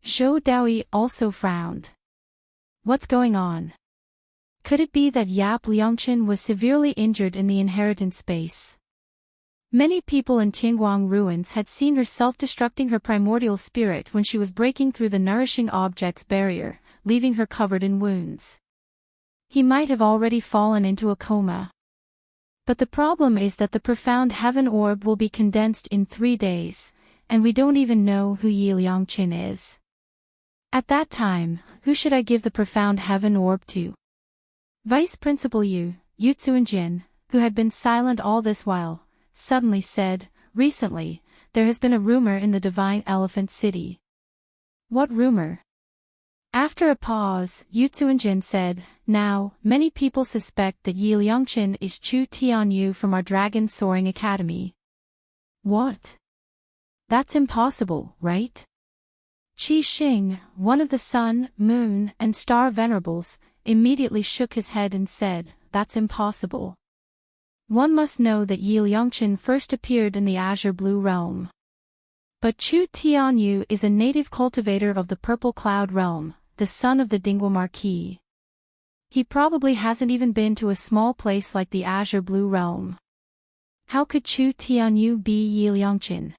Zhou Daoi also frowned. What's going on? Could it be that Yap Liangqin was severely injured in the inheritance space? Many people in Tianguang ruins had seen her self-destructing her primordial spirit when she was breaking through the nourishing objects barrier, leaving her covered in wounds. He might have already fallen into a coma. But the problem is that the profound heaven orb will be condensed in 3 days, and we don't even know who Yi Liangqin is. At that time, who should I give the profound heaven orb to? Vice Principal Yu Tsuanjin, who had been silent all this while, suddenly said, "Recently, there has been a rumor in the Divine Elephant City." "What rumor?" After a pause, Yu Tsuanjin said, "Now, many people suspect that Yi Liangqin is Chu Tianyu from our Dragon Soaring Academy." "What? That's impossible, right?" Qi Xing, one of the Sun, Moon, and Star Venerables, immediately shook his head and said, "That's impossible. One must know that Yi Liangqin first appeared in the Azure Blue Realm. But Chu Tianyu is a native cultivator of the Purple Cloud Realm, the son of the Dingwa Marquis. He probably hasn't even been to a small place like the Azure Blue Realm. How could Chu Tianyu be Yi Liangqin?"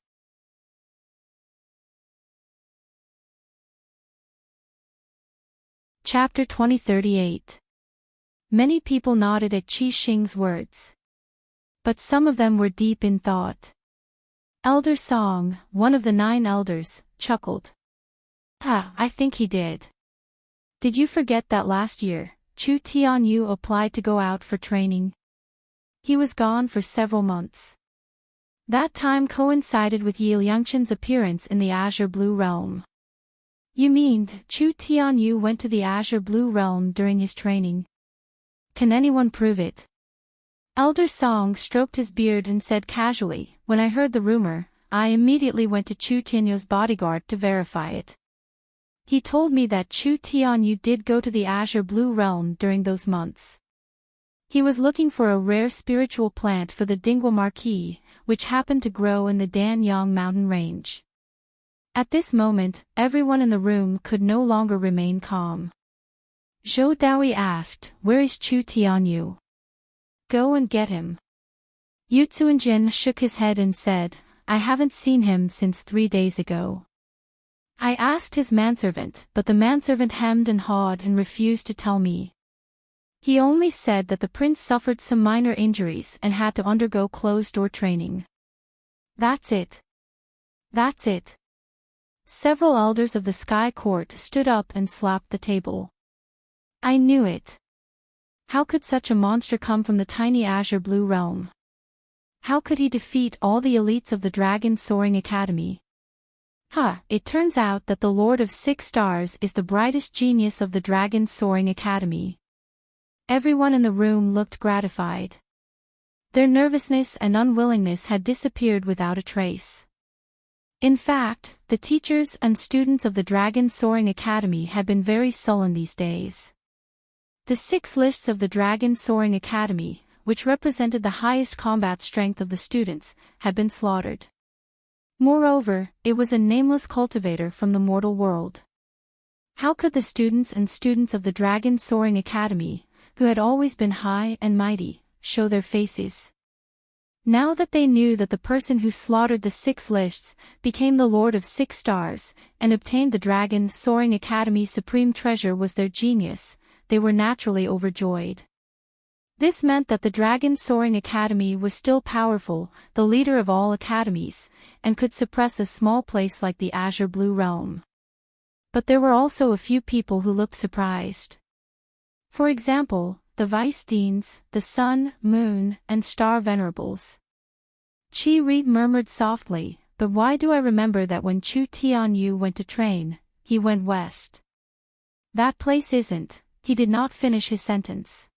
Chapter 2038. Many people nodded at Qi Xing's words. But some of them were deep in thought. Elder Song, one of the 9 elders, chuckled. I think he did. Did you forget that last year, Chu Tianyu applied to go out for training? He was gone for several months. That time coincided with Yi Liangqin's appearance in the Azure Blue Realm. You mean, Chu Tianyu went to the Azure Blue Realm during his training? Can anyone prove it? Elder Song stroked his beard and said casually, "When I heard the rumor, I immediately went to Chu Tianyu's bodyguard to verify it. He told me that Chu Tianyu did go to the Azure Blue Realm during those months. He was looking for a rare spiritual plant for the Dingwa Marquis, which happened to grow in the Danyang mountain range." At this moment, everyone in the room could no longer remain calm. Zhou Daoi asked, "Where is Chu Tianyu? Go and get him." Yu Tsuanjin shook his head and said, "I haven't seen him since 3 days ago. I asked his manservant, but the manservant hemmed and hawed and refused to tell me. He only said that the prince suffered some minor injuries and had to undergo closed-door training. That's it. That's it." Several elders of the Sky Court stood up and slapped the table. "I knew it. How could such a monster come from the tiny Azure Blue Realm? How could he defeat all the elites of the Dragon Soaring Academy? It turns out that the Lord of 6 Stars is the brightest genius of the Dragon Soaring Academy." Everyone in the room looked gratified. Their nervousness and unwillingness had disappeared without a trace. In fact, the teachers and students of the Dragon Soaring Academy had been very sullen these days. The 6 lists of the Dragon Soaring Academy, which represented the highest combat strength of the students, had been slaughtered. Moreover, it was a nameless cultivator from the mortal world. How could the students of the Dragon Soaring Academy, who had always been high and mighty, show their faces? Now that they knew that the person who slaughtered the 6 lists became the Lord of 6 Stars, and obtained the Dragon Soaring Academy's supreme treasure was their genius, they were naturally overjoyed. This meant that the Dragon Soaring Academy was still powerful, the leader of all academies, and could suppress a small place like the Azure Blue Realm. But there were also a few people who looked surprised. For example, the Vice Deans, the Sun, Moon, and Star Venerables. Qi Ri murmured softly, "But why do I remember that when Chu Tianyu went to train, he went west? That place isn't..." He did not finish his sentence.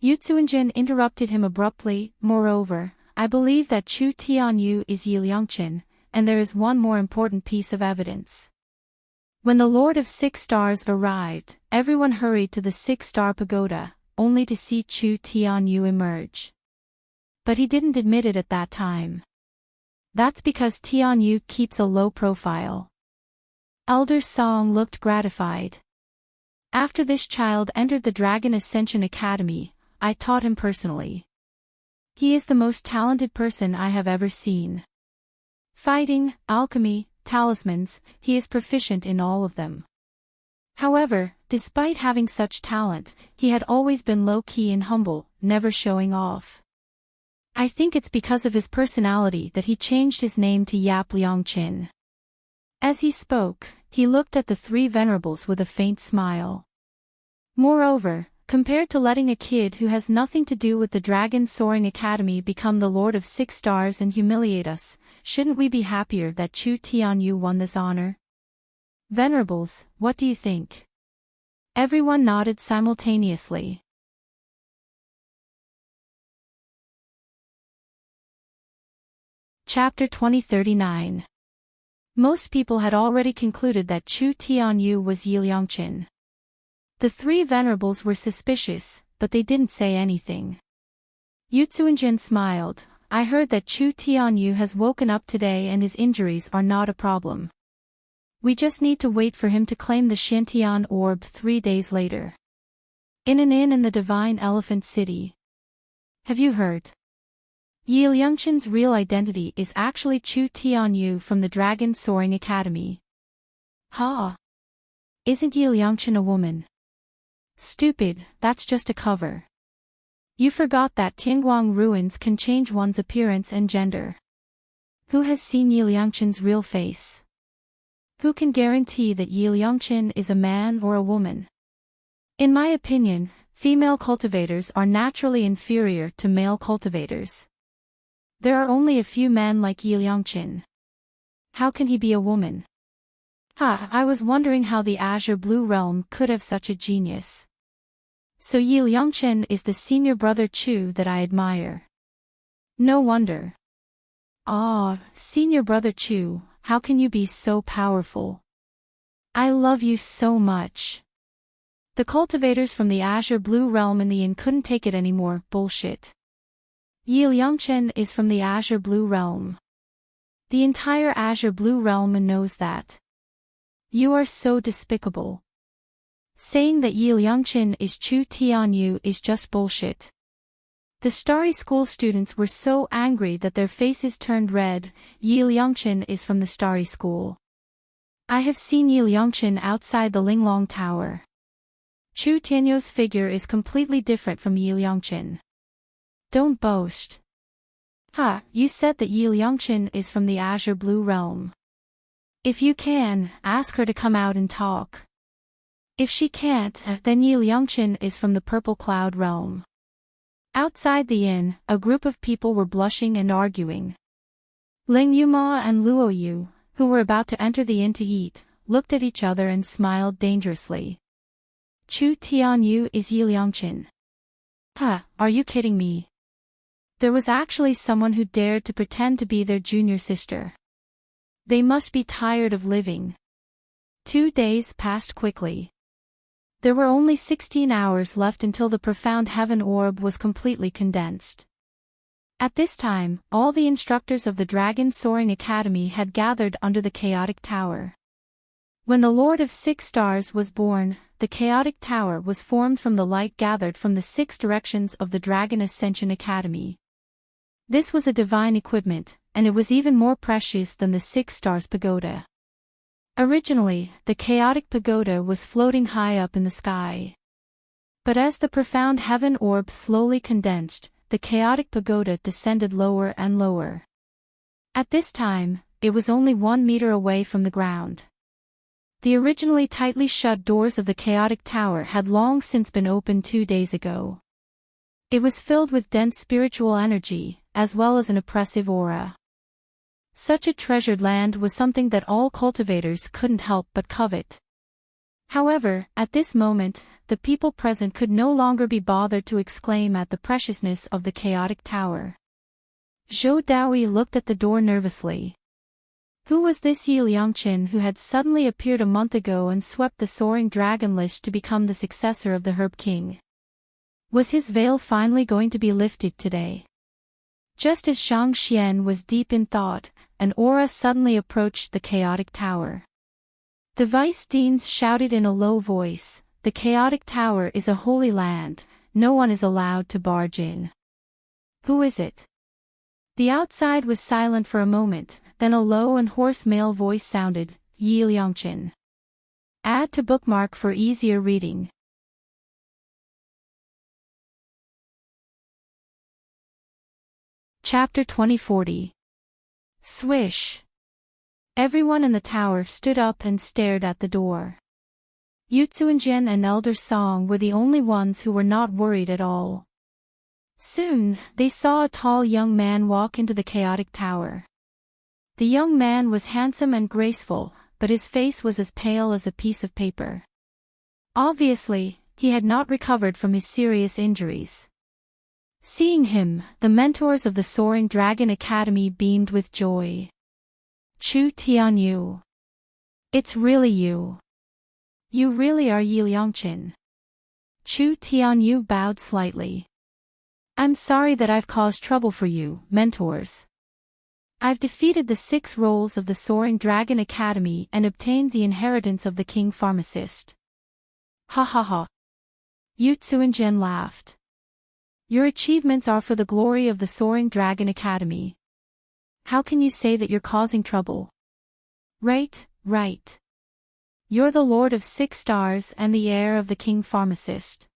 Yu Tsuanjin interrupted him abruptly. "Moreover, I believe that Chu Tianyu is Yi Liangqin, and there is one more important piece of evidence." When the Lord of 6 Stars arrived, everyone hurried to the 6-star pagoda, only to see Chu Tianyu emerge. But he didn't admit it at that time. That's because Tianyu keeps a low profile. Elder Song looked gratified. "After this child entered the Dragon Ascension Academy, I taught him personally. He is the most talented person I have ever seen. Fighting, alchemy, talismans, he is proficient in all of them. However, despite having such talent, he had always been low-key and humble, never showing off. I think it's because of his personality that he changed his name to Yap Liangqin. As he spoke, he looked at the three venerables with a faint smile. Moreover, compared to letting a kid who has nothing to do with the Dragon Soaring Academy become the Lord of 6 Stars and humiliate us, shouldn't we be happier that Chu Tianyu won this honor? Venerables, what do you think? Everyone nodded simultaneously. Chapter 2039. Most people had already concluded that Chu Tianyu was Yi Liangqin. The three venerables were suspicious, but they didn't say anything. Yu Zuanjin smiled. I heard that Chu Tianyu has woken up today and his injuries are not a problem. We just need to wait for him to claim the Shantian orb 3 days later. In an inn in the Divine Elephant City. Have you heard? Yi Liangqin's real identity is actually Chu Tianyu from the Dragon Soaring Academy. Ha! Isn't Yi Liangqin a woman? Stupid, that's just a cover. You forgot that Tianguang ruins can change one's appearance and gender. Who has seen Yi Liangqin's real face? Who can guarantee that Yi Liangqin is a man or a woman? In my opinion, female cultivators are naturally inferior to male cultivators. There are only a few men like Yi Liangqin. How can he be a woman? I was wondering how the Azure Blue Realm could have such a genius. So Yi Liangqin is the senior brother Chu that I admire. No wonder. Ah, senior brother Chu, how can you be so powerful? I love you so much. The cultivators from the Azure Blue Realm in the inn couldn't take it anymore. Bullshit. Yi Liangqin is from the Azure Blue Realm. The entire Azure Blue Realm knows that. You are so despicable. Saying that Yi Liangqin is Chu Tianyu is just bullshit. The Starry School students were so angry that their faces turned red. Yi Liangqin is from the Starry School. I have seen Yi Liangqin outside the Linglong Tower. Chu Tianyu's figure is completely different from Yi Liangqin. Don't boast. You said that Yi Liangqin is from the Azure Blue Realm. If you can, ask her to come out and talk. If she can't, then Yi Liangqin is from the Purple Cloud Realm. Outside the inn, a group of people were blushing and arguing. Ling Yuma and Luo Yu, who were about to enter the inn to eat, looked at each other and smiled dangerously. Chu Tianyu is Yi Liangqin. Are you kidding me? There was actually someone who dared to pretend to be their junior sister. They must be tired of living. 2 days passed quickly. There were only 16 hours left until the profound heaven orb was completely condensed. At this time, all the instructors of the Dragon Soaring Academy had gathered under the Chaotic Tower. When the Lord of 6 Stars was born, the Chaotic Tower was formed from the light gathered from the 6 directions of the Dragon Ascension Academy. This was a divine equipment, and it was even more precious than the 6 Stars Pagoda. Originally, the Chaotic Pagoda was floating high up in the sky. But as the profound heaven orb slowly condensed, the Chaotic Pagoda descended lower and lower. At this time, it was only 1 meter away from the ground. The originally tightly shut doors of the Chaotic Tower had long since been opened 2 days ago. It was filled with dense spiritual energy, as well as an oppressive aura. Such a treasured land was something that all cultivators couldn't help but covet. However, at this moment, the people present could no longer be bothered to exclaim at the preciousness of the Chaotic Tower. Zhou Daoyi looked at the door nervously. Who was this Yi Liangqin who had suddenly appeared a month ago and swept the soaring dragon list to become the successor of the Herb King? Was his veil finally going to be lifted today? Just as Zhang Xian was deep in thought, an aura suddenly approached the Chaotic Tower. The vice deans shouted in a low voice, "The Chaotic Tower is a holy land, no one is allowed to barge in." Who is it? The outside was silent for a moment, then a low and hoarse male voice sounded, "Yi Liangqin." Add to bookmark for easier reading. Chapter 2040. Swish. Everyone in the tower stood up and stared at the door. Yutsuinjin and Elder Song were the only ones who were not worried at all. Soon, they saw a tall young man walk into the chaotic tower. The young man was handsome and graceful, but his face was as pale as a piece of paper. Obviously, he had not recovered from his serious injuries. Seeing him, the mentors of the Soaring Dragon Academy beamed with joy. Chu Tianyu. It's really you. You really are Yi Liangqin. Chu Tianyu bowed slightly. I'm sorry that I've caused trouble for you, mentors. I've defeated the 6 roles of the Soaring Dragon Academy and obtained the inheritance of the King Pharmacist. Ha ha ha. Yutsuinjin laughed. Your achievements are for the glory of the Soaring Dragon Academy. How can you say that you're causing trouble? Right. You're the Lord of 6 Stars and the heir of the King Pharmacist.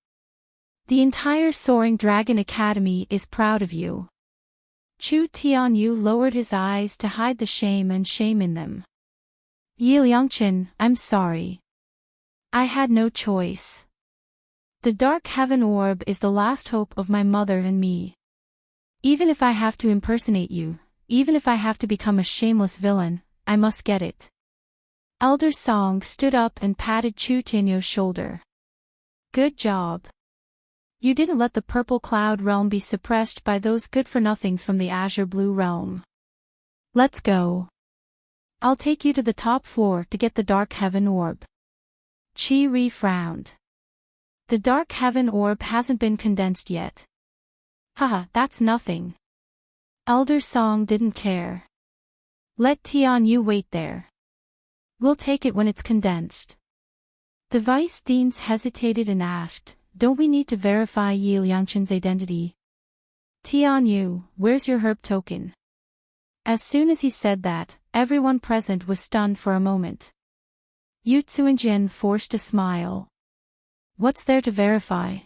The entire Soaring Dragon Academy is proud of you. Chu Tianyu lowered his eyes to hide the shame in them. Yi Liangqin, I'm sorry. I had no choice. The Dark Heaven Orb is the last hope of my mother and me. Even if I have to impersonate you, even if I have to become a shameless villain, I must get it. Elder Song stood up and patted Chu Tianyu's shoulder. Good job. You didn't let the Purple Cloud Realm be suppressed by those good-for-nothings from the Azure Blue Realm. Let's go. I'll take you to the top floor to get the Dark Heaven Orb. Chi Ri frowned. The Dark Heaven Orb hasn't been condensed yet. Haha, that's nothing. Elder Song didn't care. Let Tianyu wait there. We'll take it when it's condensed. The Vice Deans hesitated and asked, don't we need to verify Yi Liangqin's identity? Tianyu, where's your herb token? As soon as he said that, everyone present was stunned for a moment. Yutsuinjin forced a smile. What's there to verify?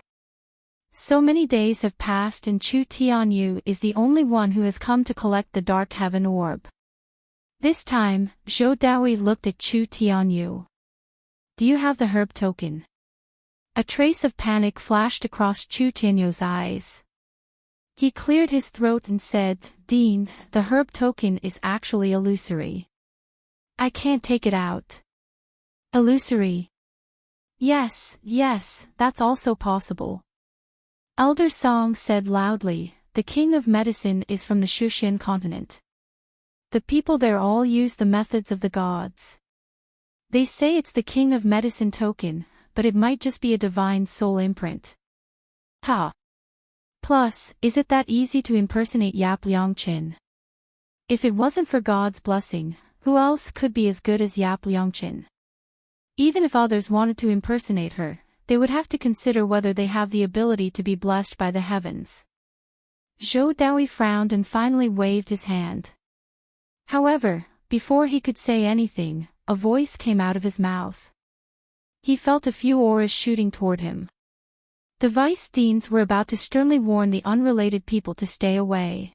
So many days have passed and Chu Tianyu is the only one who has come to collect the Dark Heaven Orb. This time, Zhou Daoi looked at Chu Tianyu. Do you have the herb token? A trace of panic flashed across Chu Tianyu's eyes. He cleared his throat and said, Dean, the herb token is actually illusory. I can't take it out. Illusory. Yes, that's also possible. Elder Song said loudly, the King of Medicine is from the Shushin continent. The people there all use the methods of the gods. They say it's the King of Medicine token, but it might just be a divine soul imprint. Ha! Plus, is it that easy to impersonate Yap Liangqin? If it wasn't for God's blessing, who else could be as good as Yap Liangqin? Even if others wanted to impersonate her, they would have to consider whether they have the ability to be blessed by the heavens. Zhou Daoi frowned and finally waved his hand. However, before he could say anything, a voice came out of his mouth. He felt a few auras shooting toward him. The Vice Deans were about to sternly warn the unrelated people to stay away.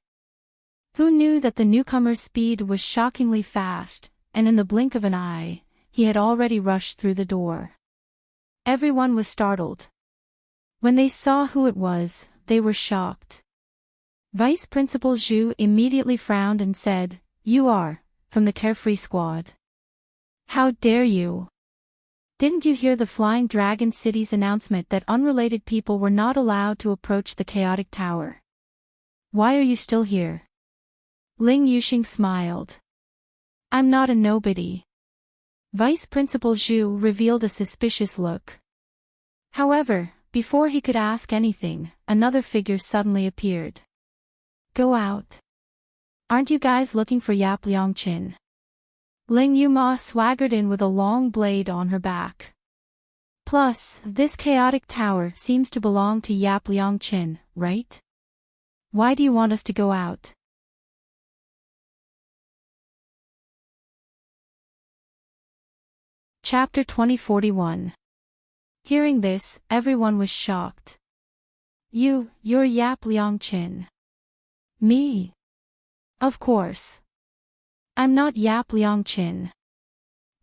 Who knew that the newcomer's speed was shockingly fast, and in the blink of an eye, he had already rushed through the door. Everyone was startled. When they saw who it was, they were shocked. Vice Principal Zhu immediately frowned and said, You are, from the Carefree Squad. How dare you? Didn't you hear the Flying Dragon City's announcement that unrelated people were not allowed to approach the Chaotic Tower? Why are you still here? Ling Yuxing smiled. I'm not a nobody. Vice Principal Zhu revealed a suspicious look. However, before he could ask anything, another figure suddenly appeared. Go out. Aren't you guys looking for Yap Liangqin? Ling Yuma swaggered in with a long blade on her back. Plus, this chaotic tower seems to belong to Yap Liangqin, right? Why do you want us to go out? Chapter 2041. Hearing this, everyone was shocked. You're Yap Liangqin. Me? Of course. I'm not Yap Liangqin.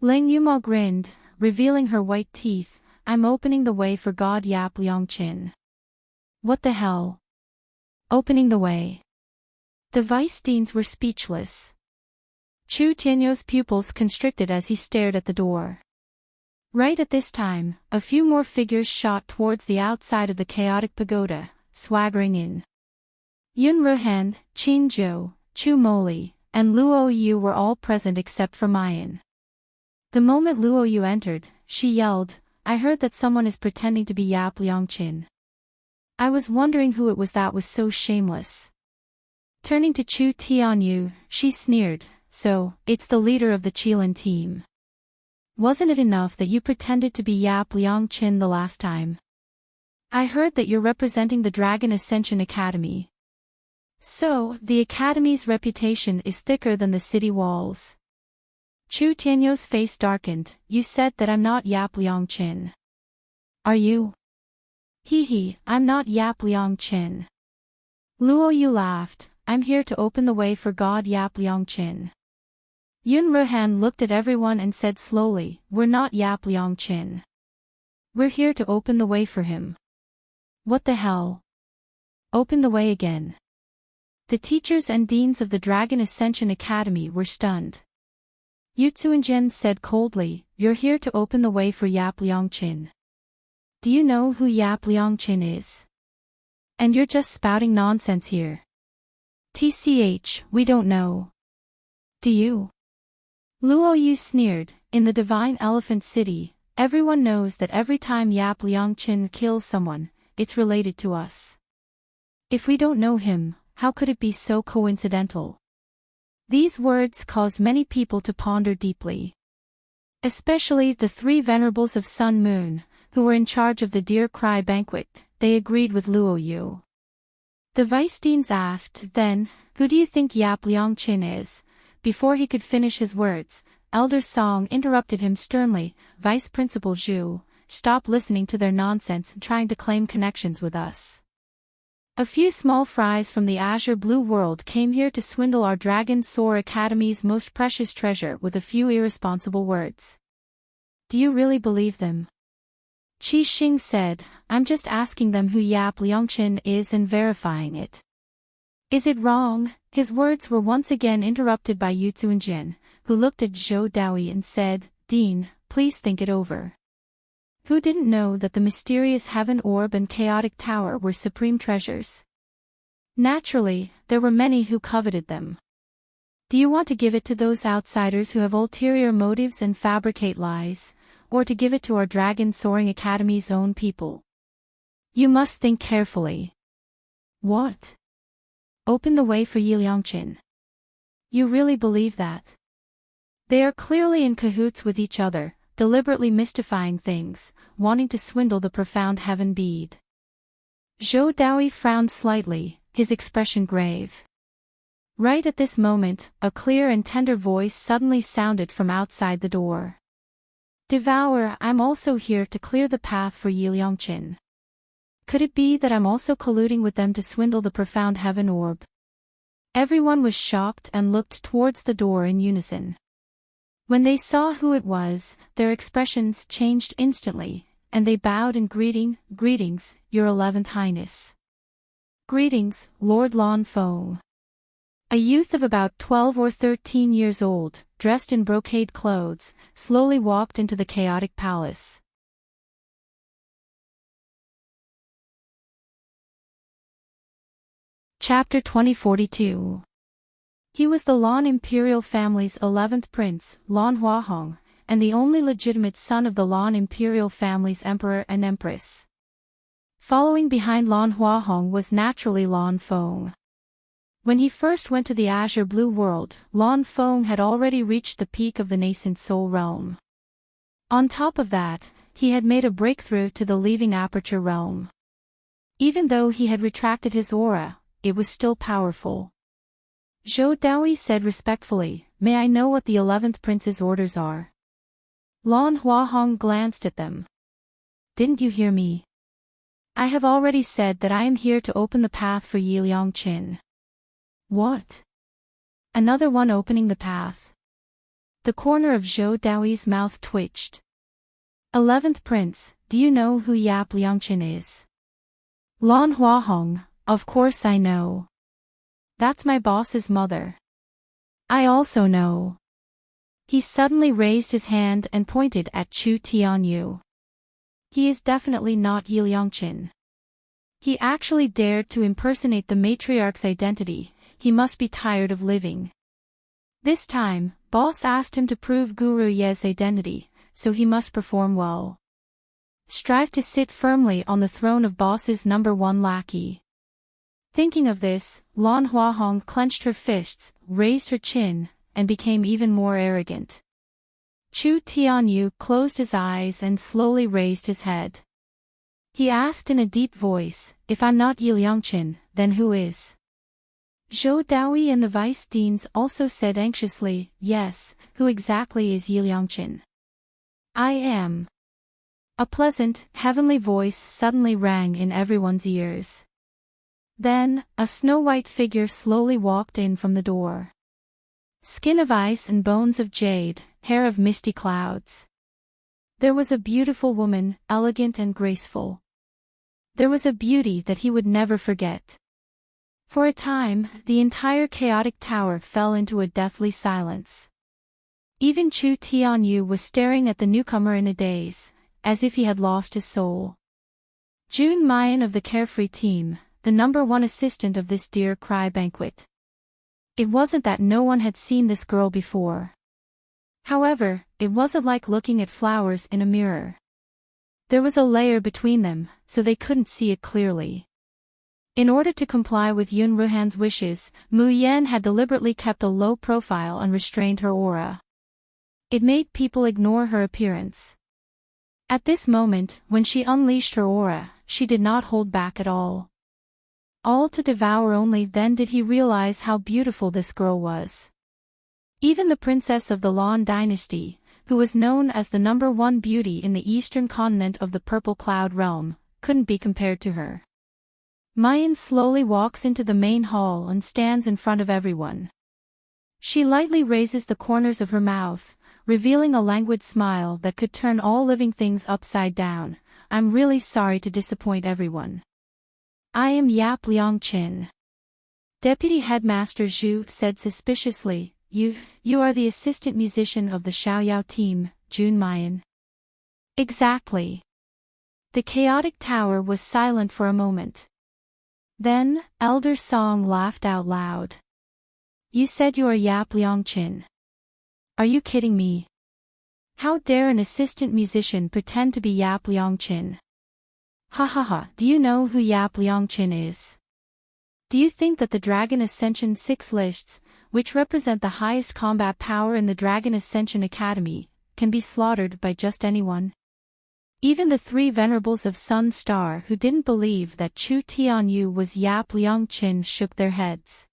Ling Yuma grinned, revealing her white teeth. I'm opening the way for God Yap Liangqin. What the hell? Opening the way. The vice deans were speechless. Chu Tianyo's pupils constricted as he stared at the door. Right at this time, a few more figures shot towards the outside of the chaotic pagoda, swaggering in. Yun Ruhan, Qin Zhou, Chu Moli, and Luo Yu were all present except for Mayan. The moment Luo Yu entered, she yelled, I heard that someone is pretending to be Yap Liangqin. I was wondering who it was that was so shameless. Turning to Chu Tianyu, she sneered, so, it's the leader of the Qilin team. Wasn't it enough that you pretended to be Yap Liangqin the last time? I heard that you're representing the Dragon Ascension Academy. So, the Academy's reputation is thicker than the city walls. Chu Tianyo's face darkened. You said that I'm not Yap Liangqin. Are you? Hee, I'm not Yap Liangqin. Luo Yu laughed. I'm here to open the way for God Yap Liangqin. Yun Ruhan looked at everyone and said slowly, we're not Yap Liangqin. We're here to open the way for him. What the hell? Open the way again. The teachers and deans of the Dragon Ascension Academy were stunned. Yu Tsuanjin said coldly, you're here to open the way for Yap Liangqin. Do you know who Yap Liangqin is? And you're just spouting nonsense here. TCH, we don't know. Do you? Luo Yu sneered, in the Divine Elephant City, everyone knows that every time Yap Liangqin kills someone, it's related to us. If we don't know him, how could it be so coincidental? These words caused many people to ponder deeply. Especially the three venerables of Sun Moon, who were in charge of the Deer Cry banquet, they agreed with Luo Yu. The vice deans asked, then, who do you think Yap Liangqin is? Before he could finish his words, Elder Song interrupted him sternly, Vice Principal Zhu, stop listening to their nonsense and trying to claim connections with us. A few small fries from the azure blue world came here to swindle our Dragon Soar Academy's most precious treasure with a few irresponsible words. Do you really believe them? Qi Xing said, I'm just asking them who Yap Liangqin is and verifying it. Is it wrong? His words were once again interrupted by Yu Tsuanjin, who looked at Zhou Daoyi and said, Dean, please think it over. Who didn't know that the mysterious Heaven Orb and Chaotic Tower were supreme treasures? Naturally, there were many who coveted them. Do you want to give it to those outsiders who have ulterior motives and fabricate lies, or to give it to our Dragon Soaring Academy's own people? You must think carefully. What? Open the way for Yi Liangqin. You really believe that? They are clearly in cahoots with each other, deliberately mystifying things, wanting to swindle the profound heaven bead. Zhou Daoyi frowned slightly, his expression grave. Right at this moment, a clear and tender voice suddenly sounded from outside the door. Devour, I'm also here to clear the path for Yi Liangqin. Could it be that I'm also colluding with them to swindle the profound heaven orb? Everyone was shocked and looked towards the door in unison. When they saw who it was, their expressions changed instantly, and they bowed in greetings, Your 11th Highness. Greetings, Lord Lan Feng. A youth of about 12 or 13 years old, dressed in brocade clothes, slowly walked into the chaotic palace. Chapter 2042. He was the Lan imperial family's 11th prince, Lan Huahong, and the only legitimate son of the Lan imperial family's emperor and empress. Following behind Lan Huahong was naturally Lan Feng. When he first went to the azure blue world, Lan Feng had already reached the peak of the nascent soul realm. On top of that, he had made a breakthrough to the leaving aperture realm. Even though he had retracted his aura, it was still powerful. Zhou Daoyi said respectfully, May I know what the 11th prince's orders are? Lan Huahong glanced at them. Didn't you hear me? I have already said that I am here to open the path for Yi Liangqin. What? Another one opening the path. The corner of Zhou Daoi's mouth twitched. 11th Prince, do you know who Yap Liangqin is? Lan Huahong, of course I know. That's my boss's mother. I also know. He suddenly raised his hand and pointed at Chu Tianyu. He is definitely not Yi Liangqin. He actually dared to impersonate the matriarch's identity. He must be tired of living. This time, boss asked him to prove Guru Ye's identity, so he must perform well. Strive to sit firmly on the throne of boss's number one lackey. Thinking of this, Lan Huahong clenched her fists, raised her chin, and became even more arrogant. Chu Tianyu closed his eyes and slowly raised his head. He asked in a deep voice, if I'm not Yi Liangqin, then who is? Zhou Daoi and the vice deans also said anxiously, yes, who exactly is Yi Liangqin? I am. A pleasant, heavenly voice suddenly rang in everyone's ears. Then, a snow-white figure slowly walked in from the door. Skin of ice and bones of jade, hair of misty clouds. There was a beautiful woman, elegant and graceful. There was a beauty that he would never forget. For a time, the entire chaotic tower fell into a deathly silence. Even Chu Tianyu was staring at the newcomer in a daze, as if he had lost his soul. Jun Mayan of the Carefree team, the number one assistant of this dear cry banquet. It wasn't that no one had seen this girl before. However, it wasn't like looking at flowers in a mirror. There was a layer between them, so they couldn't see it clearly. In order to comply with Yun Ruhan's wishes, Mu Yan had deliberately kept a low profile and restrained her aura. It made people ignore her appearance. At this moment, when she unleashed her aura, she did not hold back at all. All to devour. Only then did he realize how beautiful this girl was. Even the princess of the Lan dynasty, who was known as the number one beauty in the eastern continent of the Purple Cloud realm, couldn't be compared to her. Mayan slowly walks into the main hall and stands in front of everyone. She lightly raises the corners of her mouth, revealing a languid smile that could turn all living things upside down. I'm really sorry to disappoint everyone. I am Yap Liangqin. Deputy Headmaster Zhu said suspiciously, You are the assistant musician of the Xiaoyao team, Jun Mayan. Exactly. The chaotic tower was silent for a moment. Then, Elder Song laughed out loud. You said you are Yap Liangqin. Are you kidding me? How dare an assistant musician pretend to be Yap Liangqin? Ha ha ha, do you know who Yap Liangqin is? Do you think that the Dragon Ascension 6 lists, which represent the highest combat power in the Dragon Ascension Academy, can be slaughtered by just anyone? Even the three venerables of Sun Star who didn't believe that Chu Tianyu was Yap Liangqin shook their heads.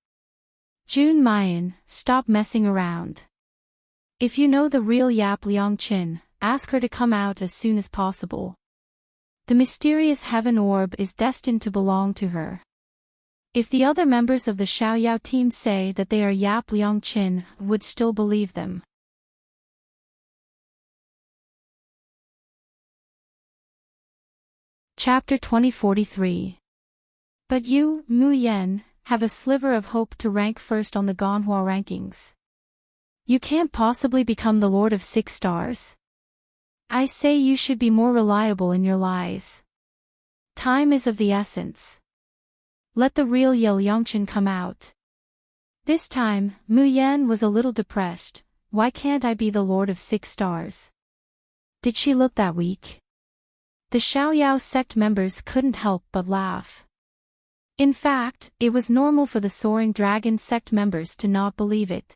Jun Mayan, stop messing around. If you know the real Yap Liangqin, ask her to come out as soon as possible. The mysterious heaven orb is destined to belong to her. If the other members of the Xiaoyao team say that they are Yap Liangqin, would still believe them. Chapter 2043. But you, Mu Yan, have a sliver of hope to rank first on the Ganhua rankings. You can't possibly become the Lord of 6 stars. I say you should be more reliable in your lies. Time is of the essence. Let the real Ye Liangqin come out. This time, Mu Yan was a little depressed. Why can't I be the Lord of 6 stars? Did she look that weak? The Xiaoyao sect members couldn't help but laugh. In fact, it was normal for the Soaring Dragon sect members to not believe it.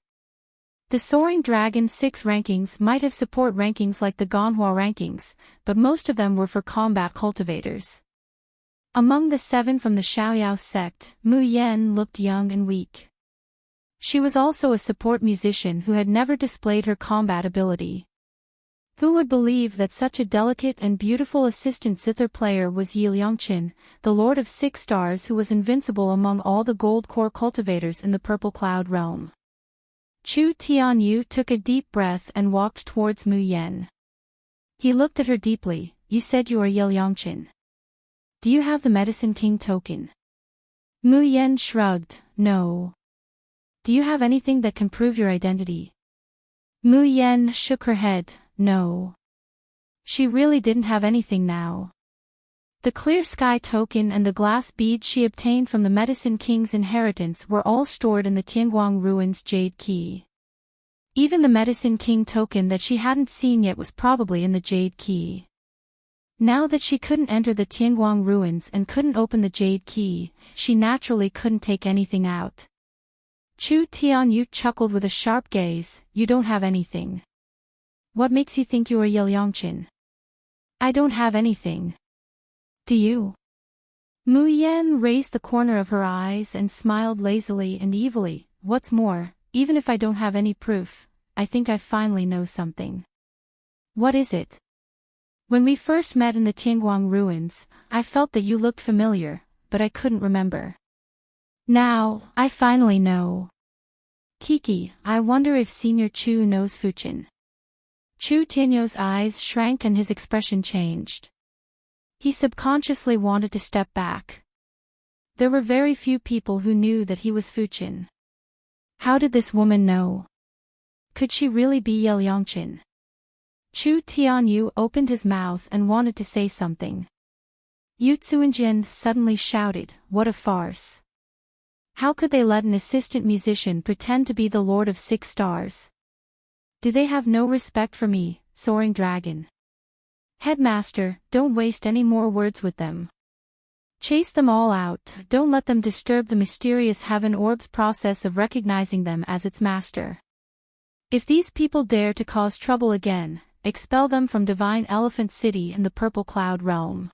The Soaring Dragon 6 rankings might have support rankings like the Ganhua rankings, but most of them were for combat cultivators. Among the 7 from the Xiaoyao sect, Mu Yan looked young and weak. She was also a support musician who had never displayed her combat ability. Who would believe that such a delicate and beautiful assistant zither player was Yi Liangqin, the Lord of 6 stars who was invincible among all the gold core cultivators in the Purple Cloud realm? Chu Tianyu took a deep breath and walked towards Mu Yen. He looked at her deeply. You said you are Yelyongchen. Do you have the Medicine King token? Mu Yen shrugged. No. Do you have anything that can prove your identity? Mu Yen shook her head. No. She really didn't have anything now. The clear sky token and the glass bead she obtained from the Medicine King's inheritance were all stored in the Tianguang Ruins jade key. Even the Medicine King token that she hadn't seen yet was probably in the jade key. Now that she couldn't enter the Tianguang Ruins and couldn't open the jade key, she naturally couldn't take anything out. Chu Tianyu chuckled with a sharp gaze. You don't have anything. What makes you think you are Yelyongchen? I don't have anything. Do you? Mu Yen raised the corner of her eyes and smiled lazily and evilly. What's more, even if I don't have any proof, I think I finally know something. What is it? When we first met in the Tianguang Ruins, I felt that you looked familiar, but I couldn't remember. Now, I finally know. Kiki, I wonder if Senior Chu knows Fuchin. Chu Tianyu's eyes shrank and his expression changed. He subconsciously wanted to step back. There were very few people who knew that he was Fuchin. How did this woman know? Could she really be Yelyongchen? Chu Tianyu opened his mouth and wanted to say something. Yu Tsuanjin suddenly shouted, what a farce. How could they let an assistant musician pretend to be the Lord of 6 Stars? Do they have no respect for me, Soaring Dragon? Headmaster, don't waste any more words with them. Chase them all out, don't let them disturb the mysterious Heaven Orb's process of recognizing them as its master. If these people dare to cause trouble again, expel them from Divine Elephant City in the Purple Cloud Realm.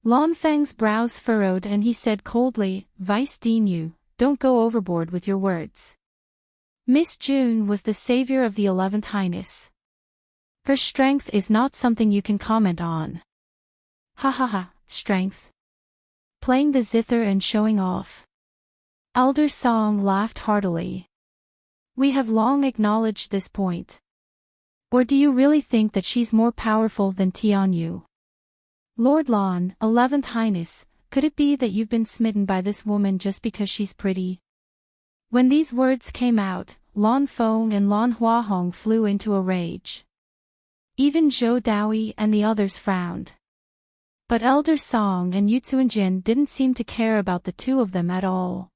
Lan Feng's brows furrowed and he said coldly, Vice Dean Yu, don't go overboard with your words. Miss June was the savior of the 11th Highness. Her strength is not something you can comment on. Ha ha ha, strength. Playing the zither and showing off. Elder Song laughed heartily. We have long acknowledged this point. Or do you really think that she's more powerful than Tianyu? Lord Lan, 11th Highness, could it be that you've been smitten by this woman just because she's pretty? When these words came out, Lan Feng and Lan Huahong flew into a rage. Even Zhou Daoi and the others frowned. But Elder Song and Yu Tsuanjin didn't seem to care about the two of them at all.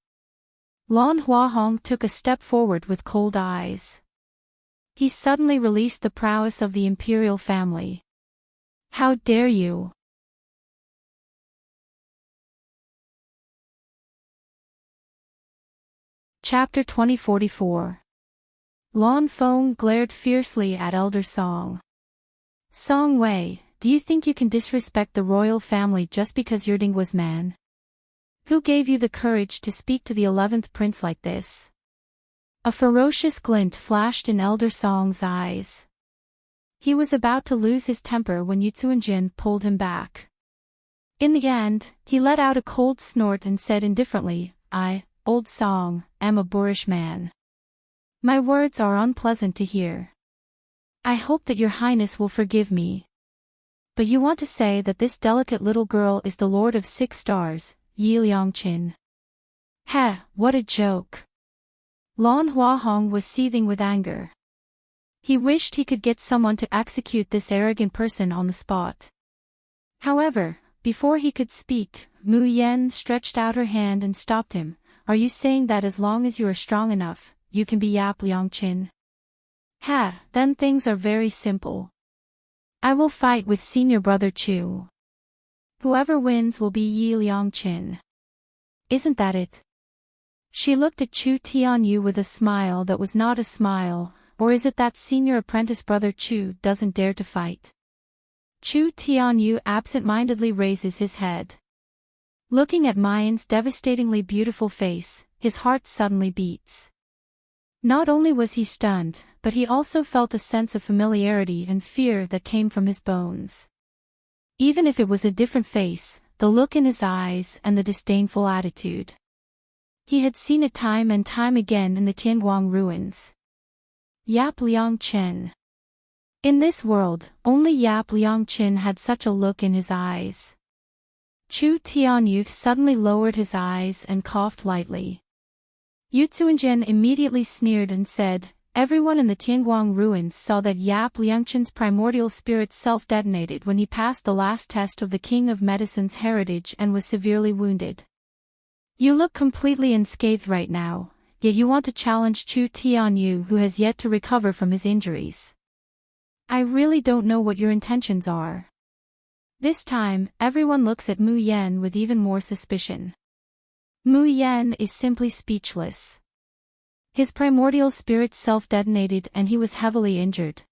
Lan Huahong took a step forward with cold eyes. He suddenly released the prowess of the imperial family. How dare you! Chapter 2044. Lan Feng glared fiercely at Elder Song. Song Wei, do you think you can disrespect the royal family just because you're Dinghua's man? Who gave you the courage to speak to the 11th prince like this? A ferocious glint flashed in Elder Song's eyes. He was about to lose his temper when Yu Tsuanjin pulled him back. In the end, he let out a cold snort and said indifferently, I, Old Song, am a boorish man. My words are unpleasant to hear. I hope that your highness will forgive me. But you want to say that this delicate little girl is the Lord of 6 Stars, Yi Liangqin. Heh, what a joke. Lan Huahong was seething with anger. He wished he could get someone to execute this arrogant person on the spot. However, before he could speak, Mu Yen stretched out her hand and stopped him. Are you saying that as long as you are strong enough, you can be Yap Liangqin? Ha, then things are very simple. I will fight with senior brother Chu. Whoever wins will be Yi Liangqin. Isn't that it? She looked at Chu Tianyu with a smile that was not a smile, or is it that senior apprentice brother Chu doesn't dare to fight? Chu Tianyu absent-mindedly raises his head. Looking at Mayan's devastatingly beautiful face, his heart suddenly beats. Not only was he stunned, but he also felt a sense of familiarity and fear that came from his bones. Even if it was a different face, the look in his eyes and the disdainful attitude. He had seen it time and time again in the Tianguang Ruins. Yap Liang Chen. In this world, only Yap Liang Chen had such a look in his eyes. Chu Tianyu suddenly lowered his eyes and coughed lightly. Yu Tsuanjian immediately sneered and said, everyone in the Tianguang ruins saw that Yap Liangchen's primordial spirit self-detonated when he passed the last test of the King of Medicine's heritage and was severely wounded. You look completely unscathed right now, yet you want to challenge Chu Tianyu who has yet to recover from his injuries. I really don't know what your intentions are. This time, everyone looks at Mu Yan with even more suspicion. Mu Yan is simply speechless. His primordial spirit self-detonated and he was heavily injured.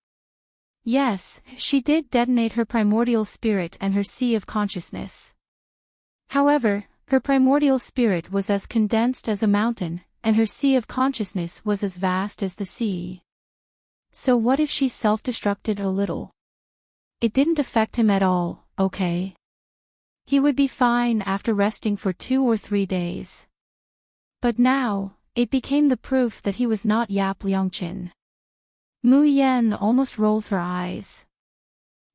Yes, she did detonate her primordial spirit and her sea of consciousness. However, her primordial spirit was as condensed as a mountain, and her sea of consciousness was as vast as the sea. So what if she self-destructed a little? It didn't affect him at all, okay? He would be fine after resting for 2 or 3 days. But now, it became the proof that he was not Yap Liangchen. Mu Yan almost rolls her eyes.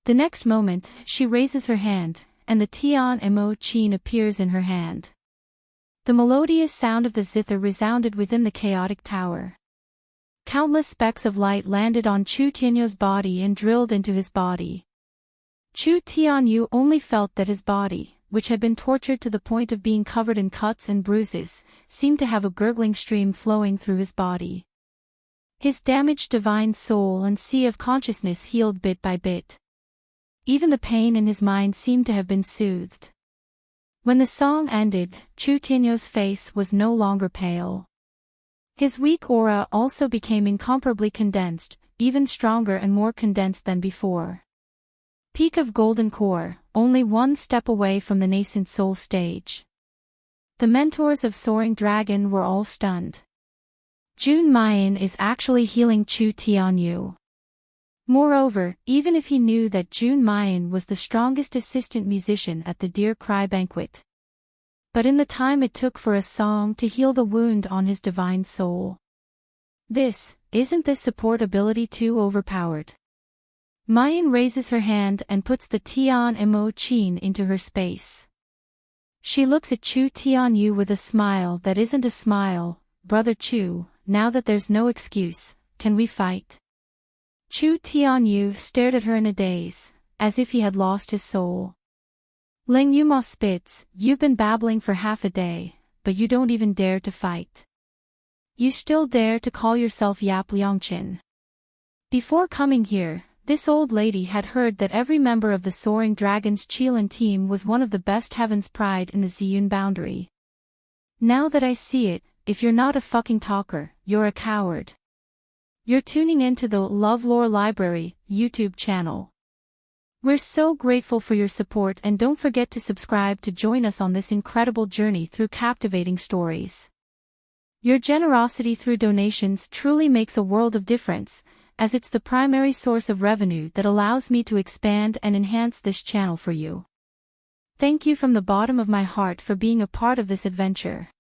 The next moment, she raises her hand, and the Tian Mo Qin appears in her hand. The melodious sound of the zither resounded within the chaotic tower. Countless specks of light landed on Chu Tianyu's body and drilled into his body. Chu Tianyu only felt that his body, which had been tortured to the point of being covered in cuts and bruises, seemed to have a gurgling stream flowing through his body. His damaged divine soul and sea of consciousness healed bit by bit. Even the pain in his mind seemed to have been soothed. When the song ended, Chu Tianyu's face was no longer pale. His weak aura also became incomparably condensed, even stronger and more condensed than before. Peak of Golden Core, only one step away from the nascent soul stage. The mentors of Soaring Dragon were all stunned. Jun Mayan is actually healing Chu Tianyu. Moreover, even if he knew that Jun Mayan was the strongest assistant musician at the Dear Cry banquet. But in the time it took for a song to heal the wound on his divine soul. Isn't this support ability too overpowered? Mayan raises her hand and puts the Tian Mo Qin into her space. She looks at Chu Tianyu with a smile that isn't a smile. Brother Chu, now that there's no excuse, can we fight? Chu Tianyu stared at her in a daze, as if he had lost his soul. Ling Yuma spits, you've been babbling for half a day, but you don't even dare to fight. You still dare to call yourself Yap Liangchen. Before coming here, this old lady had heard that every member of the Soaring Dragon's Qilin team was one of the best Heaven's Pride in the Ziyun boundary. Now that I see it, if you're not a fucking talker, you're a coward. You're tuning into the LoveLore Library YouTube channel. We're so grateful for your support and don't forget to subscribe to join us on this incredible journey through captivating stories. Your generosity through donations truly makes a world of difference, as it's the primary source of revenue that allows me to expand and enhance this channel for you. Thank you from the bottom of my heart for being a part of this adventure.